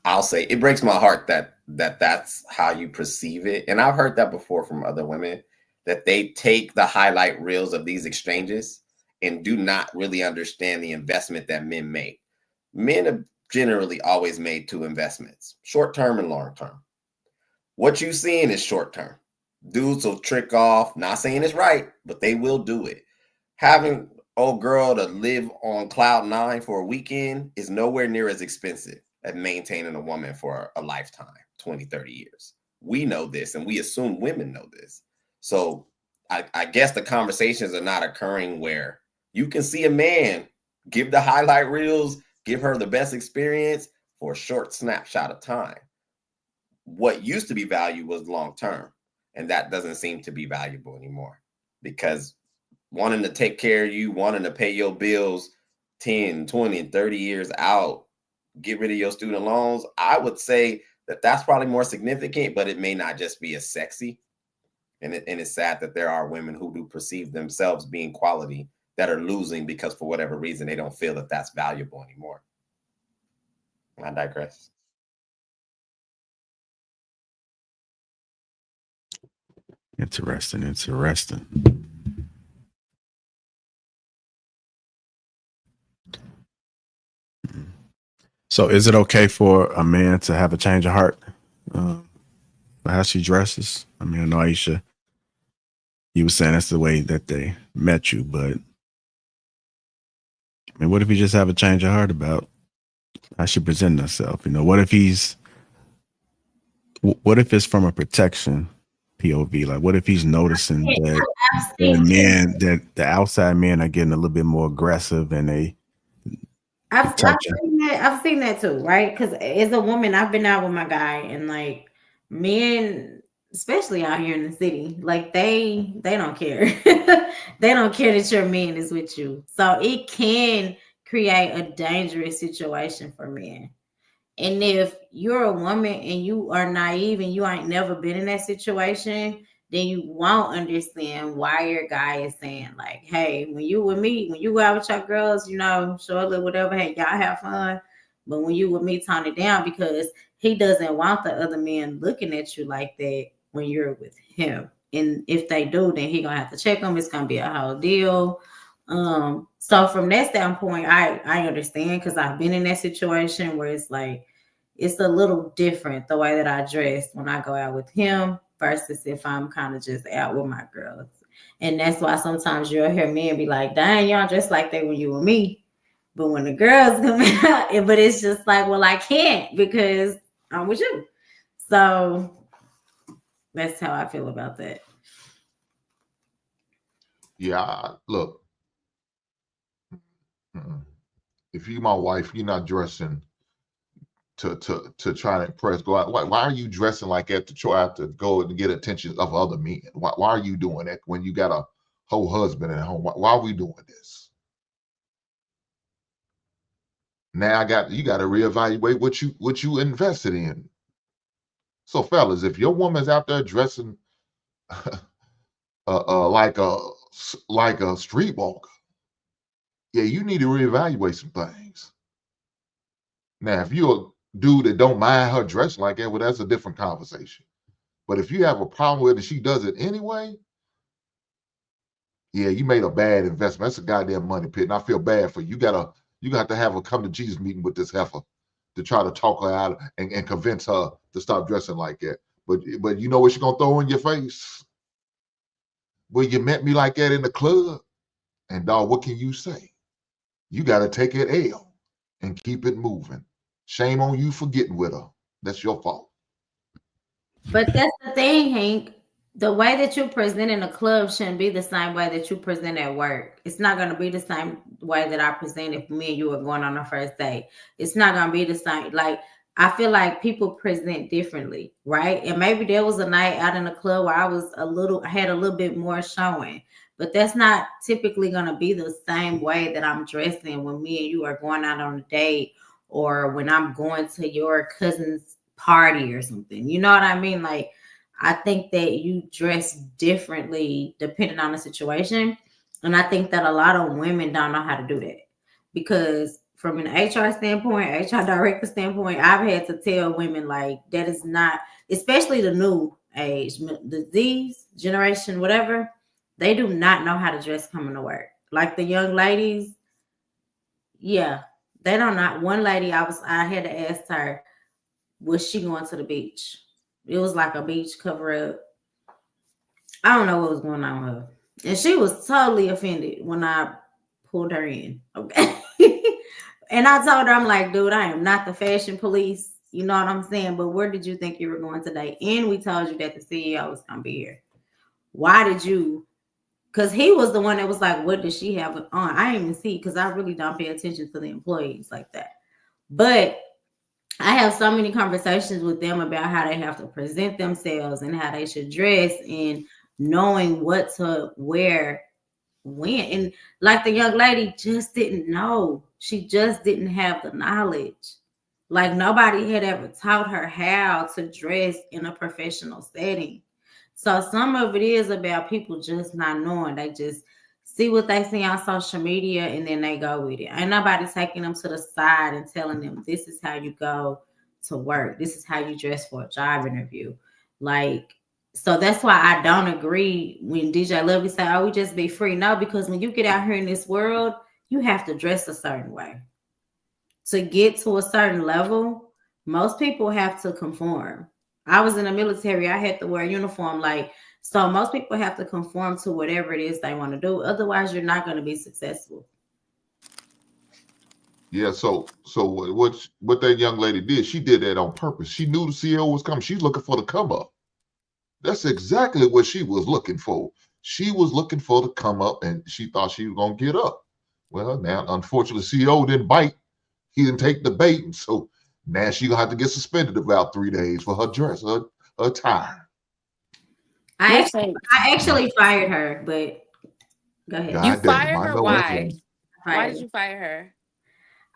I'll say it breaks my heart that's how you perceive it. And I've heard that before from other women, that they take the highlight reels of these exchanges and do not really understand the investment that men make. Men have generally always made two investments, short term and long term. What you seeing is short term. Dudes will trick off, not saying it's right, but they will do it. Having old girl to live on cloud nine for a weekend is nowhere near as expensive as maintaining a woman for a lifetime, 20, 30 years. We know this, and we assume women know this. So I guess the conversations are not occurring where you can see a man give the highlight reels, give her the best experience for a short snapshot of time. What used to be valued was long term, and that doesn't seem to be valuable anymore, because wanting to take care of you, wanting to pay your bills 10, 20, and 30 years out, get rid of your student loans, I would say that that's probably more significant, but it may not just be as sexy. And it's sad that there are women who do perceive themselves being quality that are losing because for whatever reason, they don't feel that that's valuable anymore. I digress. Interesting. So is it okay for a man to have a change of heart how she dresses? I mean, I know Aisha, you were saying that's the way that they met you, but I mean, what if he just have a change of heart about how she presents herself? You know, what if it's from a protection POV? Like, what if he's noticing that the outside men are getting a little bit more aggressive and they I've seen that too, right? Because as a woman, I've been out with my guy, and like men, especially out here in the city, like they don't care. They don't care that your man is with you. So it can create a dangerous situation for men. And if you're a woman and you are naive and you ain't never been in that situation, then you won't understand why your guy is saying, like, hey, when you with me, when you go out with your girls, you know, shortly, whatever, hey, y'all have fun. But when you with me, tone it down, because he doesn't want the other men looking at you like that when you're with him. And if they do, then he gonna have to check them. It's gonna be a whole deal. So from that standpoint, I understand, because I've been in that situation where it's like it's a little different the way that I dress when I go out with him versus if I'm kind of just out with my girls. And that's why sometimes you'll hear men be like, dang, y'all dress like that when you with me. But when the girls come out, but it's just like, well, I can't because I'm with you. So that's how I feel about that. Yeah, look, if you my wife, you're not dressing to try to impress. Go out. Why are you dressing like that to try to go and get attention of other men? Why are you doing that when you got a whole husband at home? Why are we doing this? Now you got to reevaluate what you invested in. So fellas, if your woman's out there dressing like a streetwalker, yeah, you need to reevaluate some things. Now, if you're a dude that don't mind her dressing like that, well, that's a different conversation. But if you have a problem with it, she does it anyway. Yeah, you made a bad investment. That's a goddamn money pit, and I feel bad for you. You got to have a come to Jesus meeting with this heifer to try to talk her out and convince her to stop dressing like that. But you know what she's gonna throw in your face? Well, you met me like that in the club, and dog, what can you say? You got to take it L and keep it moving. Shame on you for getting with her. That's your fault. But that's the thing, Hank. The way that you present in a club shouldn't be the same way that you present at work. It's not going to be the same way that I present if me and you are going on our first date. It's not going to be the same. Like, I feel like people present differently, right? And maybe there was a night out in the club where I had a little bit more showing, but that's not typically going to be the same way that I'm dressing when me and you are going out on a date, or when I'm going to your cousin's party or something. You know what I mean? Like, I think that you dress differently depending on the situation. And I think that a lot of women don't know how to do that, because from an HR standpoint, HR director standpoint, I've had to tell women, like, that is not, especially the new age, the Z's generation, whatever, they do not know how to dress coming to work. Like the young ladies, yeah, they don't know. One lady, I had to ask her, was she going to the beach? It was like a beach cover up. I don't know what was going on with her. And she was totally offended when I pulled her in. Okay. And I told her, I'm like, dude, I am not the fashion police. You know what I'm saying? But where did you think you were going today? And we told you that the CEO was going to be here. Why did you? Because he was the one that was like, what does she have on? I didn't even see, because I really don't pay attention to the employees like that. But I have so many conversations with them about how they have to present themselves and how they should dress and knowing what to wear when. And like the young lady just didn't know. She just didn't have the knowledge. Like nobody had ever taught her how to dress in a professional setting. So some of it is about people just not knowing. They just see what they see on social media and then they go with it. Ain't nobody taking them to the side and telling them, this is how you go to work. This is how you dress for a job interview. Like, so that's why I don't agree when DJ Lovely say, oh, we just be free. No, because when you get out here in this world, you have to dress a certain way. To get to a certain level, most people have to conform. I was in the military. I had to wear a uniform. Like, so most people have to conform to whatever it is they want to do. Otherwise, you're not going to be successful. Yeah, so what that young lady did, she did that on purpose. She knew the CEO was coming. She's looking for the come up. That's exactly what she was looking for. She was looking for the come up, and she thought she was gonna get up. Well, now unfortunately, CEO didn't bite. He didn't take the bait, and so now she gonna have to get suspended about 3 days for her dress, her attire. I actually fired her, but go ahead. You fired her? Why? Why did you fire her?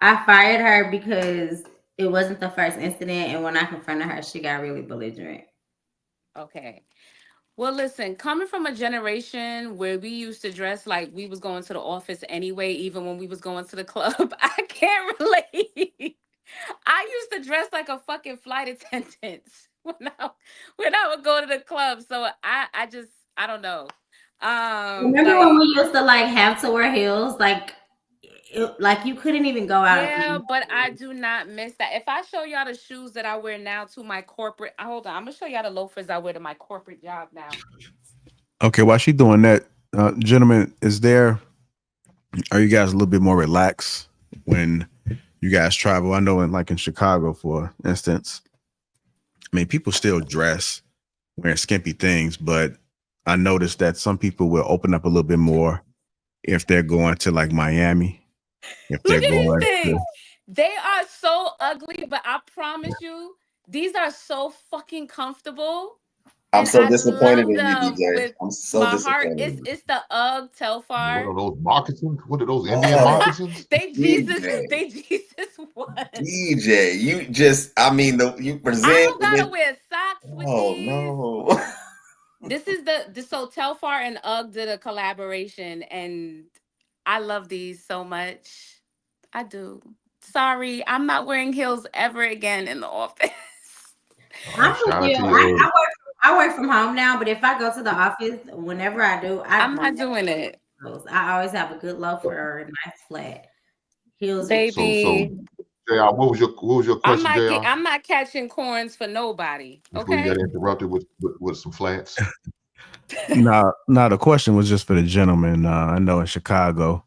I fired her because it wasn't the first incident, and when I confronted her, she got really belligerent. Okay. Well, listen, coming from a generation where we used to dress like we was going to the office anyway, even when we was going to the club, I can't relate. I used to dress like a fucking flight attendant when I would go to the club. So I don't know. Remember when we used to like have to wear heels? Like you couldn't even go out. Yeah, but I do not miss that. If I show y'all the shoes that I wear now to my corporate, hold on, I'm gonna show y'all the loafers I wear to my corporate job now. Okay, while she doing that, gentlemen, are you guys a little bit more relaxed when you guys travel? I know in Chicago, for instance, I mean, people still dress wearing skimpy things, but I noticed that some people will open up a little bit more if they're going to like Miami. If Look they're at these going things. They are so ugly, but I promise you, these are so fucking comfortable. I'm so disappointed in you, DJ. I'm so disappointed. It's the UGG Telfar. What are those moccasins? What are those Indian moccasins? They Jesus ones. DJ, you just, you present. I don't gotta wear socks with these. No. This is so Telfar and UGG did a collaboration, and I love these so much. I do. Sorry, I'm not wearing heels ever again in the office. I work from home now, but if I go to the office, whenever I do, I'm not doing it. I always have a good loafer or a nice flat. Heels. Baby, JR, what was your question, JR? I'm not catching corns for nobody. Before you Okay. got interrupted with some flats. No, the question was just for the gentleman. I know in Chicago,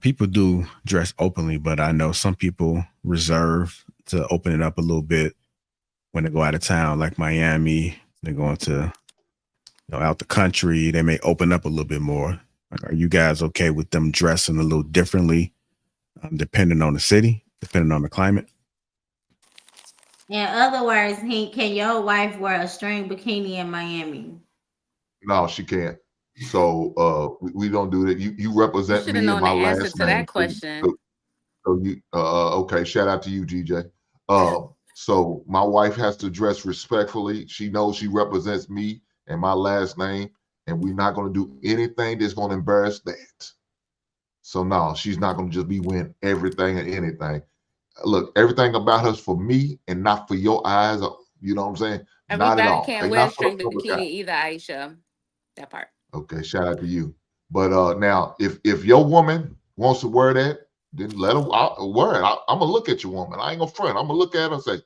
people do dress openly, but I know some people reserve to open it up a little bit when they go out of town, like Miami. They're going to out the country. They may open up a little bit more. Like, are you guys okay with them dressing a little differently, depending on the city, depending on the climate? In other words, can your wife wear a string bikini in Miami? No, she can't. So we don't do that. You You represent should have me in known my the answer last to name. that question. So you okay, shout out to you, GJ. So my wife has to dress respectfully. She knows she represents me and my last name, and we're not going to do anything that's going to embarrass that. So no, she's not going to just be wearing everything and anything. Look, everything about her's for me and not for your eyes. You know what I'm saying? Not at Everybody all. can't They wear a not string put up with that. bikini either, Aisha. That part. Okay, shout out to you. But now, if your woman wants to wear that, then let her wear it. I'm gonna look at your woman. I ain't gonna front. I'm gonna look at her and say,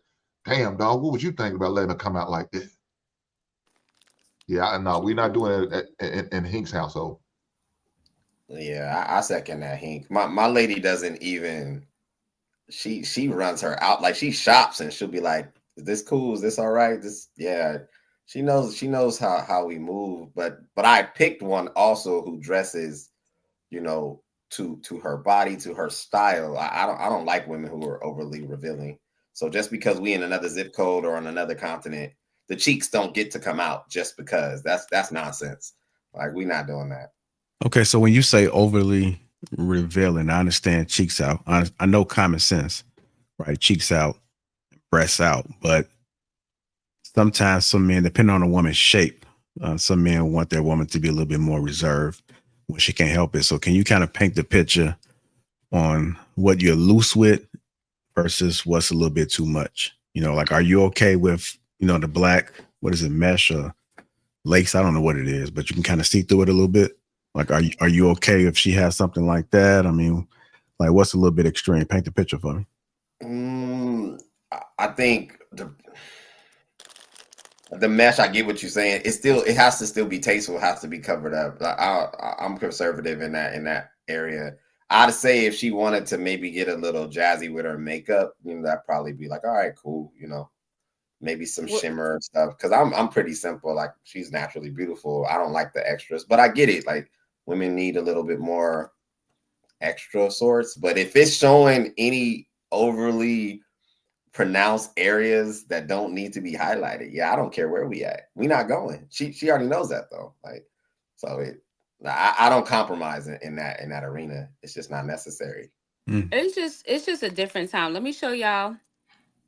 "Damn, dog, what would you think about letting her come out like that?" Yeah, no, we're not doing it in Hink's household. Yeah, I second that, Hink. My lady doesn't even. She runs her out, like she shops and she'll be like, "Is this cool? Is this all right?" Yeah. She knows how we move, but I picked one also who dresses, to her body, to her style. I don't like women who are overly revealing. So just because we in another zip code or on another continent, the cheeks don't get to come out just because. That's nonsense. Like, we're not doing that. Okay, so when you say overly revealing, I understand cheeks out. I know common sense, right? Cheeks out, breasts out, but sometimes some men, depending on a woman's shape, some men want their woman to be a little bit more reserved when she can't help it. So can you kind of paint the picture on what you're loose with versus what's a little bit too much? Like, are you okay with, the black, what is it, mesh or lace? I don't know what it is, but you can kind of see through it a little bit. Like, are you okay if she has something like that? I mean, like, what's a little bit extreme? Paint the picture for me. I think the mesh, I get what you're saying. It has to still be tasteful. It has to be covered up. I'm conservative in that area. I'd say if she wanted to maybe get a little jazzy with her makeup, that'd probably be like, all right, cool. Maybe some shimmer and stuff. Because I'm pretty simple. Like, she's naturally beautiful. I don't like the extras, but I get it. Like, women need a little bit more extra sorts. But if it's showing any overly pronounced areas that don't need to be highlighted, yeah, I don't care where we at. We not going. She already knows that though. Like, so I don't compromise in that arena. It's just not necessary. It's just a different time. Let me show y'all.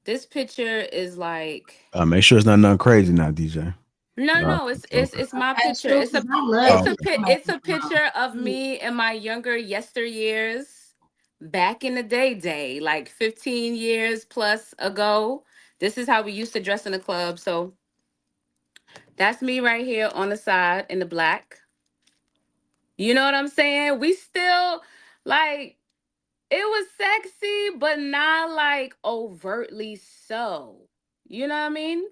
This picture is like. Make sure it's not nothing crazy now, DJ. No, it's my picture. It's a picture of me in my younger yesteryears, back in the day, like 15 years plus ago. This is how we used to dress in the club. So that's me right here on the side in the black. You know what I'm saying? We still, like, it was sexy, but not like overtly so. You know what I mean?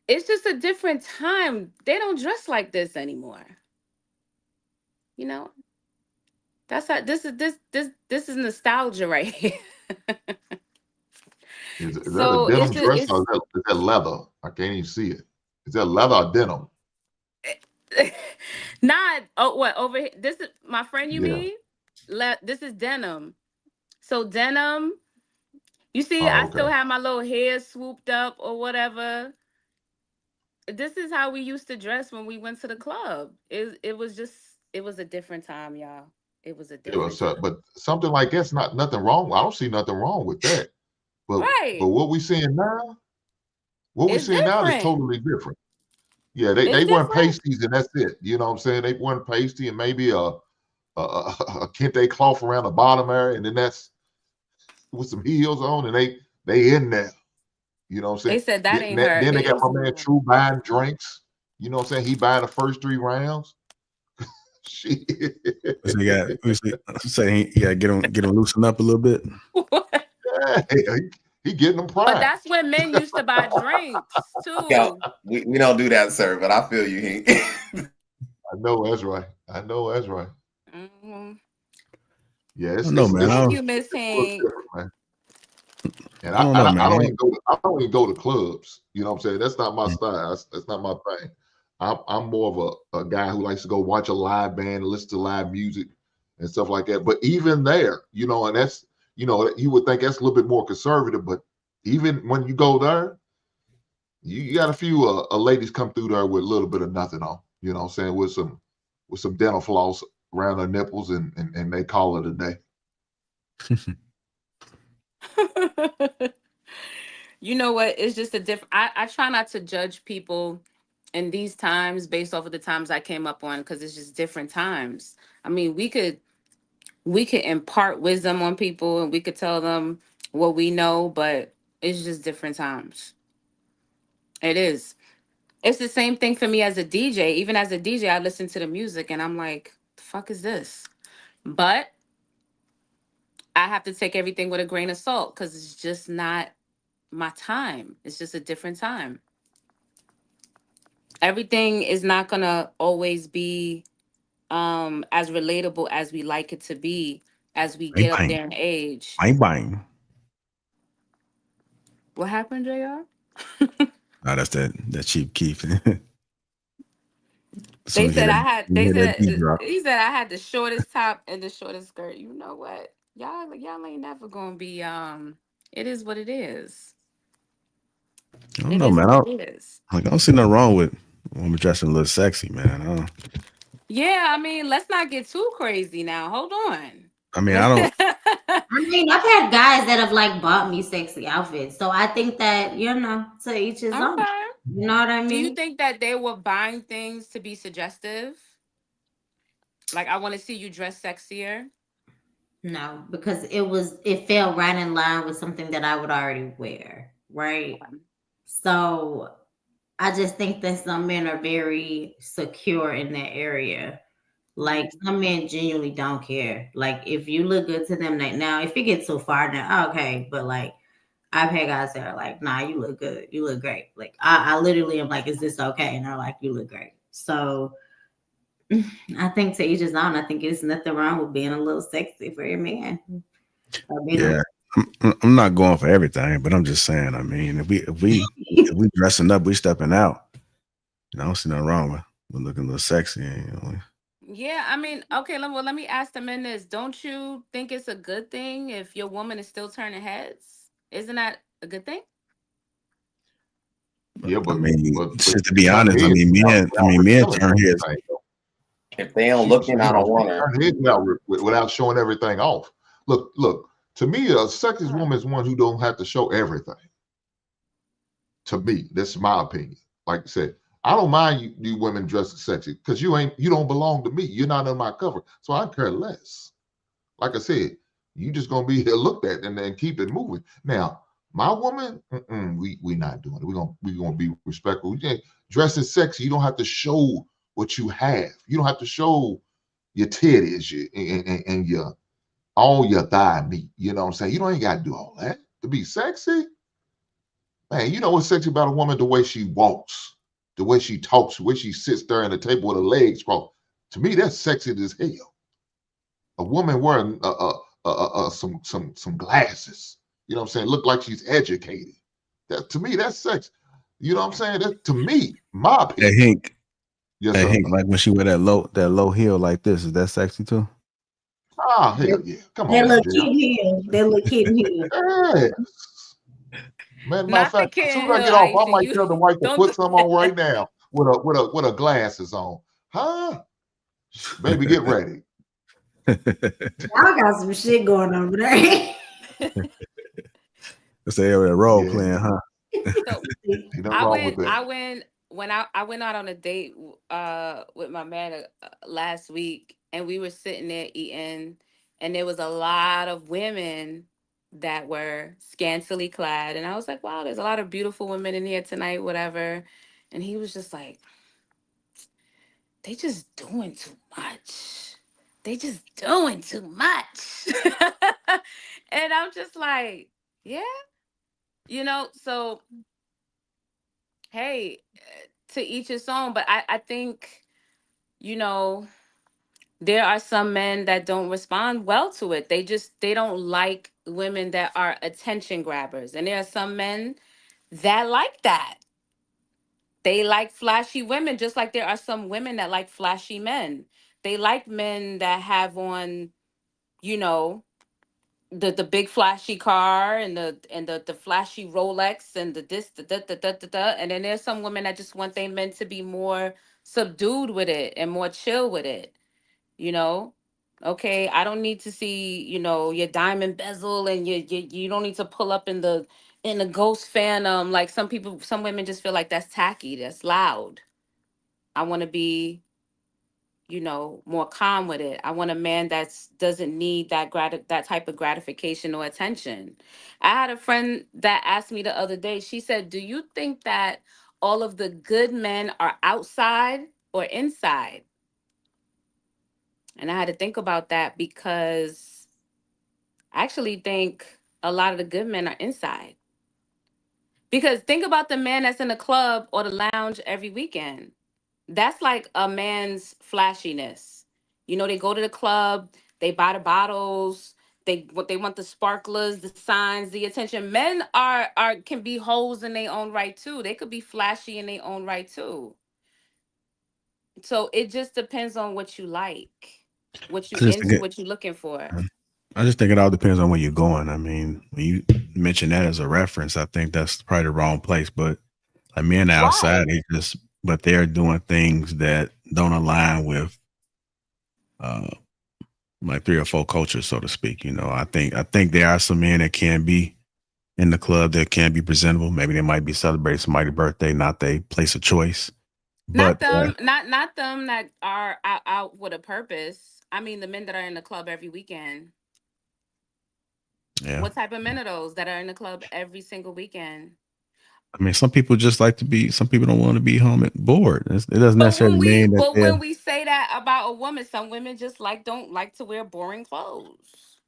It's just a different time. They don't dress like this anymore. That's how this is nostalgia right here. Is that So a denim dress or is that leather? I can't even see it. Is that leather or denim? Not what over here. This is my friend. You mean? This is denim. So denim. You see, I still have my little hair swooped up or whatever. This is how we used to dress when we went to the club. It was a different time, y'all. It was a different time. But something like that's nothing wrong. I don't see nothing wrong with that. But what we seeing now, is totally different. Yeah, they weren't pasties and that's it. You know what I'm saying? They weren't pasty and maybe a kente cloth around the bottom area, and then that's with some heels on, and they in there. You know what I'm saying? They said that ain't her. Then they got my man True buying drinks. You know what I'm saying? He buying the first 3 rounds. Shit. So say you gotta get him loosened up a little bit. Yeah, he getting them But primed. that's when men used to buy drinks too. Yeah, we don't do that, sir. But I feel you, Hank. I know that's right. I know that's right. Mm-hmm. Yeah, it's No, man. Thank you, Miss it's Hank. different, man. And I don't know, man. I don't even go to clubs. You know what I'm saying? That's not my style. That's not my thing. I'm more of a guy who likes to go watch a live band, listen to live music and stuff like that. But even there, you know, and that's, you know, you would think that's a little bit more conservative, but even when you go there, you got a few ladies come through there with a little bit of nothing on, you know what I'm saying, with some dental floss around their nipples and they call it a day. You know what? It's just a different. I try not to judge people in these times based off of the times I came up on, because it's just different times. I mean, we could impart wisdom on people and we could tell them what we know, but it's just different times. It is. It's the same thing for me as a DJ. Even as a DJ, I listen to the music and I'm like, the fuck is this? But I have to take everything with a grain of salt because it's just not my time. It's just a different time. Everything is not gonna always be as relatable as we like it to be as we get up there in age. Bang. What happened, JR? No, that's that cheap Keith. They said I had. They said drop. he said I had the shortest top and the shortest skirt. You know what? Y'all ain't never gonna be. It is what it is. I don't know, man. I don't see nothing wrong with women dressing a little sexy, man. Yeah, I mean, let's not get too crazy now. Hold on. I mean, I don't. I mean, I've had guys that have like bought me sexy outfits, so I think that, you know, to each his own. You know what I mean? Do you think that they were buying things to be suggestive? Like, I want to see you dress sexier? No, because it fell right in line with something that I would already wear, right? So I just think that some men are very secure in that area. Like, some men genuinely don't care. Like, if you look good to them, now if it gets so far, now okay, but like, I've had guys that are like, nah, you look good, you look great. Like, I literally am like, is this okay? And they're like, you look great. So I think to each his own. I think there's nothing wrong with being a little sexy for your man. Yeah, I'm not going for everything, but I'm just saying. I mean, if we dressing up, we stepping out. I don't see nothing wrong with looking a little sexy. You know? Yeah, I mean, okay. Let me ask the men this: don't you think it's a good thing if your woman is still turning heads? Isn't that a good thing? Yeah, but I mean, but to be honest, I mean, men turn heads. If they don't looking, I don't want her. Turn heads out without showing everything off. Look. To me, a sexy woman is one who don't have to show everything. To me, that's my opinion. Like I said, I don't mind you women dressing sexy because you don't belong to me. You're not on my cover, so I care less. Like I said, you just gonna be here looked at and then keep it moving. Now, my woman, we not doing it. We're gonna be respectful. Dressing sexy, you don't have to show what you have. You don't have to show your titties and your all your thigh meat. You know what I'm saying? You don't ain't got to do all that to be sexy. Man, you know what's sexy about a woman? The way she walks, the way she talks, the way she sits there at the table with her legs crossed. To me, that's sexy as hell. A woman wearing some glasses, you know what I'm saying, look like she's educated. That to me, that's sex. You know what I'm saying? That to me, my opinion. Hey Hank. Yes, hey sir. Hank, like when she wear that low heel like this, is that sexy too? Ah, hell yeah. Come They on. look kitten heel. They look kitten heel. Yes. Man, matter Not of fact, the as soon Kitten as I Hill, get off, I Aisha. might tell the wife to Don't put do some on right now with her glasses on. Huh? Baby, get ready. Y'all got some shit going on over there. Let's say that role playing, huh? So I went out on a date with my man last week, and we were sitting there eating, and there was a lot of women that were scantily clad, and I was like, wow, there's a lot of beautiful women in here tonight, whatever. And he was just like, they just doing too much. They just doing too much. And I'm just like, yeah, so hey, to each his own. But I think, you know, there are some men that don't respond well to it. They don't like women that are attention grabbers. And there are some men that like that. They like flashy women, just like there are some women that like flashy men. They like men that have on, you know, the big flashy car and the flashy Rolex and the this the da, da, da, da, da. And then there's some women that just want their men to be more subdued with it and more chill with it, you know. Okay, I don't need to see, your diamond bezel, and you don't need to pull up in the Ghost Phantom. Like some women just feel like that's tacky, that's loud. I want to be, more calm with it. I want a man that's doesn't need that type of gratification or attention. I had a friend that asked me the other day. She said, "Do you think that all of the good men are outside or inside?" And I had to think about that, because I actually think a lot of the good men are inside. Because think about the man that's in the club or the lounge every weekend. That's like a man's flashiness. They go to the club, they buy the bottles, they want the sparklers, the signs, the attention. Men are can be hoes in their own right too. They could be flashy in their own right too. So it just depends on what you like, what you I just think into, it, what you looking for. I just think it all depends on where you're going. I mean, when you mention that as a reference, I think that's probably the wrong place. But like men outside, Right. but they're doing things that don't align with uh like 3 or 4 cultures, so to speak. I think there are some men that can be in the club that can be presentable. Maybe they might be celebrating somebody's birthday, not their place of choice. Not But them, not them that are out with a purpose. I mean, the men that are in the club every weekend. yeah, What type of men are those that are in the club every single weekend? I mean, some people just like to be. Some people don't want to be home at bored. It doesn't But necessarily mean that they're. when we say that about a woman, some women just don't like to wear boring clothes.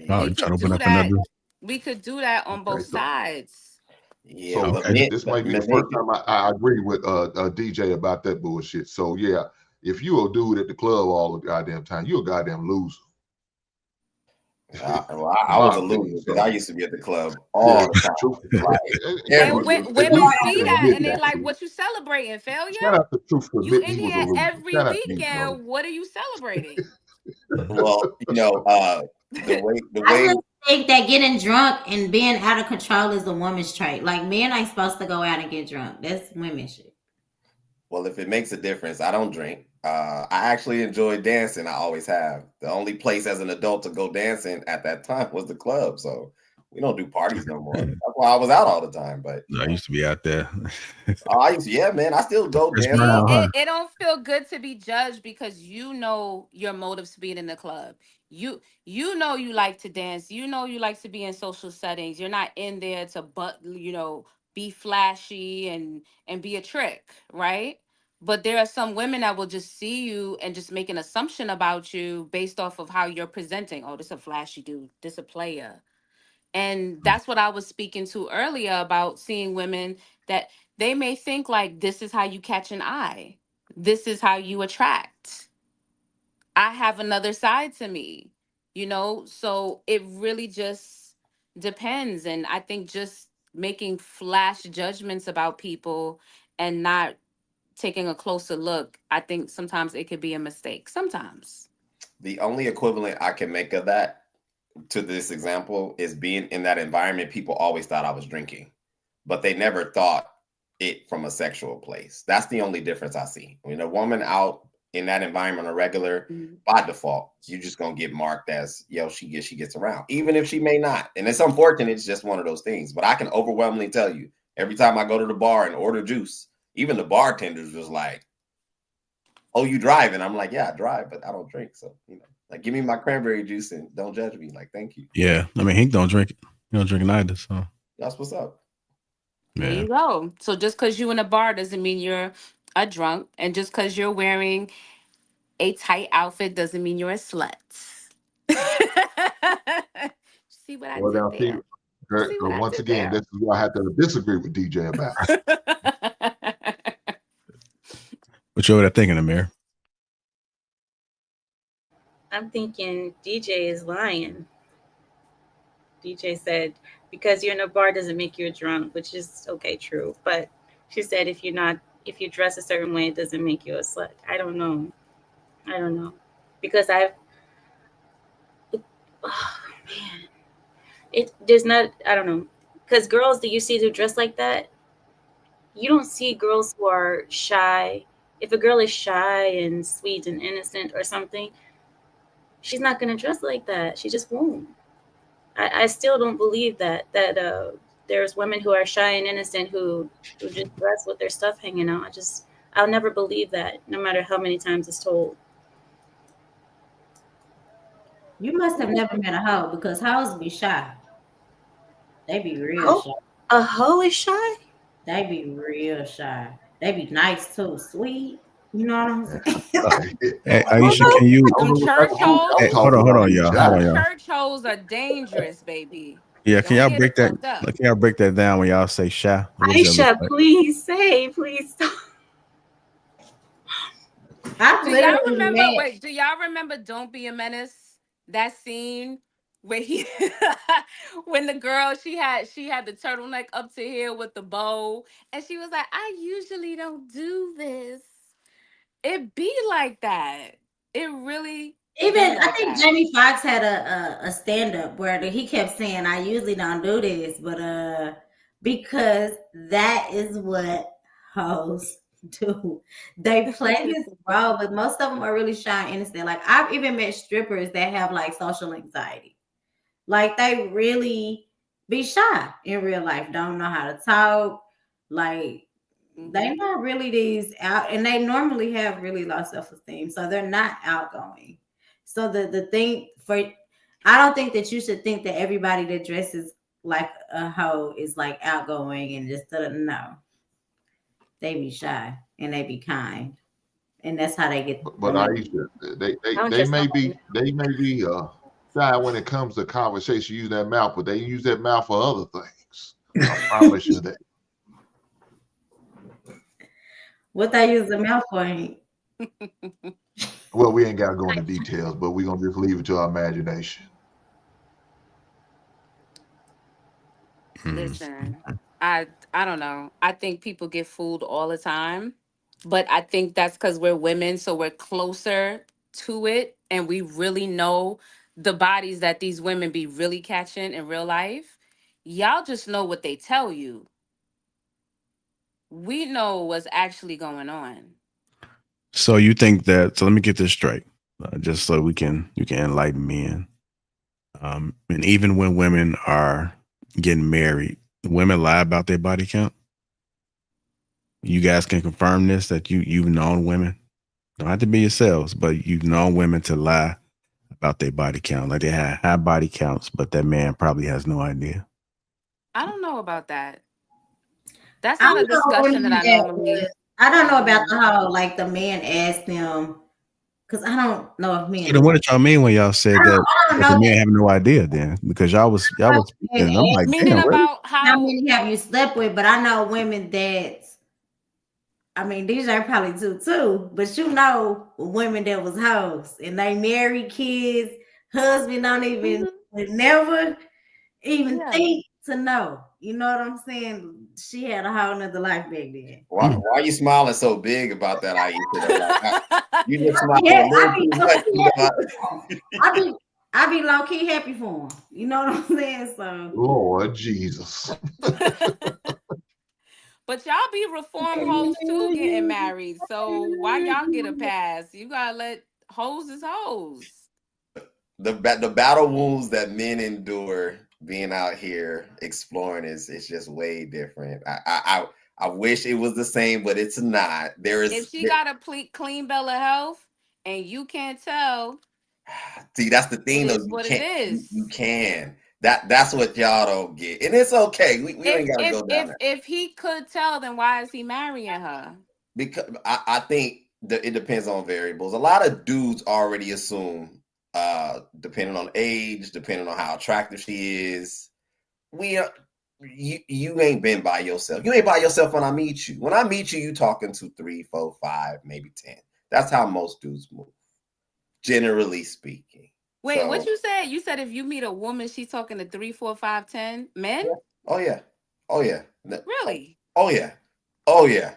Oh, We you trying to could open do up that. another? We could do that on Okay, both sides. Yeah, so but Okay. men, this but might be men, the first time I agree with DJ about that bullshit. So yeah, if you a dude at the club all the goddamn time, you a goddamn loser. well, I was a My opinion. loser because So I used to be at the club yeah, all the true. time, like And every At women least weekend. you see can that, admit and they're that. like, See, "What you celebrating, failure? shout out to Truth for You admitting in he was a here loser. every Shout out to you, bro. weekend. What are you celebrating?" Well, the I way just think that getting drunk and being out of control is a woman's trait. Like, men ain't supposed to go out and get drunk. That's women shit. well, if it makes a difference, I don't drink. I actually enjoy dancing. I always have. The only place as an adult to go dancing at that time was the club. So we don't do parties no more. That's why I was out all the time. But I used to be out there. I used to, yeah, man, I still go Chris dancing. See, Brown, huh? it don't feel good to be judged, because you know your motives being in the club. You know you like to dance. You know you like to be in social settings. You're not in there to be flashy and be a trick, right? But there are some women that will just see you and just make an assumption about you based off of how you're presenting. Oh, this a flashy dude. This a player. And that's what I was speaking to earlier about seeing women that they may think like, this is how you catch an eye. This is how you attract. I have another side to me, So it really just depends. And I think just making flash judgments about people and not taking a closer look, I think sometimes it could be a mistake. Sometimes. The only equivalent I can make of that to this example is being in that environment. People always thought I was drinking, but they never thought it from a sexual place. That's the only difference I see. When a woman out in that environment, a regular, by default, you're just gonna get marked as, she gets around, even if she may not. And it's unfortunate. It's just one of those things. But I can overwhelmingly tell you, every time I go to the bar and order juice, even the bartenders was like, "Oh, you drive?" And I'm like, "Yeah, I drive, but I don't drink." So, like, give me my cranberry juice and don't judge me. Like, thank you. Yeah, I mean, he don't drink it. He don't drink it either. So That's what's up. There yeah, you go. So just because you in a bar doesn't mean you're a drunk, and just because you're wearing a tight outfit doesn't mean you're a slut. See what I Well, did now, see, there? See what I once did again, there? this is what I have to disagree with DJ about. What you over there thinking, Amir? I'm thinking DJ is lying. DJ said, because you're in a bar doesn't make you a drunk, which is okay, true. But she said if you dress a certain way, it doesn't make you a slut. I don't know. Because oh man. There's not, I don't know. Because girls that you see who dress like that, you don't see girls who are shy. If a girl is shy and sweet and innocent or something, she's not gonna dress like that. She just won't. I still don't believe that there's women who are shy and innocent who just dress with their stuff hanging out. I'll never believe that, no matter how many times it's told. You must have never met a hoe because hoes be shy. They be real shy. A hoe is shy? They be real shy. They be nice too, sweet. You know what I'm saying? Hey, Aisha, can you? Them church hoes. Hold on, y'all. Them church hoes are dangerous, baby. Yeah, can Don't y'all get break it that? fucked up. Can y'all break that down when y'all say shy? What does that look Aisha, like? please stop. I Do y'all literally remember? met. Wait, do y'all remember "Don't Be a Menace"? That scene where he, when the girl she had the turtleneck up to here with the bow, and she was like, "I usually don't do this." It be like that. It really Even be I like think that. Jamie Foxx had a stand up where he kept saying, "I usually don't do this, but because that is what hoes do. They play this role, but most of them are really shy and innocent. Like I've even met strippers that have like social anxiety. Like they really be shy in real life, don't know how to talk. Like they're not really these out, and they normally have really low self-esteem, so they're not outgoing. So the thing for, I don't think that you should think that everybody that dresses like a hoe is like outgoing and just no. They be shy and they be kind, and that's how they get. But Aisha, they may be shy when it comes to conversation. Use that mouth, but they use that mouth for other things. I promise you that. What they use the mouth for? Well, we ain't got to go into details, but we're gonna just leave it to our imagination. Listen, I don't know. I think people get fooled all the time, but I think that's because we're women, so we're closer to it, and we really know the bodies that these women be really catching in real life. Y'all just know what they tell you. We know what's actually going on. So you think that? So let me get this straight, just so you can enlighten me. And even when women are getting married, women lie about their body count. You guys can confirm this, that you've known women, don't have to be yourselves, but you've known women to lie about their body count, like they have high body counts, but that man probably has no idea. I don't know about that. That's I not a don't know discussion that I women normally. I don't know about the whole like the man asked them, because I don't know if men. So then what did y'all mean when y'all said that, I don't that the know men have no idea then? Because y'all was speaking, and I'm like, Meaning damn, really? about how how many have you slept with, but I know women that, I mean, these are probably too, but you know women that was hoes and they married, kids, husband don't even would never even think to know. You know what I'm saying? She had a whole nother life back then. Why are you smiling so big about that, Aisha? You just smiling Yeah, a little too much. I be low key happy for him. You know what I'm saying? So Lord Jesus. But y'all be reform hoes too getting married. So why y'all get a pass? You gotta let hoes is hoes. The battle wounds that men endure being out here exploring is just way different. I wish it was the same, but it's not. If she got a clean bill of health and you can't tell, see, that's the thing, it though. is what it is. You can. That's what y'all don't get, and it's okay. We ain't gotta go down there. If he could tell, then why is he marrying her? because I think that it depends on variables. A lot of dudes already assume, depending on age, depending on how attractive she is, you ain't been by yourself. You ain't by yourself when I meet you. When I meet you, you talking to 3, 4, 5, maybe 10. That's how most dudes move, generally speaking. Wait, So, what you said? You said if you meet a woman, she's talking to 3, 4, 5, 10 men? yeah. Oh yeah. Oh yeah. Really? Oh yeah. Oh yeah.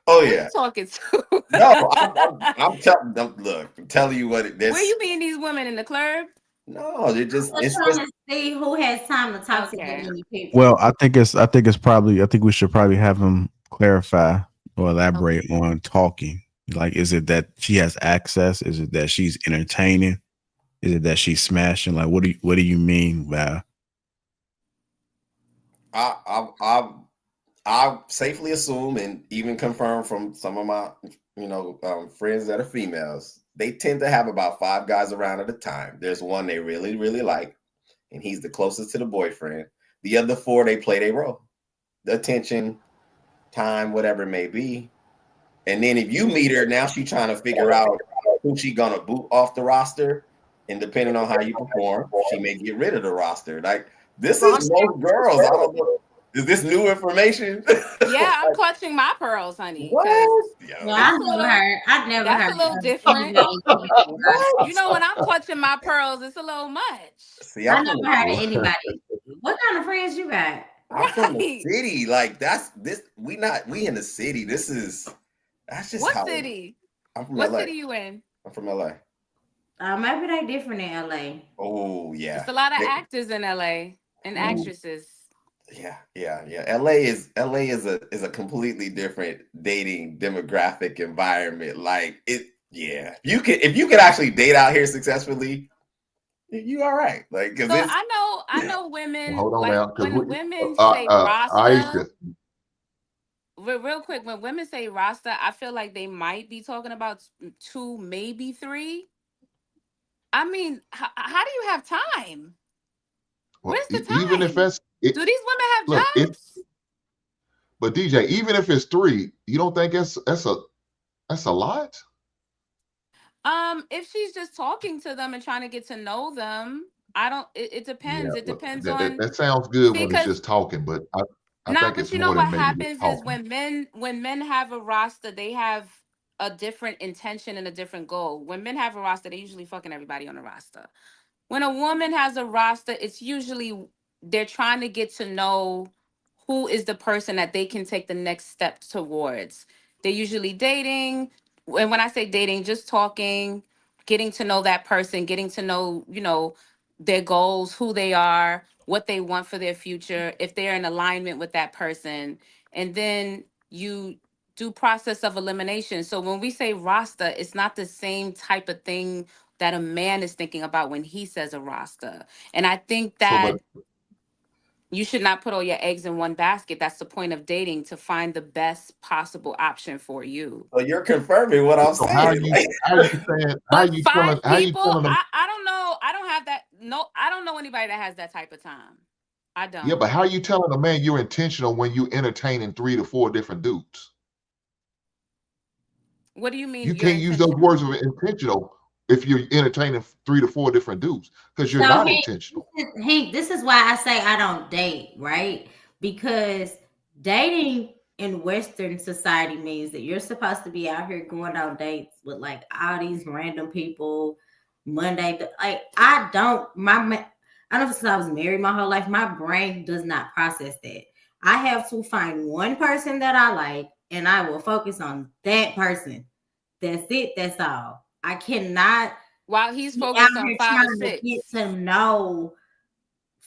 Oh Who yeah. you talking to? No, I'm telling them. Look, I'm telling you what. Where you meeting these women in the club? No, they're just. I'm just trying to see who has time to talk to that many people. Well, I think we should probably have him clarify or elaborate on talking. Like, is it that she has access? Is it that she's entertaining? Is it that she's smashing? Like, what do you mean by? I safely assume and even confirm from some of my friends that are females, they tend to have about 5 guys around at a time. There's one they really, really like, and he's the closest to the boyfriend. The other 4, they play their role. The attention, time, whatever it may be. And then if you meet her, now she's trying to figure out who she gonna boot off the roster. And depending on how you perform, she may get rid of the roster. Like, this is most girls. I don't know. Is this new information? Yeah, I'm clutching my pearls, honey. What? No, I've never heard. That's a little different. You know, when I'm clutching my pearls, it's a little much. See, I never heard of anybody. What kind of friends you got? I'm from the city. Like, we in the city. That's just what how. City? I'm from what LA. City you in? I'm from LA. Maybe they different in LA. Oh yeah. There's a lot of actors in LA and actresses. Yeah. LA is a completely different dating demographic environment. Like it. Yeah. If you could actually date out here successfully, you all right. Like, because I know women. Hold on like now, when women say Rasta. Aisha. Real quick, when women say Rasta, I feel like they might be talking about 2, maybe 3. I mean, how do you have time? Well, Where's the time? Even if that's do these women have jobs? But DJ, even if it's 3, you don't think that's a lot? If she's just talking to them and trying to get to know them, I don't. It depends. It depends on. That sounds good when it's just talking, but I think but it's you know more what than maybe happens just is talking. when men have a roster, they have a different intention and a different goal. When men have a roster, they usually fucking everybody on the roster. When a woman has a roster, it's usually they're trying to get to know who is the person that they can take the next step towards. They're usually dating. And when I say dating, just talking, getting to know that person, getting to know, their goals, who they are, what they want for their future, if they're in alignment with that person. And then you do process of elimination. So when we say roster, it's not the same type of thing that a man is thinking about when he says a roster. And I think that you should not put all your eggs in one basket. That's the point of dating, to find the best possible option for you. So you're confirming what I'm saying. How are you saying? How you telling? How you telling them? I don't know. I don't have that. No, I don't know anybody that has that type of time. I don't. Yeah, but how are you telling a man you're intentional when you entertaining 3 to 4 different dudes? What do you mean? You can't use those words of intentional if you're entertaining 3 to 4 different dudes, because you're not intentional. Hank, this is why I say I don't date, right? Because dating in Western society means that you're supposed to be out here going on dates with like all these random people. I don't since I was married my whole life, my brain does not process that. I have to find one person that I like, and I will focus on that person. That's it. That's all. I cannot. While he's focused on 5 or 6, get to know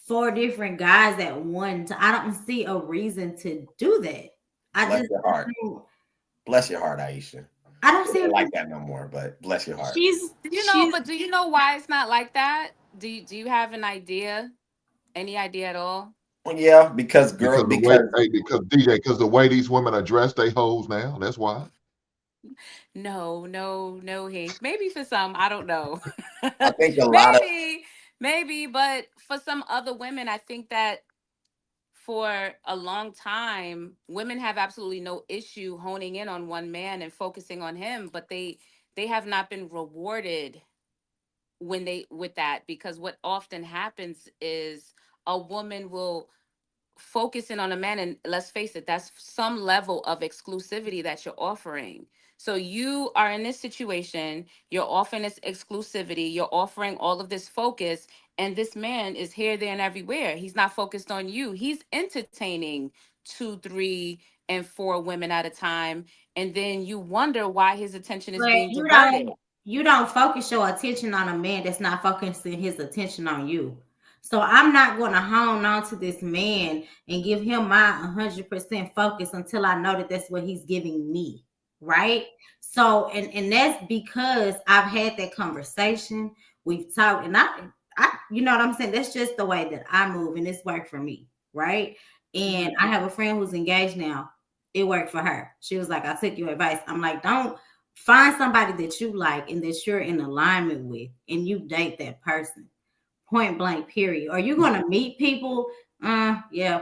4 different guys at one time. I don't see a reason to do that. Bless your heart. Bless your heart, Aisha. I don't see it like that no more, but bless your heart. But do you know why it's not like that? Do you have an idea? Any idea at all? Well, yeah, because DJ, the way these women are dressed, they hoes now. That's why. No, Hank. Maybe for some, I don't know. I think a lot of maybe, but for some other women, I think that for a long time, women have absolutely no issue honing in on one man and focusing on him, but they have not been rewarded when they with that, because what often happens is a woman will focus in on a man, and let's face it, that's some level of exclusivity that you're offering. So you are in this situation, you're offering this exclusivity, you're offering all of this focus, and this man is here, there, and everywhere. He's not focused on you. He's entertaining 2, 3, and 4 women at a time, and then you wonder why his attention is But being diverted. you don't focus your attention on a man that's not focusing his attention on you. So I'm not going to hone on to this man and give him my 100% focus until I know that that's what he's giving me, right? So and that's because I've had that conversation. We've talked, and I you know what I'm saying? That's just the way that I move, and it's worked for me, right? And I have a friend who's engaged now. It worked for her. She was like, I took your advice. I'm like, don't find somebody that you like and that you're in alignment with, and you date that person. Point blank, period. Are you going to meet people? Yeah,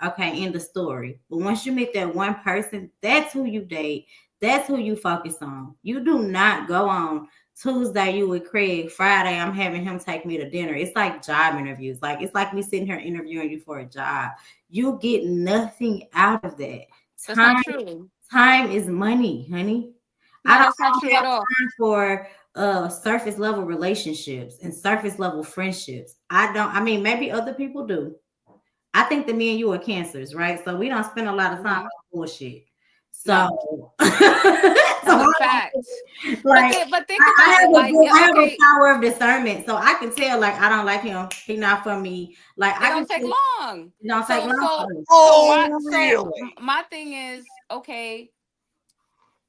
okay, end the story. But once you meet that one person, that's who you date. That's who you focus on. You do not go on Tuesday, you with Craig. Friday, I'm having him take me to dinner. It's like job interviews. Like, it's like me sitting here interviewing you for a job. You get nothing out of that. That's not true. Time is money, honey. No, I that's not true at all. time for surface level relationships and surface level friendships. I mean, maybe other people do. I think that me and you are cancers, right? So we don't spend a lot of time on bullshit. So, that's a fact. Like, but think about it. Like, I have a power of discernment, so I can tell. Like, I don't like him. He's not for me. Like, it don't take long. It don't take long. So my thing is, okay.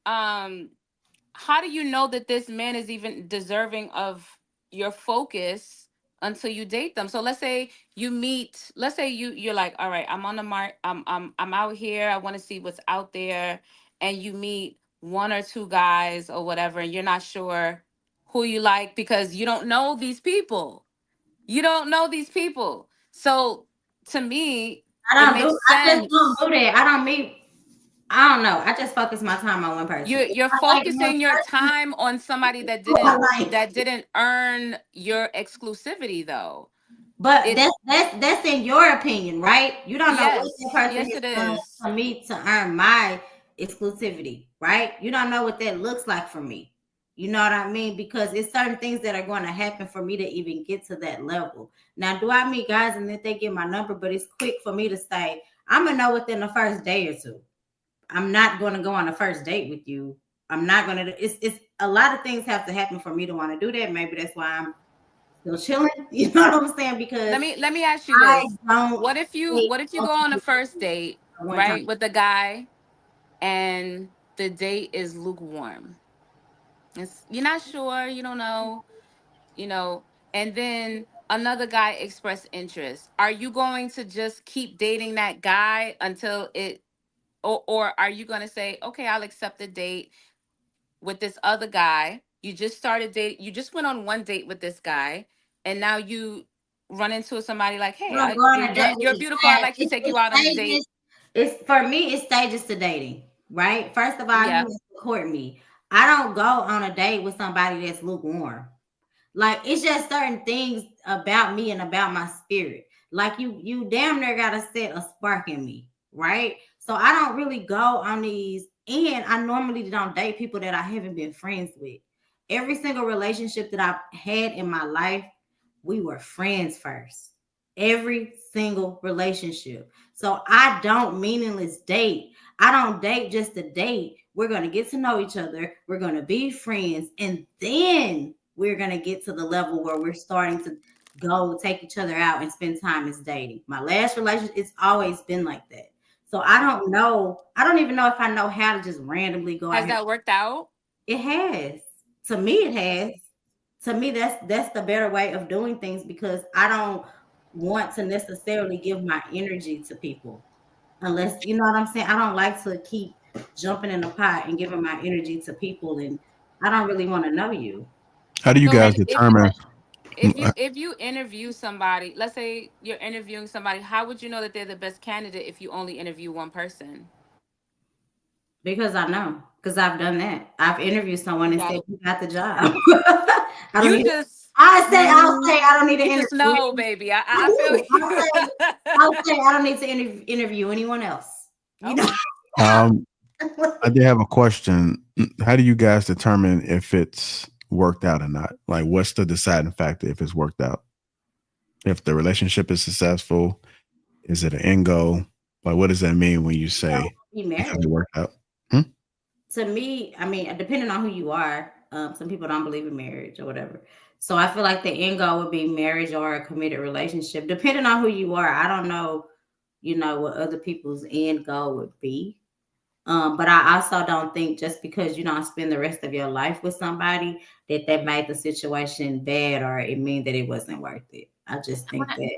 How do you know that this man is even deserving of your focus until you date them? So let's say you meet, let's say you're like, all right, I'm on the mark, I'm out here, I want to see what's out there, and you meet 1 or 2 guys or whatever, and you're not sure who you like because you don't know these people. You don't know these people. So to me, I just don't do that. I don't know. I just focus my time on one person. You're focusing your time on somebody that didn't earn your exclusivity, though. But that's in your opinion, right? You don't know what the person yes, it is for me to earn my exclusivity, right? You don't know what that looks like for me. You know what I mean? Because it's certain things that are going to happen for me to even get to that level. Now, do I meet guys and then they get my number, but it's quick for me to say, I'm going to know within the first day or 2. I'm not going to go on a first date with you. I'm not going to. It's a lot of things have to happen for me to want to do that. Maybe that's why I'm still chilling. You know what I'm saying? Because let me ask you this: what if you go on a first date, right, with a guy, and the date is lukewarm? You're not sure. You don't know. And then another guy expressed interest. Are you going to just keep dating that guy until it? Or are you going to say, okay, I'll accept a date with this other guy. You just started dating. You just went on one date with this guy. And now you run into somebody like, hey, you're beautiful. I'd like to take you out on a date. For me, it's stages to dating, right? First of all, you have to court me. I don't go on a date with somebody that's lukewarm. Like, it's just certain things about me and about my spirit. Like, you damn near got to set a spark in me, right? So I don't really go on these, and I normally don't date people that I haven't been friends with. Every single relationship that I've had in my life, we were friends first. Every single relationship. So I don't meaningless date. I don't date just to date. We're going to get to know each other. We're going to be friends. And then we're going to get to the level where we're starting to go take each other out and spend time as dating. My last relationship, it's always been like that. So I don't know. I don't even know if I know how to just randomly go out. Has that worked out? It has. To me, it has. To me, that's the better way of doing things, because I don't want to necessarily give my energy to people unless, you know what I'm saying? I don't like to keep jumping in the pot and giving my energy to people, and I don't really want to know you. How do you guys determine if you interview somebody, let's say you're interviewing somebody, how would you know that they're the best candidate if you only interview one person? Because I know, because I've done that. I've interviewed someone and said, "You got the job." I don't You need. just I'll say I don't need to you interview. just know, baby. I feel you. I'll say I don't need to interview anyone else. You know. I did have a question. How do you guys determine if it's worked out or not? Like, what's the deciding factor if it's worked out? If the relationship is successful, is it an end goal? Like, what does that mean when you say it worked out? To me, I mean, depending on who you are, some people don't believe in marriage or whatever. So I feel like the end goal would be marriage or a committed relationship. Depending on who you are, I don't know, what other people's end goal would be. But I also don't think just because you don't spend the rest of your life with somebody that made the situation bad or it mean that it wasn't worth it. I just think that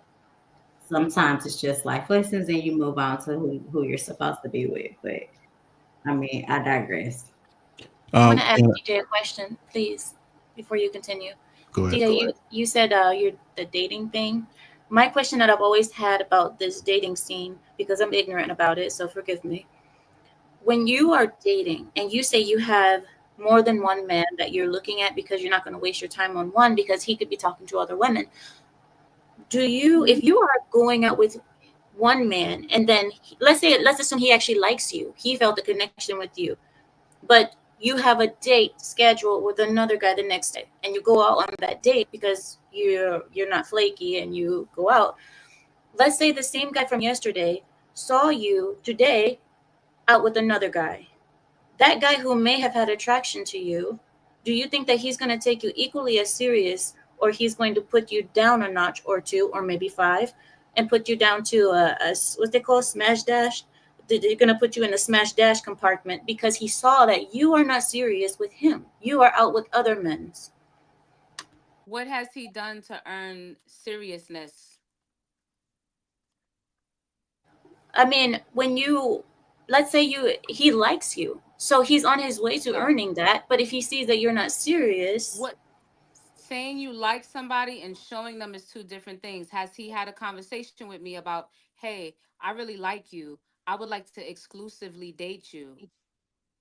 sometimes it's just life lessons and you move on to who you're supposed to be with. But I mean, I digress. I want to ask DJ a question, please, before you continue. Go ahead. DJ, you said you're the dating thing. My question that I've always had about this dating scene, because I'm ignorant about it, so forgive me. When you are dating and you say you have more than one man that you're looking at because you're not going to waste your time on one because he could be talking to other women, if you are going out with one man and then let's assume he actually likes you, he felt a connection with you, but you have a date scheduled with another guy the next day and you go out on that date because you're not flaky and you go out. Let's say the same guy from yesterday saw you today out with another guy. That guy who may have had attraction to you, do you think that he's going to take you equally as serious, or he's going to put you down a notch or two or maybe five and put you down to a what they call smash dash? They're going to put you in the smash dash compartment because he saw that you are not serious with him. You are out with other men. What has he done to earn seriousness? I mean, let's say he likes you, so he's on his way to earning that. But if he sees that you're not serious, saying you like somebody and showing them is two different things. Has he had a conversation with me about, hey, I really like you, I would like to exclusively date you?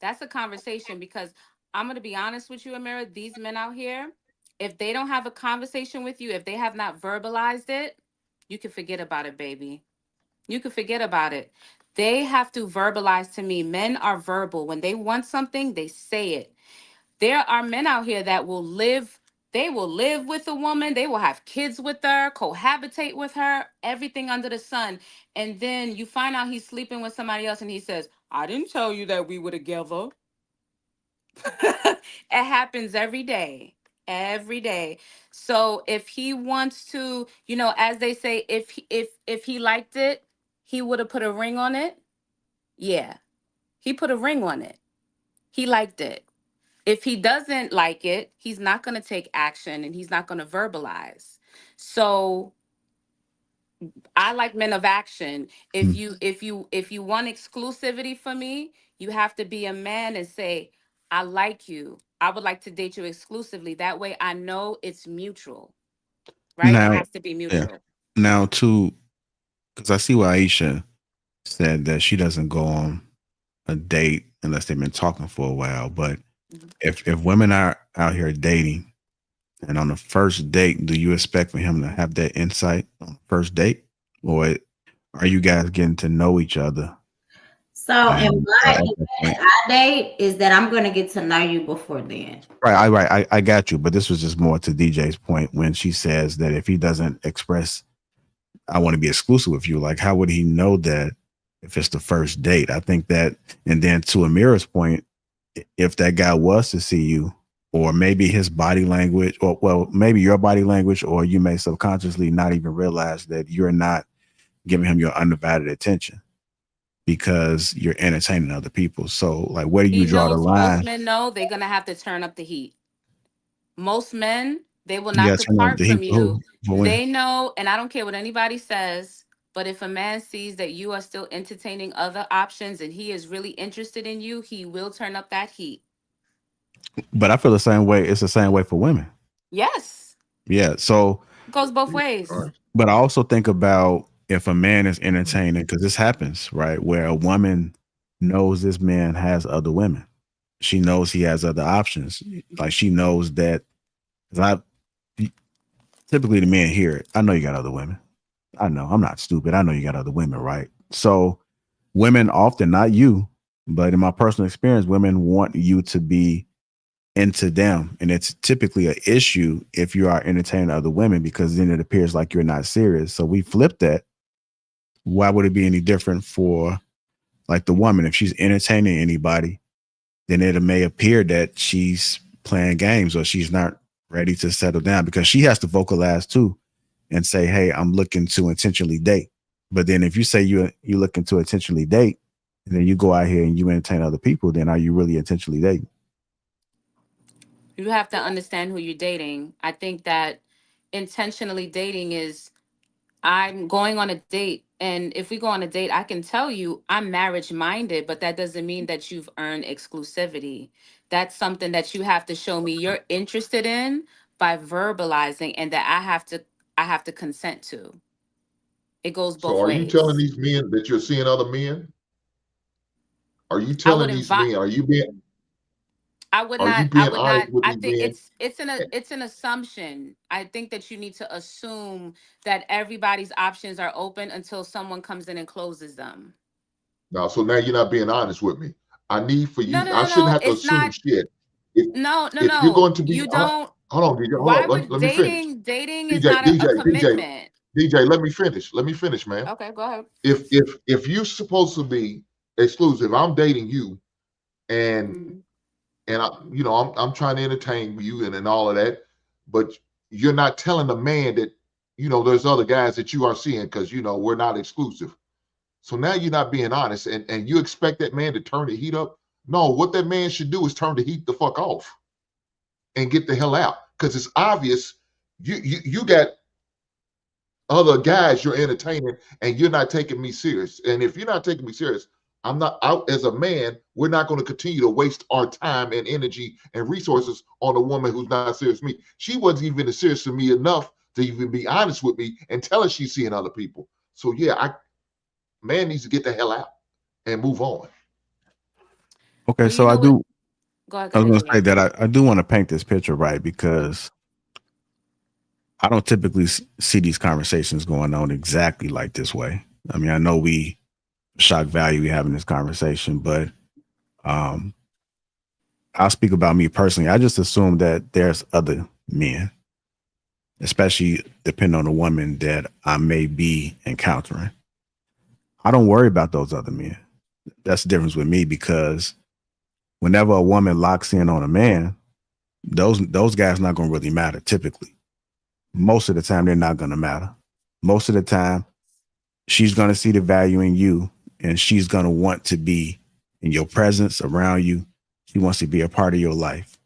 That's a conversation, because I'm going to be honest with you, Amira, these men out here, if they don't have a conversation with you, if they have not verbalized it, you can forget about it, baby. You can forget about it. They have to verbalize to me. Men are verbal. When they want something, they say it. There are men out here that will live with a woman. They will have kids with her, cohabitate with her, everything under the sun. And then you find out he's sleeping with somebody else and he says, I didn't tell you that we were together. It happens every day. Every day. So if he wants to, as they say, if he liked it, he would have put a ring on it. Yeah. He put a ring on it. He liked it. If he doesn't like it, he's not going to take action and he's not going to verbalize. So I like men of action. If you want exclusivity from me, you have to be a man and say, I like you. I would like to date you exclusively. That way I know it's mutual. Right? Now, it has to be mutual. Yeah. Now, too, because I see what Aisha said, that she doesn't go on a date unless they've been talking for a while. But if women are out here dating, and on the first date, do you expect for him to have that insight on the first date? Or are you guys getting to know each other? So, and my date is that I'm going to get to know you before then. Right. I got you. But this was just more to DJ's point when she says that if he doesn't express, I want to be exclusive with you, like, how would he know that if it's the first date? I think that, and then to Amira's point, if that guy was to see you, or maybe his body language, or maybe your body language, or you may subconsciously not even realize that you're not giving him your undivided attention because you're entertaining other people. So, like, where do you draw the line? Most men know they're going to have to turn up the heat. Most men, they will not depart from you. They know, and I don't care what anybody says, but if a man sees that you are still entertaining other options and he is really interested in you, he will turn up that heat. But I feel the same way. It's the same way for women. Yes. Yeah. So, It goes both ways. All right. but I also think about if a man is entertaining, because this happens, right? Where a woman knows this man has other women. She knows he has other options. Like she knows that. 'Cause typically the men hear it. I know you got other women. I know. I'm not stupid. I know you got other women, right? So women often, not you, but in my personal experience, women want you to be into them. And it's typically an issue if you are entertaining other women because then it appears like you're not serious. So we flip that. Why would it be any different for like the woman? If she's entertaining anybody, then it may appear that she's playing games or she's not ready to settle down because she has to vocalize too and say, hey, I'm looking to intentionally date. But then if you say you're looking to intentionally date and then you go out here and you entertain other people, then are you really intentionally dating? You have to understand who you're dating. I think that intentionally dating is I'm going on a date. And if we go on a date, I can tell you I'm marriage minded, but that doesn't mean that you've earned exclusivity. That's something that you have to show me you're interested in by verbalizing and that I have to consent to. It goes So both are you telling ways. these men that you're seeing other men? Are you I telling would these invite men? I Being would honest not with I these think men? it's an assumption. I think that you need to assume that everybody's options are open until someone comes in and closes them. Now, so now you're not being honest with me. I need for No, you. no, I no, shouldn't no. have to It's assume not. shit. If No, no, if you're no. going to be You don't. hold on, DJ, hold Why on. would Let me finish. dating is DJ, not DJ, a DJ, commitment. DJ. Let me finish. Let me finish, man. Okay, go ahead. If you're supposed to be exclusive, I'm dating you, and Mhm. I'm trying to entertain you and all of that, but you're not telling the man that there's other guys that you are seeing because we're not exclusive. So now you're not being honest, and you expect that man to turn the heat up. No, what that man should do is turn the heat the fuck off and get the hell out because it's obvious you got other guys you're entertaining and you're not taking me serious. And if you're not taking me serious, I'm not out as a man. We're not going to continue to waste our time and energy and resources on a woman who's not serious with me. She wasn't even serious to me enough to even be honest with me and tell us she's seeing other people. So yeah, man needs to get the hell out and move on. Okay, Well, you so know what? Go I was ahead, going to say Julian. that I do want to paint this picture right because I don't typically see these conversations going on exactly like this way. I mean, I know we shock value having this conversation, but um, I'll speak about me personally. I just assume that there's other men, especially depending on the woman that I may be encountering. I don't worry about those other men. That's the difference with me because whenever a woman locks in on a man, those guys not going to really matter typically. Most of the time, they're not going to matter. Most of the time, she's going to see the value in you and she's going to want to be in your presence around you. She wants to be a part of your life.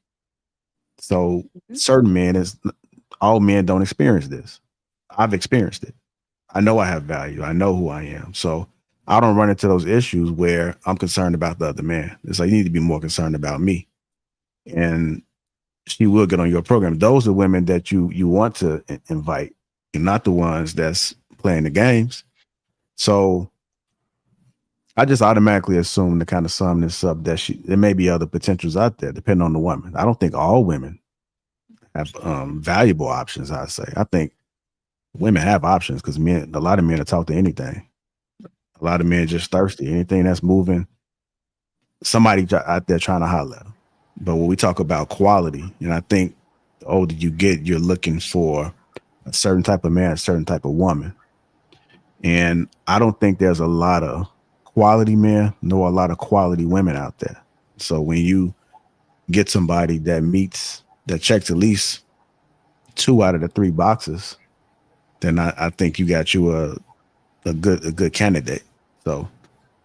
So certain men all men don't experience this. I've experienced it. I know I have value. I know who I am. So I don't run into those issues where I'm concerned about the other man. It's like you need to be more concerned about me. And she will get on your program. Those are women that you want to invite. You're not the ones that's playing the games. So I just automatically assume to kind of sum this up that there may be other potentials out there, depending on the woman. I don't think all women have valuable options. I say I think women have options because a lot of men will talk to anything. A lot of men are just thirsty. Anything that's moving, somebody out there trying to holler at them. But when we talk about quality, and I think the older you get, you're looking for a certain type of man, a certain type of woman. And I don't think there's a lot of quality men nor a lot of quality women out there. So when you get somebody that checks at least 2 out of the 3 boxes, then I think you got you a good candidate. So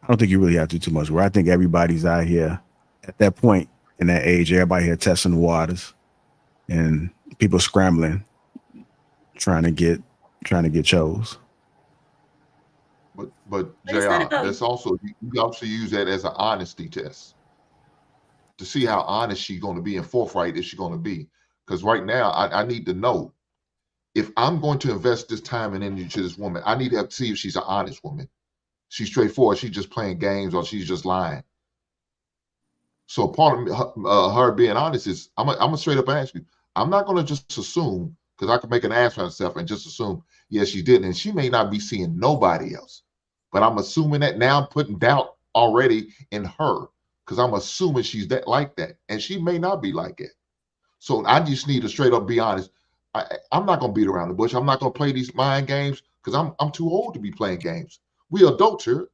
I don't think you really have to do too much work. I think everybody's out here at that point in that age, everybody here testing the waters and people scrambling, trying to get chose. But But it's not JR, about that's also you also use that as an honesty test to see how honest she's going to be and forthright is she going to be. Because right now, I need to know if I'm going to invest this time and energy to this woman, I need to see if she's an honest woman. She's straightforward. She's just playing games or she's just lying. So part of her being honest is, I'm gonna straight up ask you. I'm not gonna just assume, because I can make an ass for myself and just assume, yes, she didn't, and she may not be seeing nobody else. But I'm assuming that now. I'm putting doubt already in her because I'm assuming she's that like that, and she may not be like that. So I just need to straight up be honest. I'm not gonna beat around the bush. I'm not gonna play these mind games because I'm too old to be playing games. We adults here.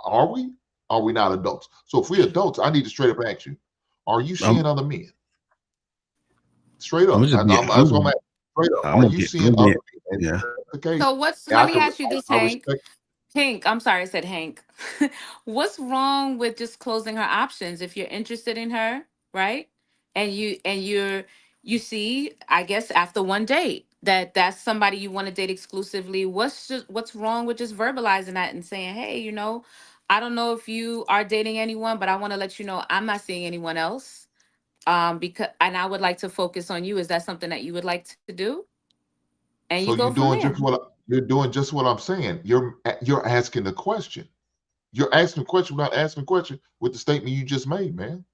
Are we? Are we not adults? So if we adults, I need to straight up ask you: are you seeing other men? Straight up. That's what I'm at. Straight up. Are you seeing other men? Yeah. Okay. So let me ask you this, Hank. Hank, I'm sorry, I said Hank. What's wrong with just closing her options if you're interested in her, right? And you see, I guess after one date that's somebody you want to date exclusively. What's wrong with just verbalizing that and saying, hey, I don't know if you are dating anyone, but I want to let you know I'm not seeing anyone else. Because I would like to focus on you. Is that something that you would like to do? And So you go you're from doing there. you're doing just what I'm saying. You're asking the question. You're asking a question without asking a question with the statement you just made, man.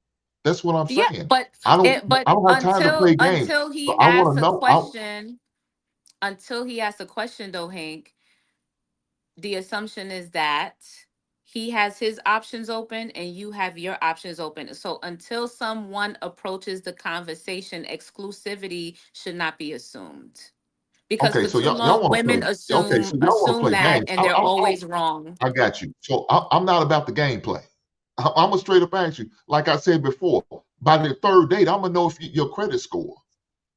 That's what I'm Yeah, saying. but I don't have time to play games. until But he I want asks to a know. question, though, Hank, the assumption is that he has his options open and you have your options open. So until someone approaches the conversation, exclusivity should not be assumed. Because Okay, for so too y'all long, want to women play. Okay, so y'all want to assume play that, games. and they're always wrong. I got you. So I'm not about the gameplay. I'm gonna straight up ask you. Like I said before, by the third date, I'm gonna know if your credit score.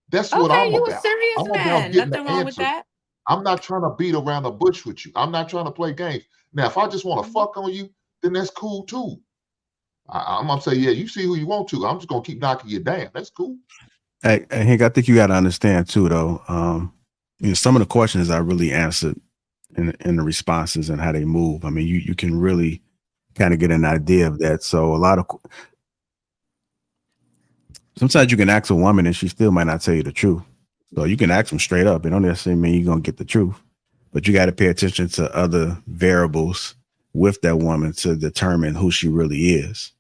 That's what Okay, I'm you a about. serious I'm about man. getting the Nothing wrong with answers. that. I'm not trying to beat around the bush with you. I'm not trying to play games. Now, if I just want to fuck on you, then that's cool too. I'm gonna say, yeah, you see who you want to. I'm just gonna keep knocking you down. That's cool. Hey, Hank, I think you got to understand too, though. Some of the questions I really answered in the responses and how they move. I mean, you can really kind of get an idea of that. So sometimes you can ask a woman and she still might not tell you the truth. So you can ask them straight up. It don't necessarily mean you're gonna get the truth, but you got to pay attention to other variables with that woman to determine who she really is.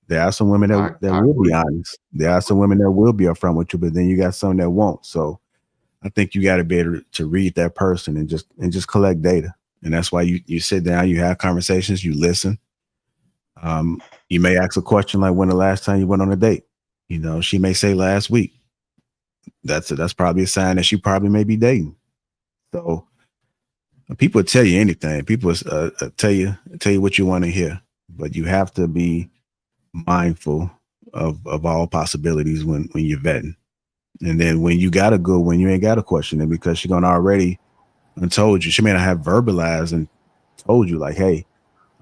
There are some women that will be honest. There are some women that will be upfront with you, but then you got some that won't. So I think you got to be able to read that person and just collect data. And that's why you sit down, you have conversations, you listen. You may ask a question like, when the last time you went on a date? She may say last week. That's probably a sign that she probably may be dating. So people will tell you anything. People tell you what you want to hear, but you have to be mindful of all possibilities when you're vetting. And then when you got a good one, you ain't got to question it because she's gonna already told you. She may not have verbalized and told you like, hey,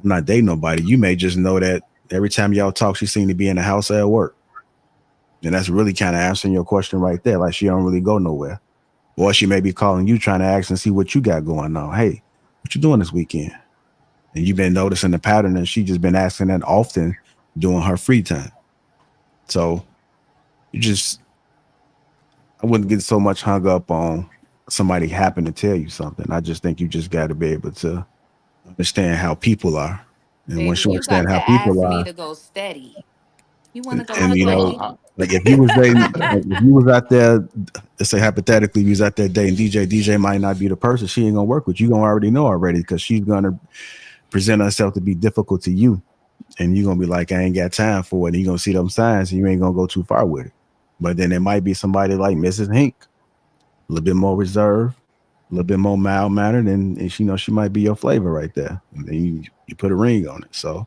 I'm not dating nobody. You may just know that every time y'all talk, she seemed to be in the house or at work. And that's really kind of answering your question right there. Like she don't really go nowhere. Or she may be calling you trying to ask and see what you got going on. Hey, what you doing this weekend? And you've been noticing the pattern and she just been asking that often during her free time. So I wouldn't get so much hung up on somebody happen to tell you something. I just think you just got to be able to understand how people are. And once Baby, you you got understand to how people ask me are, to go steady. You want to go and steady? like if you was dating, like if you was out there, let's say hypothetically, you was out there dating DJ might not be the person. She ain't gonna work with you. You gonna already know already because she's gonna present herself to be difficult to you, and you're gonna be like, I ain't got time for it. And you're gonna see them signs, and you ain't gonna go too far with it. But then there might be somebody like Mrs. Hink, a little bit more reserved, a little bit more mild mannered, and she might be your flavor right there. And then you put a ring on it. So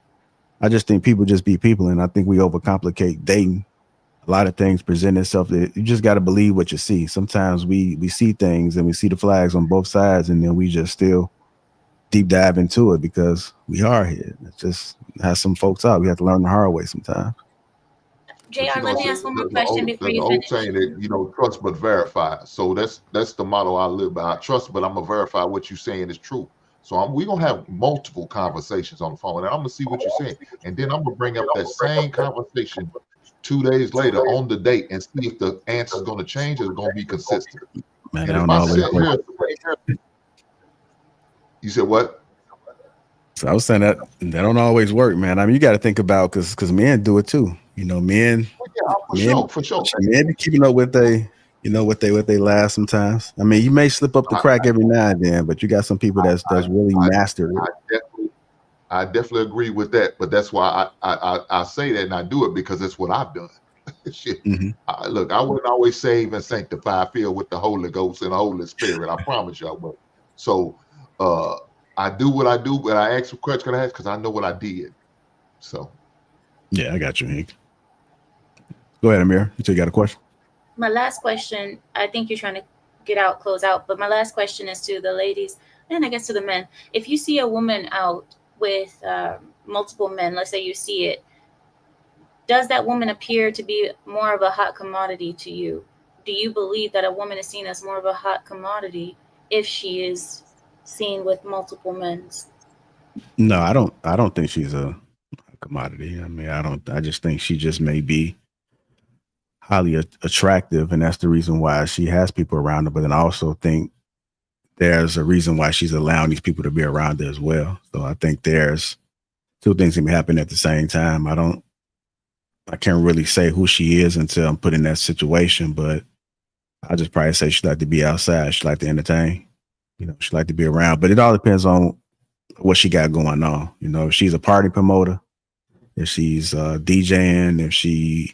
I just think people just be people, and I think we overcomplicate dating. A lot of things present itself that you just got to believe what you see. Sometimes we see things and we see the flags on both sides, and then we just still deep dive into it because we are here. It just has some folks out. We have to learn the hard way sometimes. JR, let me ask one more question before There's you an old finish. saying that trust but verify. So that's the motto I live by. I trust, but I'm gonna verify what you're saying is true. So we're gonna have multiple conversations on the phone, and I'm gonna see what you're saying, and then I'm gonna bring up that same conversation 2 days later on the date and see if the answer is gonna change or it's gonna be consistent. Man, And I if don't I always sit work. here, you said what? So I was saying that don't always work, man. I mean, you got to think about because men do it too. You know, men For sure. men be keeping up with they what they last sometimes. I mean, you may slip up the crack every now and then, but you got some people that's really mastered it. I definitely agree with that, but that's why I say that and I do it because it's what I've done. Shit. Look, I wouldn't always save and sanctify, filled with the Holy Ghost and the Holy Spirit. I promise you I would. So I do what I do, but I ask for questions because I know what I did. So yeah, I got you, Hank. Go ahead, Amir. You got a question? My last question, I think you're trying to close out, but my last question is to the ladies and I guess to the men. If you see a woman out with multiple men, let's say you see it, does that woman appear to be more of a hot commodity to you? Do you believe that a woman is seen as more of a hot commodity if she is seen with multiple men? No, I don't think she's a commodity. I mean, I just think she just may be highly attractive, and that's the reason why she has people around her. But then I also think there's a reason why she's allowing these people to be around her as well. So I think there's two things that can happen at the same time. I can't really say who she is until I'm put in that situation, but I just probably say she like to be outside. She like to entertain. You know, she like to be around. But it all depends on what she got going on. You know, if she's a party promoter, if she's DJing, if she,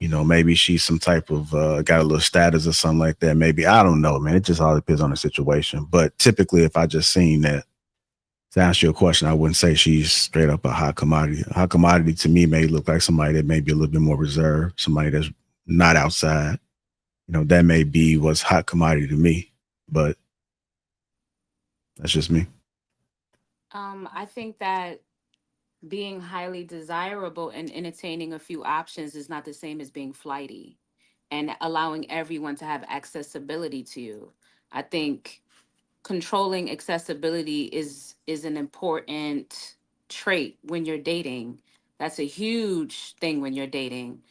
maybe she's some type of got a little status or something like that. Maybe, I don't know, man. It just all depends on the situation. But typically, if I just seen that, to answer your question, I wouldn't say she's straight up a hot commodity. A hot commodity to me may look like somebody that may be a little bit more reserved, somebody that's not outside. That may be what's hot commodity to me, but that's just me. I think that being highly desirable and entertaining a few options is not the same as being flighty and allowing everyone to have accessibility to you. I think controlling accessibility is an important trait when you're dating. That's a huge thing when you're dating.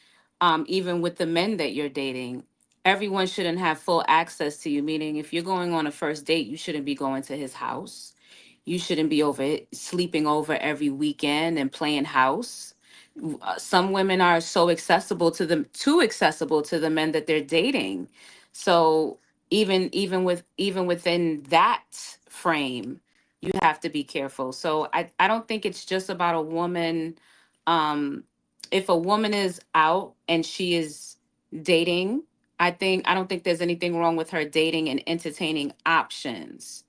Even with the men that you're dating, everyone shouldn't have full access to you. Meaning, if you're going on a first date, you shouldn't be going to his house. You shouldn't be sleeping over every weekend and playing house. Some women are so too accessible to the men that they're dating. So even within that frame, you have to be careful. So I don't think it's just about a woman. If a woman is out and she is dating, I don't think there's anything wrong with her dating and entertaining options.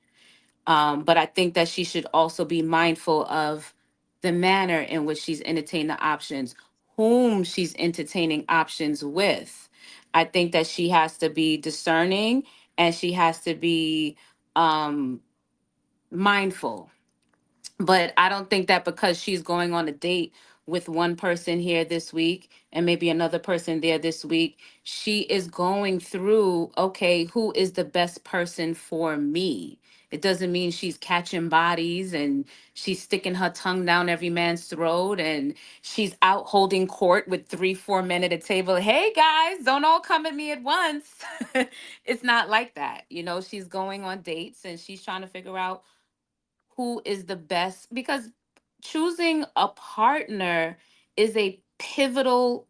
But I think that she should also be mindful of the manner in which she's entertaining the options, whom she's entertaining options with. I think that she has to be discerning and she has to be mindful. But I don't think that because she's going on a date with one person here this week and maybe another person there this week, she is going through, okay, who is the best person for me? It doesn't mean she's catching bodies and she's sticking her tongue down every man's throat and she's out holding court with 3-4 men at a table. Hey guys, don't all come at me at once. It's not like that. She's going on dates and she's trying to figure out who is the best, because choosing a partner is a pivotal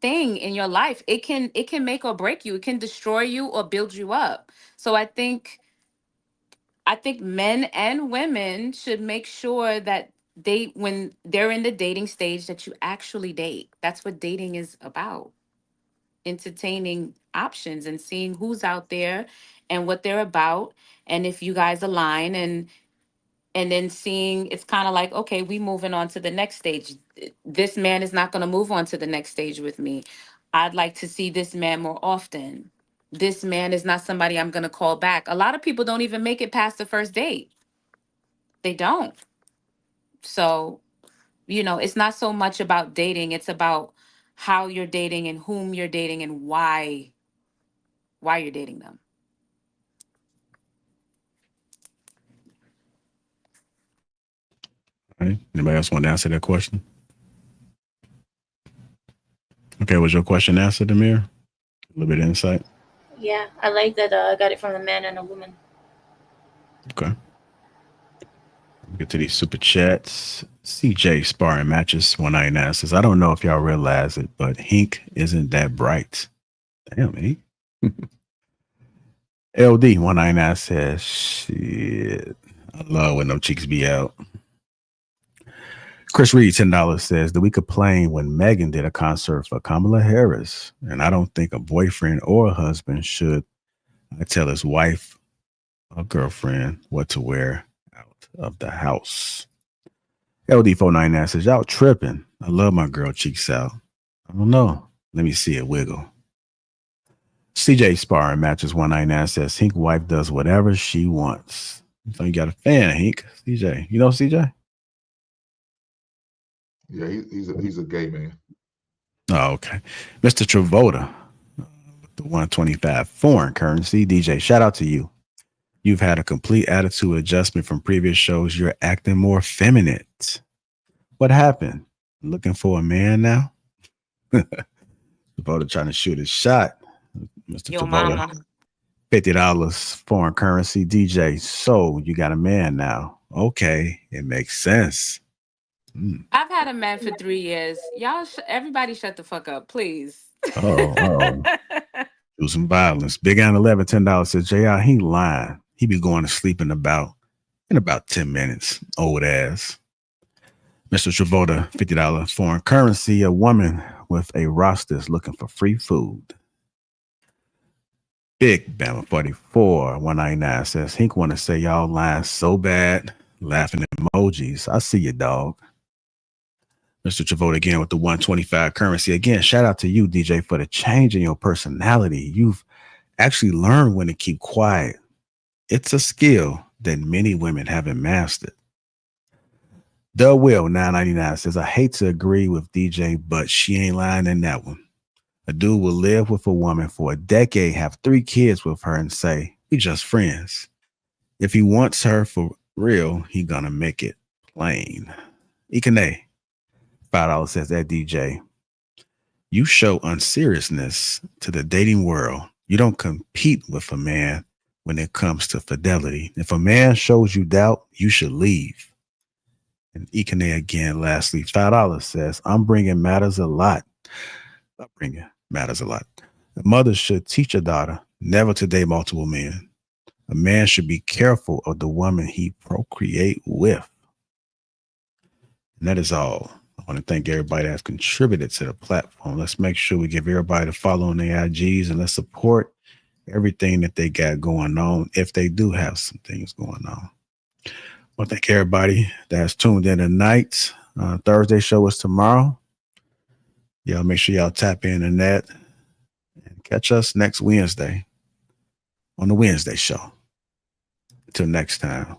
thing in your life. It can make or break you. It can destroy you or build you up. So I think men and women should make sure that when they're in the dating stage, that you actually date. That's what dating is about. Entertaining options and seeing who's out there and what they're about, and if you guys align, and then seeing, it's kind of like, okay, we moving on to the next stage. This man is not going to move on to the next stage with me. I'd like to see this man more often. This man is not somebody I'm going to call back. A lot of people don't even make it past the first date. They don't. So, it's not so much about dating. It's about how you're dating and whom you're dating and why you're dating them. All right. Anybody else want to answer that question? Okay, was your question answered, Amir? A little bit of insight. Yeah, I like that. I got it from a man and a woman. Okay. Get to these super chats. CJ sparring matches 199 says, I don't know if y'all realize it, but Hink isn't that bright. Damn, Hink. LD 199 says, shit. I love when them cheeks be out. Chris Reed, $10 says, do we complain when Megan did a concert for Kamala Harris? And I don't think a boyfriend or a husband should tell his wife or girlfriend what to wear out of the house. LD499 says, y'all tripping. I love my girl cheeks out. I don't know. Let me see it wiggle. CJ sparring matches 199 says, Hink wife does whatever she wants. So you got a fan, Hink. CJ. You know CJ? Yeah, he's a gay man. Oh, okay. Mr. Travolta, the 125 foreign currency. DJ, shout out to you. You've had a complete attitude adjustment from previous shows. You're acting more feminine. What happened? Looking for a man now? Travolta trying to shoot his shot. Mr. Your Travolta. mama. $50 foreign currency. DJ, so you got a man now. Okay, it makes sense. I've had a man for 3 years. Y'all, everybody shut the fuck up, please. Oh. Do some violence. Big An 11, $10 says, JR, he lying. He be going to sleep in about 10 minutes. Old ass. Mr. Travolta, $50 foreign currency. A woman with a roster is looking for free food. Big Bama 44, 199 says, Hink want to say y'all lying so bad. Laughing emojis. I see you, dog. Mr. Travolta again with the 125 currency. Again, shout out to you, DJ, for the change in your personality. You've actually learned when to keep quiet. It's a skill that many women haven't mastered. The Will 999 says, I hate to agree with DJ, but she ain't lying in that one. A dude will live with a woman for a decade, have 3 kids with her, and say, we just friends. If he wants her for real, he gonna make it plain. Ikane, $5 says that DJ. You show unseriousness to the dating world. You don't compete with a man when it comes to fidelity. If a man shows you doubt, you should leave. And Ikane again, lastly, $5 says, I'm bringing matters a lot. Upbringing matters a lot. A mother should teach a daughter never to date multiple men. A man should be careful of the woman he procreate with. And that is all. I want to thank everybody that's contributed to the platform. Let's make sure we give everybody a follow on their IGs and let's support everything that they got going on if they do have some things going on. I want to thank everybody that's tuned in tonight. Thursday show is tomorrow. Y'all make sure y'all tap in and that and catch us next Wednesday on the Wednesday show. Until next time.